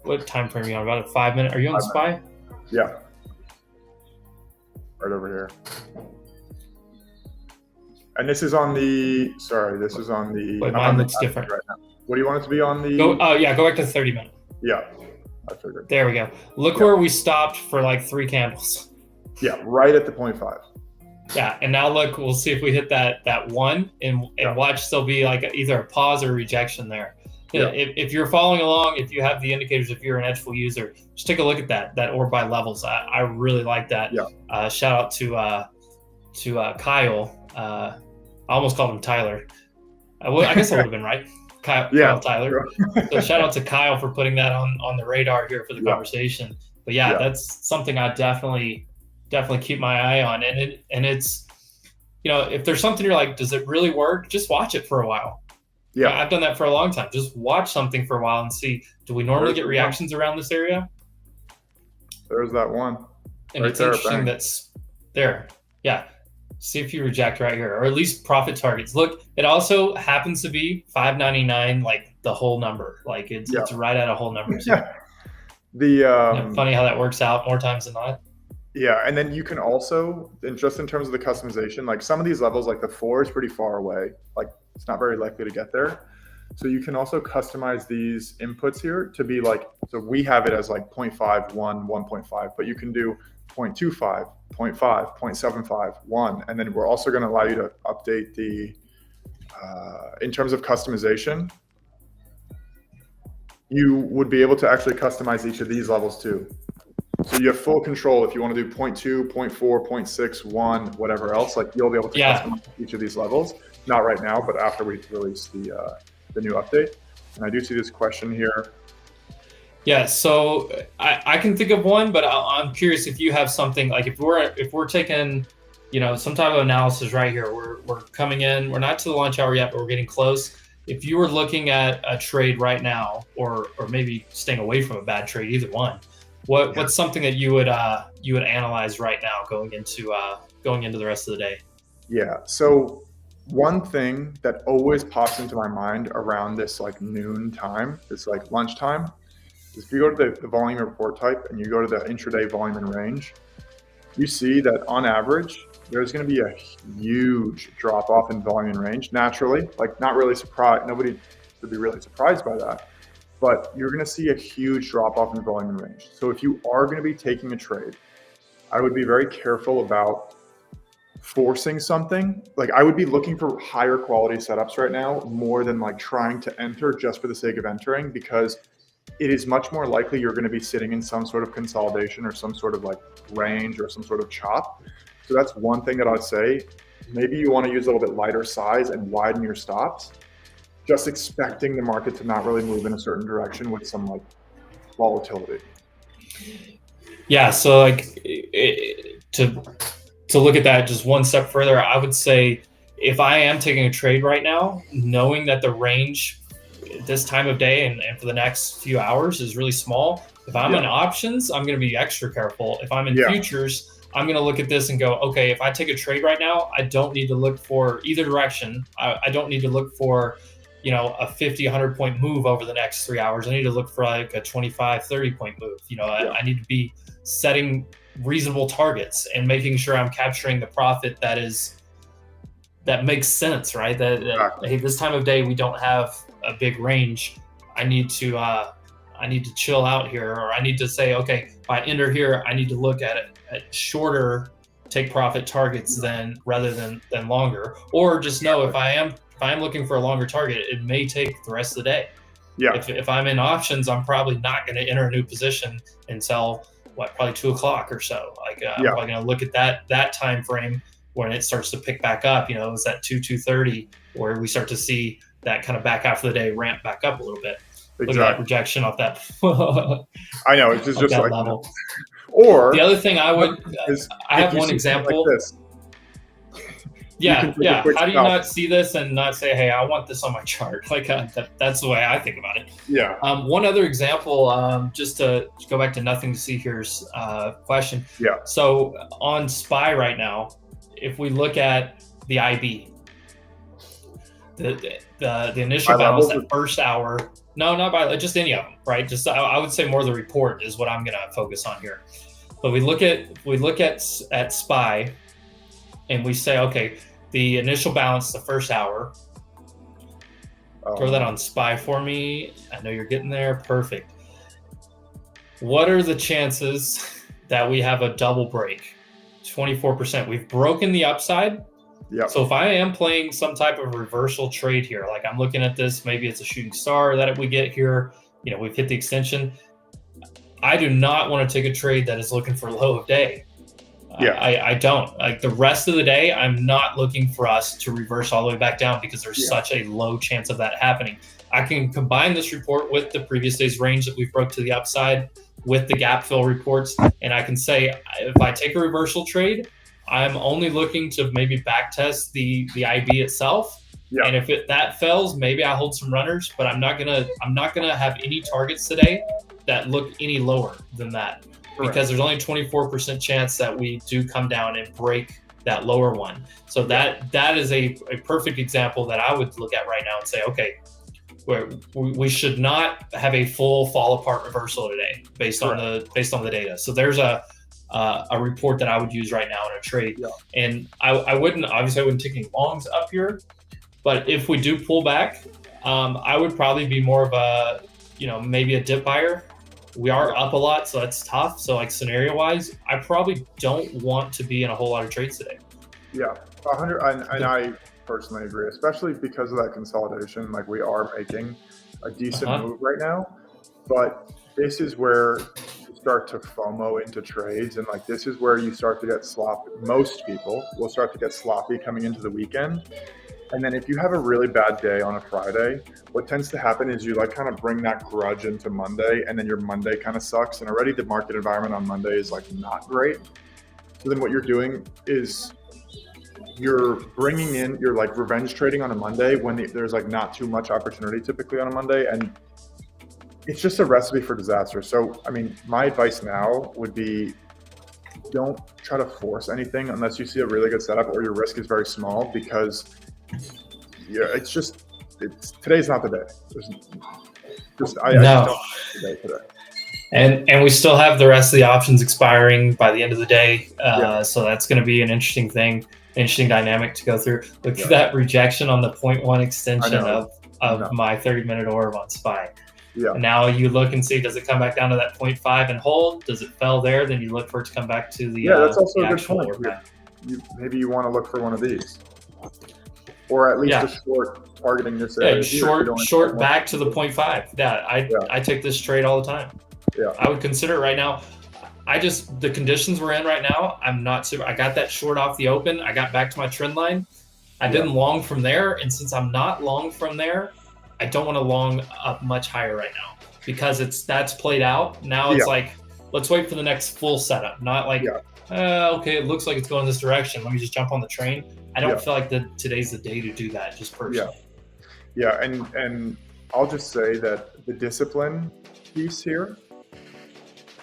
What time frame are you on? About a 5 minute. Are you on SPY? Yeah. Right over here. And this is on the, Wait, mine looks different. Right now. What do you want it to be on the? Go back to 30-minute. Yeah, I figured. There we go. Look where we stopped for like 3 candles. Yeah, right at the 0.5. Yeah, and now look, we'll see if we hit that one, and watch there'll be like either a pause or rejection there. Yeah. If you're following along, if you have the indicators, if you're an Edgeful user, just take a look at that orb by levels. I really like that. Yeah. Shout out to Kyle. I almost called him Tyler. I guess I would have been right. Kyle Tyler. So shout out to Kyle for putting that on the radar here for the conversation. But that's something I definitely keep my eye on. And it's, if there's something you're like, does it really work? Just watch it for a while. Yeah, I've done that for a long time. Just watch something for a while and see, do we normally there's get the one. reactions around this area? There's that one. And Right it's there, interesting bang. that's there. Yeah. See if you reject right here, or at least profit targets. Look, it also happens to be 599, like the whole number. Like Yeah. it's right at a whole number too. The Funny how that works out more times than not. Yeah, and then you can also, and just in terms of the customization, like some of these levels, like the 4 is pretty far away. Like it's not very likely to get there. So you can also customize these inputs here to be like, so we have it as like 0.5, 1, 1.5, but you can do 0.25, 0.5, 0.75, 1. And then we're also going to allow you to update the, in terms of customization, you would be able to actually customize each of these levels too. So you have full control if you want to do 0.2, 0.4, 0.6, 1, whatever else. Like you'll be able to customize each of these levels. Not right now, but after we release the new update. And I do see this question here. Yeah, so I can think of one, but I'm curious if you have something like if we're taking, some type of analysis right here. We're coming in. We're not to the launch hour yet, but we're getting close. If you were looking at a trade right now, or maybe staying away from a bad trade, either one. What's something that you would analyze right now going into the rest of the day? Yeah. So one thing that always pops into my mind around this like noon time, this like lunchtime, is if you go to the volume report type and you go to the intraday volume and range, you see that on average there's going to be a huge drop off in volume and range naturally. Like not really surprised. Nobody would be really surprised by that. But you're going to see a huge drop off in volume and range. So if you are going to be taking a trade, I would be very careful about forcing something. Like I would be looking for higher quality setups right now, more than like trying to enter just for the sake of entering, because it is much more likely you're going to be sitting in some sort of consolidation or some sort of like range or some sort of chop. So that's one thing that I'd say. Maybe you want to use a little bit lighter size and widen your stops, just expecting the market to not really move in a certain direction with some like volatility. Yeah, so like to look at that just one step further, I would say if I am taking a trade right now, knowing that the range this time of day and for the next few hours is really small, if I'm in options, I'm going to be extra careful. If I'm in futures, I'm going to look at this and go, okay, if I take a trade right now, I don't need to look for either direction. I don't need to look for a 50, 100 point move over the next 3 hours. I need to look for like a 25, 30 point move. I need to be setting reasonable targets and making sure I'm capturing the profit that makes sense, right? That hey, this time of day we don't have a big range. I need to chill out here, or I need to say, okay, if I enter here, I need to look at it at shorter take profit targets rather than longer, or just know if I am looking for a longer target, it may take the rest of the day. Yeah. If I'm in options, I'm probably not going to enter a new position until probably 2 o'clock or so. Like I'm probably going to look at that time frame when it starts to pick back up. It's that 2:30 where we start to see that kind of back half of the day ramp back up a little bit. Exactly. Look at that rejection off that. I know it's just like level. Or the other thing I have one example. Like this, yeah. How do you not see this and not say, hey, I want this on my chart? Like that's the way I think about it. Yeah. One other example, just to go back to Nothing to See Here's question. Yeah. So on SPY right now, if we look at the IB, the initial balance, that first hour, no, not by just any of them, right? Just I would say more the report is what I'm going to focus on here. But we look at SPY, and we say, okay, the initial balance, the first hour. Throw that on SPY for me. I know you're getting there. Perfect. What are the chances that we have a double break? 24%. We've broken the upside. Yeah. So if I am playing some type of reversal trade here, like I'm looking at this, maybe it's a shooting star that we get here. We've hit the extension. I do not want to take a trade that is looking for low of day. Yeah. I don't. Like the rest of the day, I'm not looking for us to reverse all the way back down because there's such a low chance of that happening. I can combine this report with the previous day's range that we've broke to the upside with the gap fill reports, and I can say if I take a reversal trade, I'm only looking to maybe back test the IB itself Yeah. And if that fails, maybe I hold some runners, but I'm not gonna have any targets today that look any lower than that, because there's only a 24% chance that we do come down and break that lower one. So that is a perfect example that I would look at right now and say, okay, we should not have a full fall apart reversal today based on the data. So there's a report that I would use right now in a trade. And I wouldn't take any longs up here, but if we do pull back, I would probably be more of a, maybe a dip buyer. We are up a lot, so that's tough. So like scenario wise, I probably don't want to be in a whole lot of trades today. Yeah, 100, and I personally agree, especially because of that consolidation. Like, we are making a decent move right now, but this is where you start to FOMO into trades, and like this is where you start to get sloppy. Most people will start to get sloppy coming into the weekend. And then if you have a really bad day on a Friday, what tends to happen is you like kind of bring that grudge into Monday, and then your Monday kind of sucks. And already the market environment on Monday is like not great. So then what you're doing is you're like revenge trading on a Monday when there's like not too much opportunity typically on a Monday. And it's just a recipe for disaster. So, I mean, my advice now would be, don't try to force anything unless you see a really good setup or your risk is very small, because today's not the day. I just don't today. And we still have the rest of the options expiring by the end of the day. So that's going to be an interesting dynamic to go through. Look at that rejection on the 0.1 extension of my 30-minute orb on SPY. Yeah. And now you look and see, does it come back down to that 0.5 and hold? Does it fell there? Then you look for it to come back to the that's also the a good point. Maybe you want to look for one of these, or at least a short targeting this area. Short back to the 0.5. I take this trade all the time. Yeah, I would consider it right now. The conditions we're in right now, I'm not super. I got that short off the open. I got back to my trend line. I didn't long from there, and since I'm not long from there, I don't want to long up much higher right now, because that's played out. Now it's like, let's wait for the next full setup. Not like, okay, it looks like it's going this direction. Let me just jump on the train. I don't feel like today's the day to do that, just personally. Yeah, and I'll just say that the discipline piece here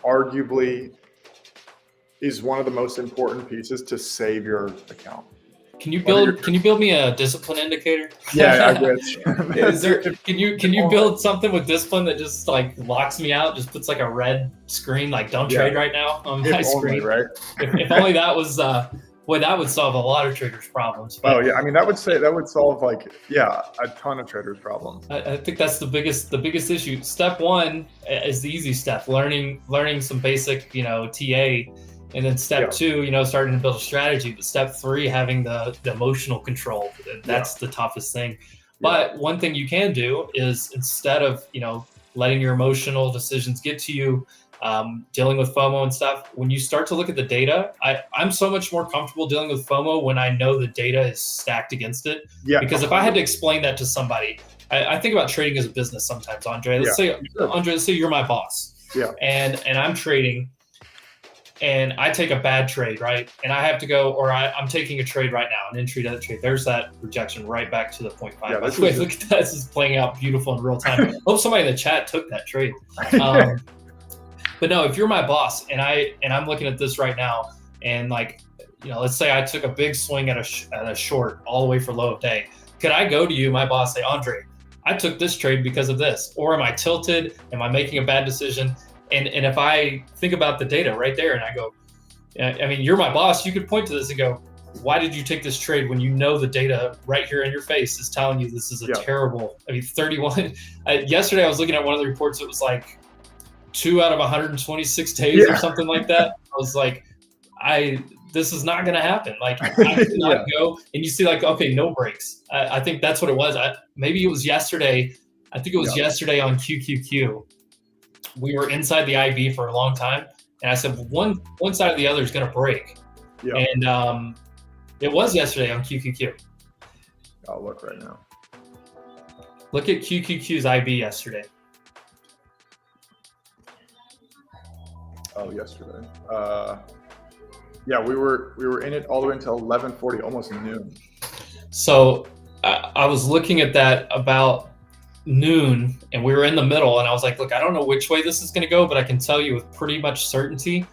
arguably is one of the most important pieces to save your account. Can you build me a discipline indicator? Yeah, I wish. Can you build something with discipline that just like locks me out, just puts like a red screen, like don't trade right now on my screen? Right? If only that was boy, that would solve a lot of traders' problems. But, I mean, that would solve like a ton of traders' problems. I think that's the biggest issue. Step one is the easy step, learning some basic, TA. And then step two, starting to build a strategy. But step three, having the emotional control, that's the toughest thing. But one thing you can do is, instead of, letting your emotional decisions get to you, dealing with FOMO and stuff, when you start to look at the data, I'm so much more comfortable dealing with FOMO when I know the data is stacked against it. Yeah. Because if I had to explain that to somebody, I think about trading as a business sometimes, Andre. Let's say you're my boss. Yeah. And I'm trading, and I take a bad trade, right? And I have to go, or I'm taking a trade right now, an entry to that trade. There's that rejection right back to the 0.5. Yeah, By the way, look at that. This is playing out beautiful in real time. Hope somebody in the chat took that trade. But no, if you're my boss and I'm looking at this right now, and like, let's say I took a big swing at a short all the way for low of day. Could I go to you, my boss, say, Andre, I took this trade because of this? Or am I tilted? Am I making a bad decision? And if I think about the data right there and I go, I mean, you're my boss, you could point to this and go, why did you take this trade when you know the data right here in your face is telling you this is a terrible, 31. Yesterday I was looking at one of the reports, it was like 2 out of 126 days or something like that. I was like, this is not going to happen. Like, I could not go. And you see like, okay, no breaks. I think that's what it was. Maybe it was yesterday. I think it was yesterday on QQQ. We were inside the IV for a long time, and I said one side or the other is going to break. Yeah. And it was yesterday on QQQ. I'll look right now. Look at QQQ's IB yesterday. Oh, yesterday. We were in it all the way until 11:40, almost noon. So I was looking at that about noon, and we were in the middle, and I was like, look, I don't know which way this is going to go, but I can tell you with pretty much certainty,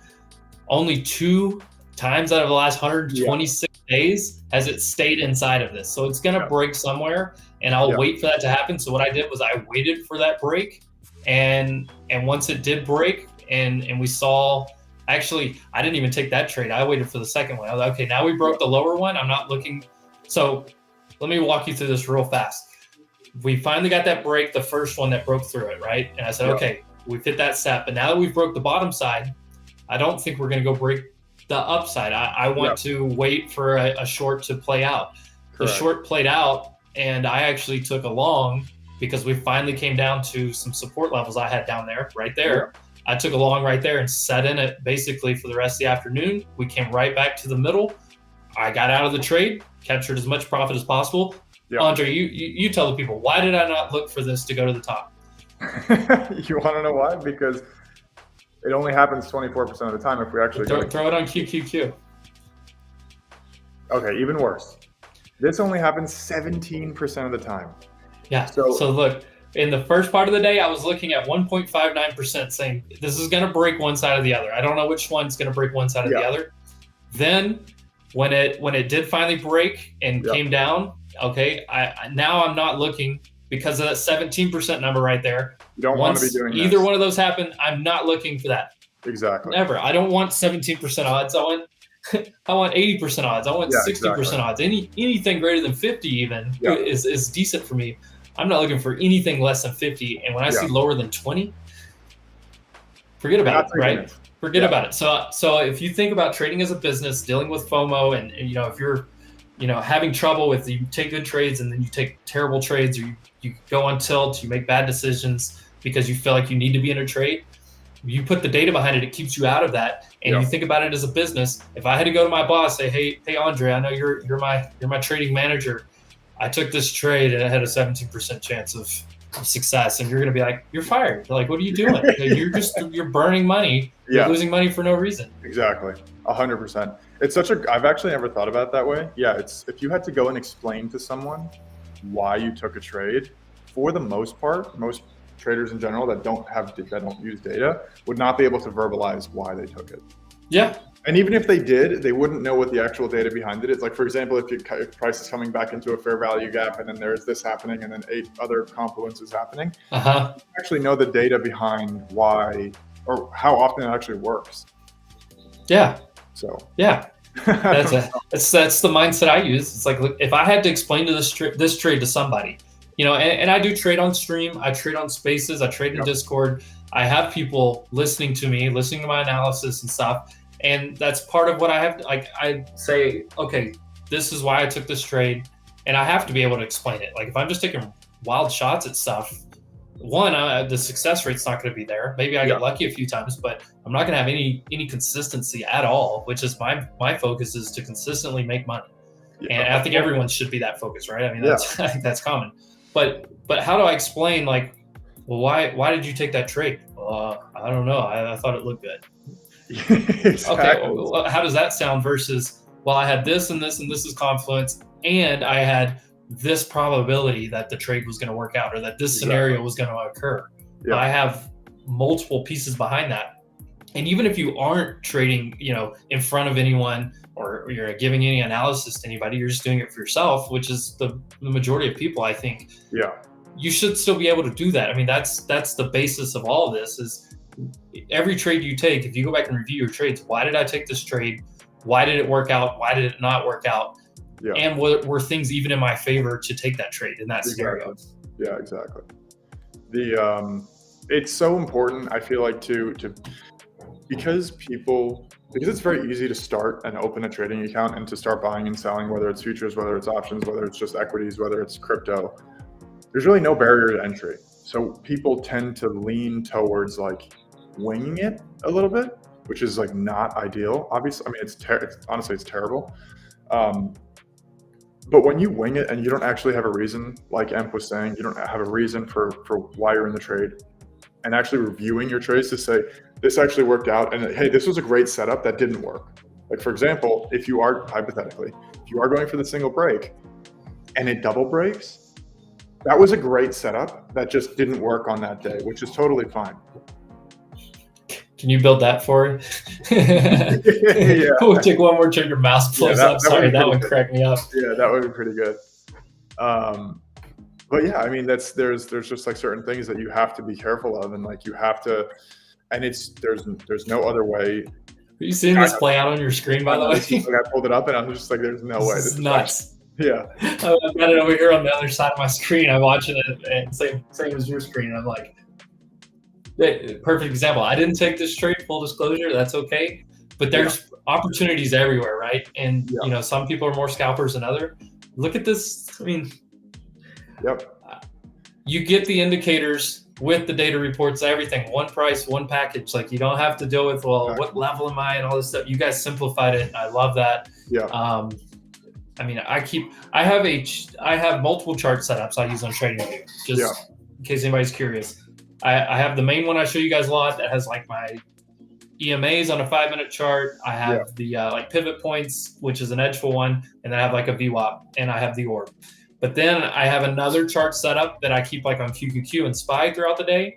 only 2 times out of the last 126 days has it stayed inside of this. So it's going to break somewhere, and I'll wait for that to happen. So what I did was I waited for that break, and once it did break, and we saw, actually, I didn't even take that trade. I waited for the second one. I was like, okay, now we broke the lower one. I'm not looking. So let me walk you through this real fast. We finally got that break, the first one that broke through it, right? And I said, okay, we've hit that step. But now that we've broke the bottom side, I don't think we're going to go break the upside. I want to wait for a short to play out. Correct. The short played out, and I actually took a long because we finally came down to some support levels I had down there, right there. Yeah. I took a long right there and set in it basically for the rest of the afternoon. We came right back to the middle. I got out of the trade, captured as much profit as possible. Yeah. Andre, you tell the people, why did I not look for this to go to the top? You want to know why? Because it only happens 24% of the time if we actually throw it on QQQ. Okay, even worse. This only happens 17% of the time. Yeah. So look, in the first part of the day, I was looking at 1.59% saying this is going to break one side or the other. I don't know which one's going to break one side or the other. Then when it did finally break and came down, okay, now I'm not looking because of that 17% number right there. You don't want to be doing either one of those happen. I'm not looking for that. Exactly. Never. I don't want 17% odds. I want 80% odds. I want 60% odds. Anything greater than 50 even is decent for me. I'm not looking for anything less than 50. And when I see lower than 20, forget about it, right? Forget about it. So if you think about trading as a business, dealing with FOMO, and if you're having trouble with, you take good trades and then you take terrible trades, or you go on tilt, you make bad decisions because you feel like you need to be in a trade, you put the data behind it, it keeps you out of that. And you think about it as a business. If I had to go to my boss, say, hey Andre, I know you're my trading manager. I took this trade and I had a 17% chance of success, and you're going to be like, you're fired. Like, what are you doing? You're burning money. You're losing money for no reason. Exactly. 100%. It's I've actually never thought about it that way. Yeah. It's, if you had to go and explain to someone why you took a trade, for the most part, most traders in general that don't use data would not be able to verbalize why they took it. Yeah. And even if they did, they wouldn't know what the actual data behind it is. Like, for example, if price is coming back into a fair value gap, and then there's this happening, and then 8 other confluences happening, you actually know the data behind why or how often it actually works. Yeah. So yeah, that's the mindset I use. It's like, look, if I had to explain to this trade to somebody, and I do trade on stream, I trade on Spaces, I trade in Discord. I have people listening to me, listening to my analysis and stuff. And that's part of what I have to, like, I say, okay, this is why I took this trade. And I have to be able to explain it. Like, if I'm just taking wild shots at stuff, the success rate's not going to be there. Maybe I get lucky a few times, but I'm not going to have any consistency at all, which is my focus is to consistently make money. And I think everyone should be that focused, right? I mean, I think that's common. But how do I explain, like, well, why did you take that trade? I don't know. I thought it looked good. Exactly. Okay, well, how does that sound versus, well, I had this and this and this is confluence, and I had this probability that the trade was going to work out, or that this scenario was going to occur. I have multiple pieces behind that. And even if you aren't trading, in front of anyone, or you're giving any analysis to anybody, you're just doing it for yourself, which is the majority of people, I think. Yeah. You should still be able to do that. I mean, that's the basis of all of this is, every trade you take, if you go back and review your trades, why did I take this trade? Why did it work out? Why did it not work out? Yeah. And were things even in my favor to take that trade in that scenario? Yeah, exactly. It's so important, I feel like, because it's very easy to start and open a trading account and to start buying and selling, whether it's futures, whether it's options, whether it's just equities, whether it's crypto. There's really no barrier to entry. So people tend to lean towards like winging it a little bit, which is like not ideal. Obviously, I mean, honestly, it's terrible. But when you wing it and you don't actually have a reason, like Emp was saying, you don't have a reason for why you're in the trade, and actually reviewing your trades to say, this actually worked out, and hey, this was a great setup that didn't work. Like, for example, if you are, hypothetically, if you are going for the single break, and it double breaks, that was a great setup that just didn't work on that day, which is totally fine. Can you build that for Yeah. We'll take one more trigger, mouse blows up. Sorry, that one cracked me up. Yeah, that would be pretty good. But yeah, I mean, there's just like certain things that you have to be careful of, and like you have to, and there's no other way. Are you seeing this play out on your screen, by the way? Like I pulled it up and I was just like, there's no way. This is nuts. Yeah. I've got it over here on the other side of my screen. I'm watching it, and same as your screen. I'm like, perfect example. I didn't take this trade, full disclosure. That's okay. But there's opportunities everywhere, right? And you know, some people are more scalpers than others. Look at this. I mean, you get the indicators with the data reports, everything, one price, one package. Like you don't have to deal with, well, what level am I and all this stuff. You guys simplified it. I love that. Yeah. I mean, I have multiple chart setups I use on TradingView, just in case anybody's curious. I have the main one I show you guys a lot that has like my EMAs on a 5-minute chart. I have the like pivot points, which is an Edgeful one, and then I have like a VWAP, and I have the orb. But then I have another chart setup that I keep like on QQQ and SPY throughout the day,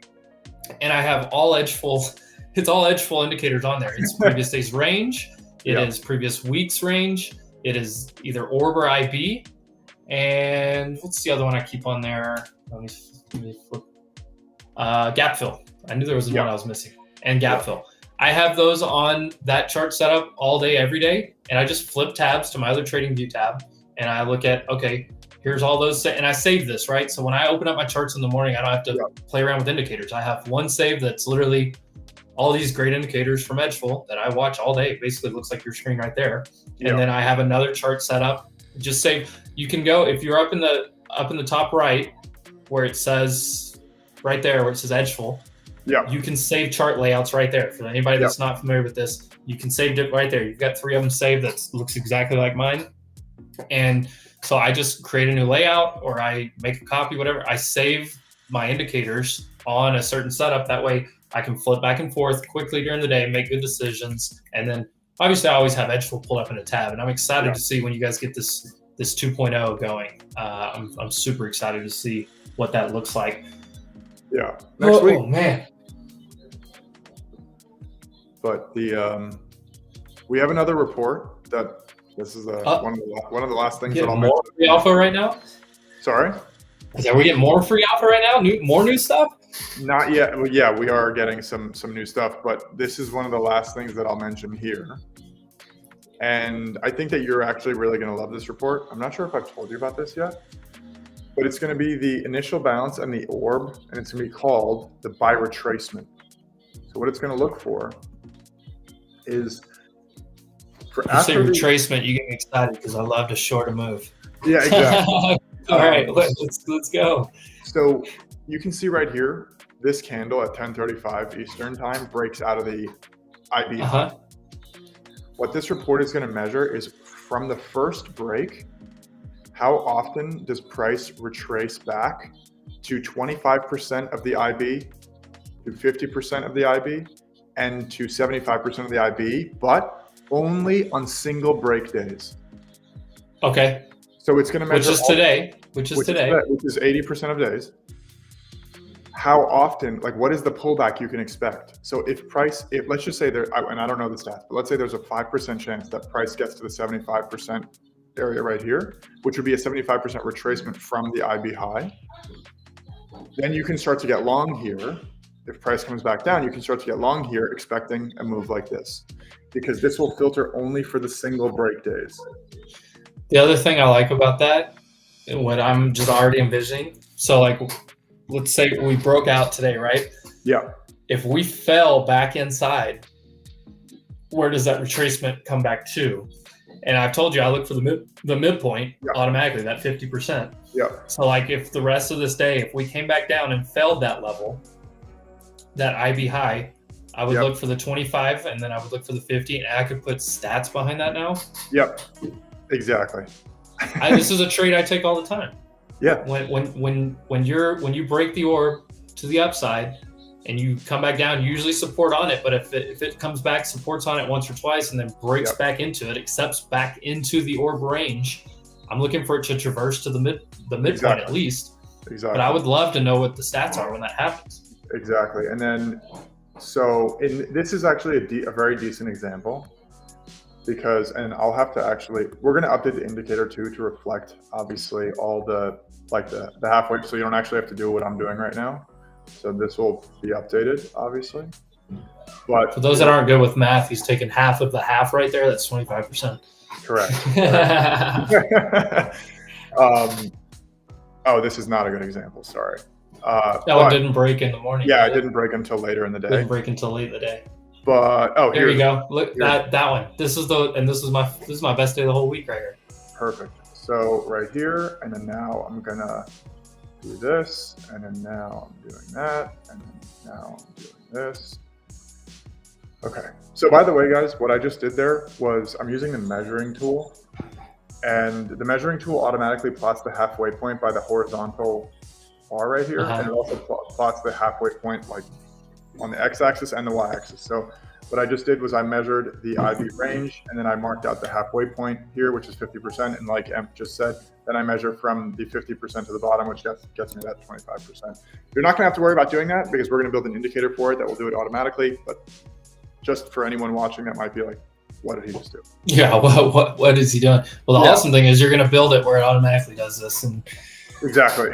and I have all Edgeful. It's all Edgeful indicators on there. It's previous day's range. It is previous week's range. It is either orb or IB. And what's the other one I keep on there? Let me flip. Gap fill. I knew there was one I was missing. And gap fill. I have those on that chart setup all day, every day. And I just flip tabs to my other TradingView tab. And I look at, okay, here's all those. And I save this, right? So when I open up my charts in the morning, I don't have to play around with indicators. I have one save that's literally all these great indicators from Edgeful that I watch all day. It basically looks like your screen right there. And then I have another chart set up. Just save. You can go, if you're up in the top right where it says right there where it says Edgeful, you can save chart layouts right there. For anybody that's not familiar with this, you can save it right there. You've got 3 of them saved that looks exactly like mine. And so I just create a new layout, or I make a copy, whatever. I save my indicators on a certain setup. That way I can flip back and forth quickly during the day, make good decisions. And then obviously I always have Edgeful pulled up in a tab, and I'm excited to see when you guys get this 2.0 going. I'm super excited to see what that looks like. Yeah. Next week. Oh man. But we have another report that this is one of the last things that I'll mention. More free alpha right now? Sorry? Are we getting more free alpha right now? More new stuff? Not yet. Well, yeah, we are getting some new stuff, but this is one of the last things that I'll mention here. And I think that you're actually really going to love this report. I'm not sure if I've told you about this yet, but it's going to be the initial bounce and the orb, and it's going to be called the buy retracement. So what it's going to look for is for you say retracement, you get me excited because I love to short a move. Yeah, exactly. All right, let's go. So you can see right here, this candle at 10:35 Eastern time breaks out of the IB. What this report is going to measure is from the first break, how often does price retrace back to 25% of the IB, to 50% of the IB, and to 75% of the IB, but only on single break days. Okay. So it's going to measure which is today, which is 80% of days. How often, like what is the pullback you can expect? So if let's just say there, and I don't know the stats, but let's say there's a 5% chance that price gets to the 75% area right here, which would be a 75% retracement from the IB high. Then you can start to get long here. If price comes back down, you can start to get long here expecting a move like this, because this will filter only for the single break days. The other thing I like about that, what I'm just already envisioning, so like, let's say we broke out today, right? Yeah. If we fell back inside, where does that retracement come back to? And I've told you I look for the midpoint automatically, that 50%. Yeah. So like if the rest of this day, if we came back down and failed that level, that IB high, I would look for the 25, and then I would look for the 50, and I could put stats behind that now. Yep. Exactly. This is a trade I take all the time. Yeah. When you break the orb to the upside and you come back down, you usually support on it. But if it comes back, supports on it once or twice, and then breaks back into it, accepts back into the orb range, I'm looking for it to traverse to the midpoint Exactly. at least. Exactly. But I would love to know what the stats are when that happens. Exactly. And then, so this is actually a very decent example because, and I'll have to actually, we're going to update the indicator too to reflect obviously all the halfway, so you don't actually have to do what I'm doing right now. So this will be updated, obviously. But for those that aren't good with math, he's taken half of the half right there. That's 25%. Correct. Oh, this is not a good example. Sorry. That one didn't break in the morning. Yeah, it didn't break until later in the day. Didn't break until late in the day. But there you go. Look, that one. This is my best day of the whole week right here. Perfect. So right here, and then now I'm gonna do this, and then now I'm doing that, and then now I'm doing this. Okay. So by the way, guys, what I just did there was I'm using the measuring tool, and the measuring tool automatically plots the halfway point by the horizontal bar right here, and it also plots the halfway point like on the x-axis and the y-axis. So what I just did was I measured the IV range, and then I marked out the halfway point here, which is 50%. And like Emp just said, then I measure from the 50% to the bottom, which gets me that 25%. You're not gonna have to worry about doing that because we're gonna build an indicator for it that will do it automatically. But just for anyone watching that might be like, what did he just do? Yeah, what is he doing? Well, the awesome thing is you're gonna build it where it automatically does this. And exactly.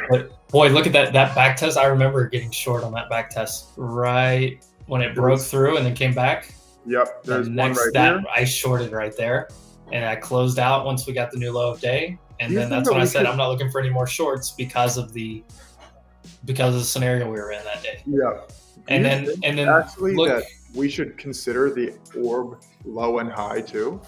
Boy, look at that back test. I remember getting short on that back test right when it broke through and then came back. Yep, there's one right here. I shorted right there, and I closed out once we got the new low of day. And then that's when I said I'm not looking for any more shorts because of the scenario we were in that day. Yeah. And then actually that we should consider the orb low and high too.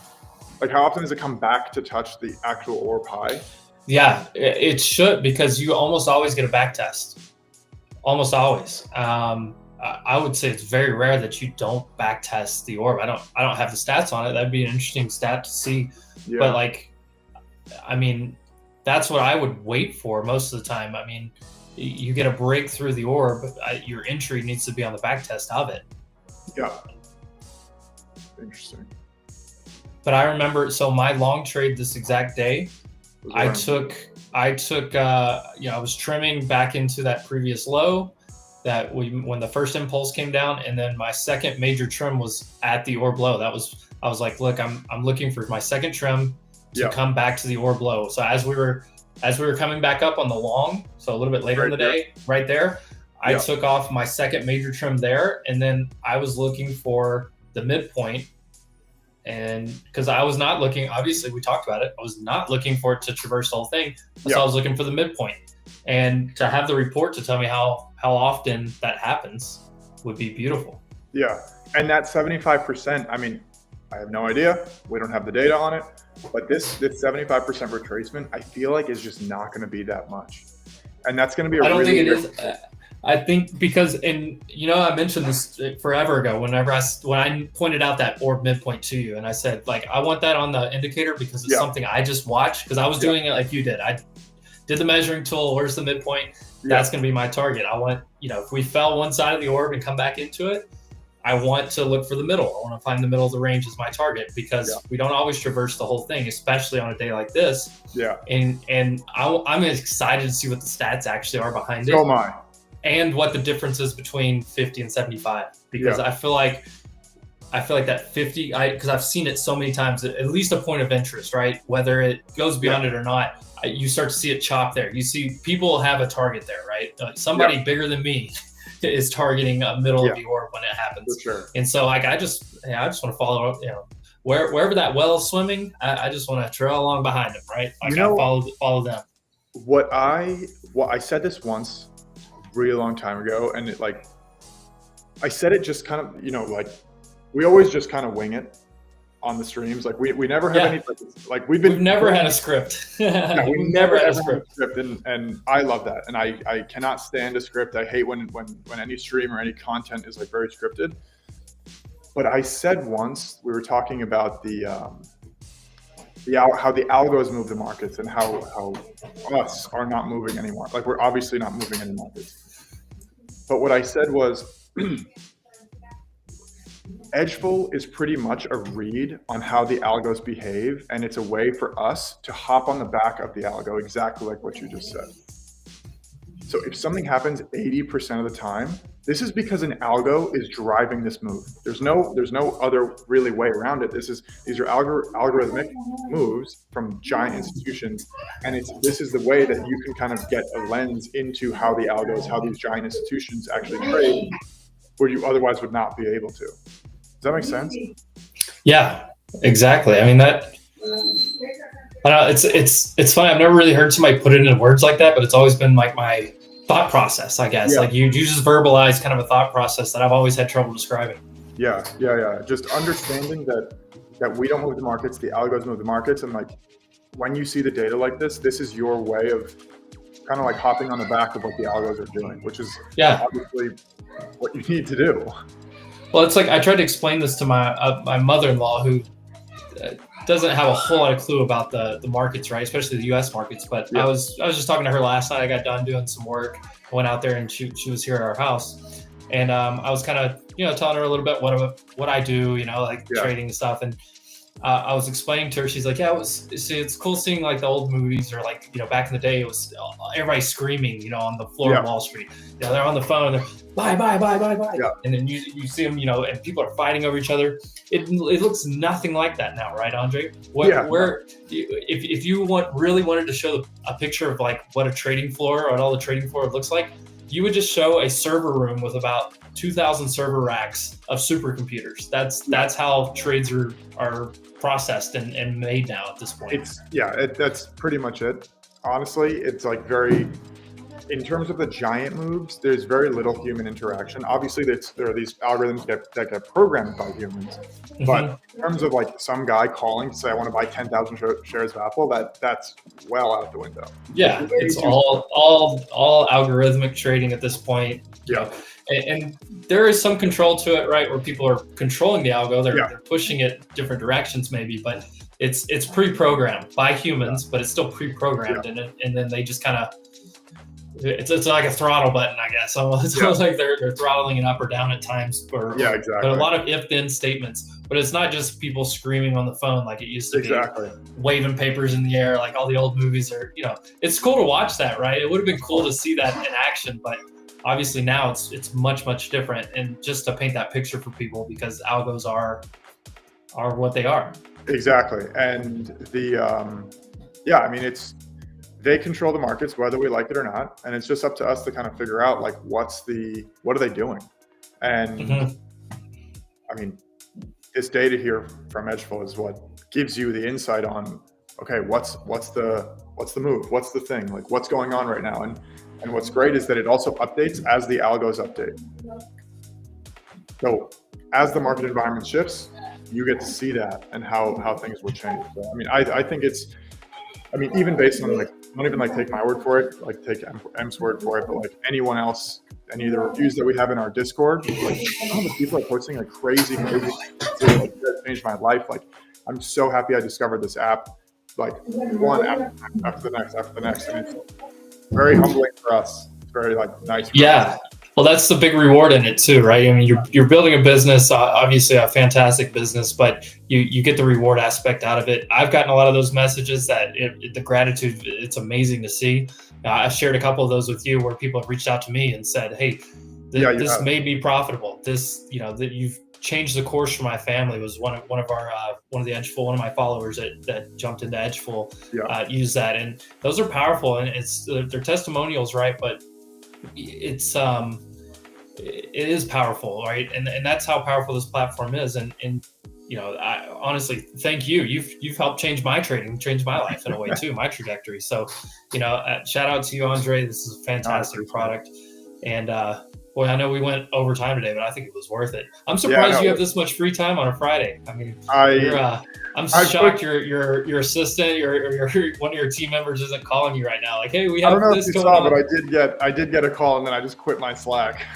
Like how often does it come back to touch the actual orb high? Yeah, it should, because you almost always get a back test. Almost always. I would say it's very rare that you don't back test the orb. I don't have the stats on it. That'd be an interesting stat to see. Yeah. But like, I mean, that's what I would wait for most of the time. I mean, you get a break through the orb, your entry needs to be on the back test of it. Yeah. Interesting. But I remember, so my long trade this exact day, I was trimming back into that previous low that when the first impulse came down, and then my second major trim was at the orb low. I was like, look, I'm looking for my second trim to come back to the orb low. So as we were coming back up on the long, so a little bit later in the day, right there, I took off my second major trim there, and then I was looking for the midpoint. And because I was not looking, obviously we talked about it, I was not looking for it to traverse the whole thing. So I was looking for the midpoint. And to have the report to tell me how often that happens would be beautiful. Yeah. And that 75%, I mean, I have no idea. We don't have the data on it. But this 75% retracement, I feel like is just not going to be that much. And that's going to be I don't think it is. I think because, and I mentioned this forever ago, when I pointed out that orb midpoint to you, and I said, like, I want that on the indicator because it's something I just watched, because I was doing it like you did. I did the measuring tool, where's the midpoint? That's going to be my target. I want, if we fell one side of the orb and come back into it, I want to look for the middle. I want to find the middle of the range as my target, because we don't always traverse the whole thing, especially on a day like this. Yeah. And I'm excited to see what the stats actually are behind it. So am I. And what the difference is between 50 and 75, because I feel like that 50, because I've seen it so many times, at least a point of interest, right? Whether it goes beyond it or not, you start to see it chop there. You see people have a target there, right? Somebody bigger than me is targeting a middle of the orb when it happens. For sure. And so, like, I just want to follow up, wherever that well is swimming, I just want to trail along behind them, right? Like, I follow them. What I said this once, really long time ago, and I said it just kind of, like, we always just kind of wing it on the streams. Like we never have any, we've never had a script. We've never had a script, and I love that. And I cannot stand a script. I hate when any stream or any content is like very scripted. But I said once, we were talking about how the algos move the markets, and how us are not moving anymore. Like, we're obviously not moving any markets. But what I said was, Edgeful is pretty much a read on how the algos behave, and it's a way for us to hop on the back of the algo, exactly like what you just said. So if something happens 80% of the time, this is because an algo is driving this move. There's no other really way around it. These are algorithmic moves from giant institutions, and this is the way that you can kind of get a lens into how these giant institutions actually trade, where you otherwise would not be able to. Does that make sense? Yeah, exactly. I mean, I don't know, it's funny. I've never really heard somebody put it into words like that, but it's always been like my thought process, I guess. Yeah. Like you just verbalize kind of a thought process that I've always had trouble describing. Yeah. Just understanding that we don't move the markets, the algos move the markets, and like when you see the data like this is your way of kind of like hopping on the back of what the algos are doing, which is obviously what you need to do. Well, it's like I tried to explain this to my mother-in-law, who doesn't have a whole lot of clue about the markets, right? Especially the U.S. markets. But I was just talking to her last night. I got done doing some work. I went out there and she was here at our house, and I was kind of telling her a little bit what I do, trading and stuff. And I was explaining to her. She's like, "Yeah, it's cool seeing like the old movies, or like back in the day, it was everybody screaming, on the floor of Wall Street. They're on the phone, and they're buy, and then you see them, and people are fighting over each other. It looks nothing like that now, right, Andre? If you really wanted to show a picture of like what a trading floor or all the trading floor looks like, you would just show a server room with about 2,000 server racks of supercomputers. That's how trades are processed and made now at this point. That's pretty much it. Honestly, it's like in terms of the giant moves, there's very little human interaction. Obviously, there are these algorithms that get programmed by humans. But in terms of like some guy calling to say, I want to buy 10,000 shares of Apple, that's well out the window. Yeah, it's all algorithmic trading at this point. Yeah. And there is some control to it, right? Where people are controlling the algo, they're pushing it different directions maybe, but it's pre-programmed by humans, but it's still pre-programmed, and then they just kind of it's like a throttle button, I guess. It's almost like they're throttling it up or down at times. Exactly. But a lot of if-then statements. But it's not just people screaming on the phone like it used to be, waving papers in the air like all the old movies are. It's cool to watch that, right? It would have been cool to see that in action, but obviously now it's much different. And just to paint that picture for people, because algos are what they are. Exactly. And they control the markets whether we like it or not, and it's just up to us to kind of figure out like what are they doing. And I mean, this data here from Edgeful is what gives you the insight on, okay, what's the move, what's the thing, like what's going on right now. And what's great is that it also updates as the algos update. So as the market environment shifts, you get to see that and how things will change. So, I mean, I think even based on like, don't even like take my word for it, like take M's word for it, but like anyone else, any of the reviews that we have in our Discord, like some of the people are posting like crazy like that changed my life. Like I'm so happy I discovered this app, like one after the next, and it's very humbling for us. It's very like nice. Yeah. Well, that's the big reward in it too, right? I mean, you're building a business, obviously a fantastic business, but you get the reward aspect out of it. I've gotten a lot of those messages that the gratitude, it's amazing to see. I've shared a couple of those with you where people have reached out to me and said, "Hey, this made me profitable. This, that you've changed the course for my family." Was one of the Edgeful, one of my followers that jumped into Edgeful, used that, and those are powerful, and they're testimonials, right? But it is powerful, right? And that's how powerful this platform is. And I honestly thank you. You've helped change my trading, change my life in a way too, my trajectory. So, shout out to you, Andre. This is a fantastic product. And boy, I know we went over time today, but I think it was worth it. I'm surprised you have this much free time on a Friday. I mean, I'm shocked your assistant, your one of your team members isn't calling you right now. Like, hey, we have this going on. I don't know if you saw, but I did get a call, and then I just quit my Slack.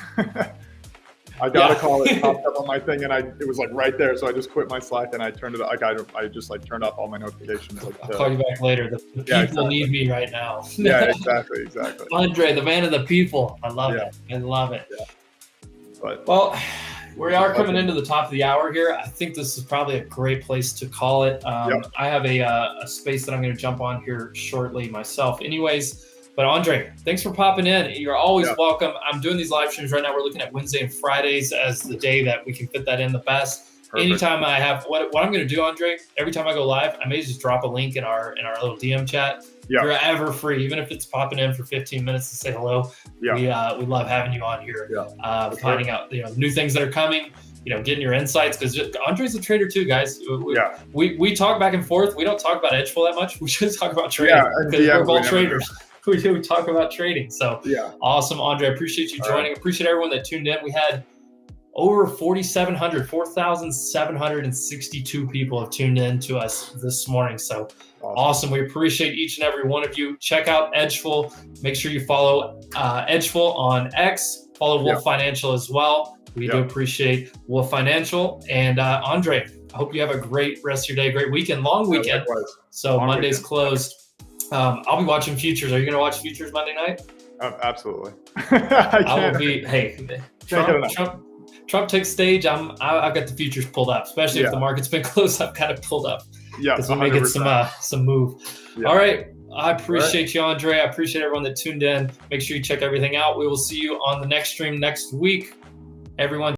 I got a call that popped up on my thing, and it was like right there. So I just quit my Slack and I turned it. I just like turned off all my notifications. I'll call you back later. The people need me right now. Yeah, exactly. Andre, the man of the people. I love it. I love it. Yeah. Well, We are coming into the top of the hour here. I think this is probably a great place to call it. I have a space that I'm going to jump on here shortly myself. Anyways, but Andre, thanks for popping in. You're always welcome. I'm doing these live streams right now. We're looking at Wednesday and Fridays as the day that we can fit that in the best. Perfect. Anytime I have what I'm going to do, Andre, every time I go live, I may just drop a link in our little DM chat. Yeah. You're ever free, even if it's popping in for 15 minutes to say hello. Yeah. We love having you on here. Yeah. Finding out new things that are coming. Getting your insights, because Andre's a trader too, guys. We talk back and forth. We don't talk about Edgeful that much. We should talk about trading because we're both traders. We talk about trading. So awesome, Andre. I appreciate you joining. Appreciate everyone that tuned in. We had over 4,762 people have tuned in to us this morning. So awesome. We appreciate each and every one of you. Check out Edgeful. Make sure you follow Edgeful on X. Follow Wolf Financial as well. We do appreciate Wolf Financial. And Andre, I hope you have a great rest of your day, great weekend, long weekend. So long Monday's weekend. Closed. I'll be watching futures. Are you going to watch futures Monday night? Absolutely. I will be. Hey, Trump takes stage. I've got the futures pulled up, especially if the market's been closed. I've got it pulled up. Yeah, because we may get some move. Yeah. All right. I appreciate you, Andre. I appreciate everyone that tuned in. Make sure you check everything out. We will see you on the next stream next week. Everyone.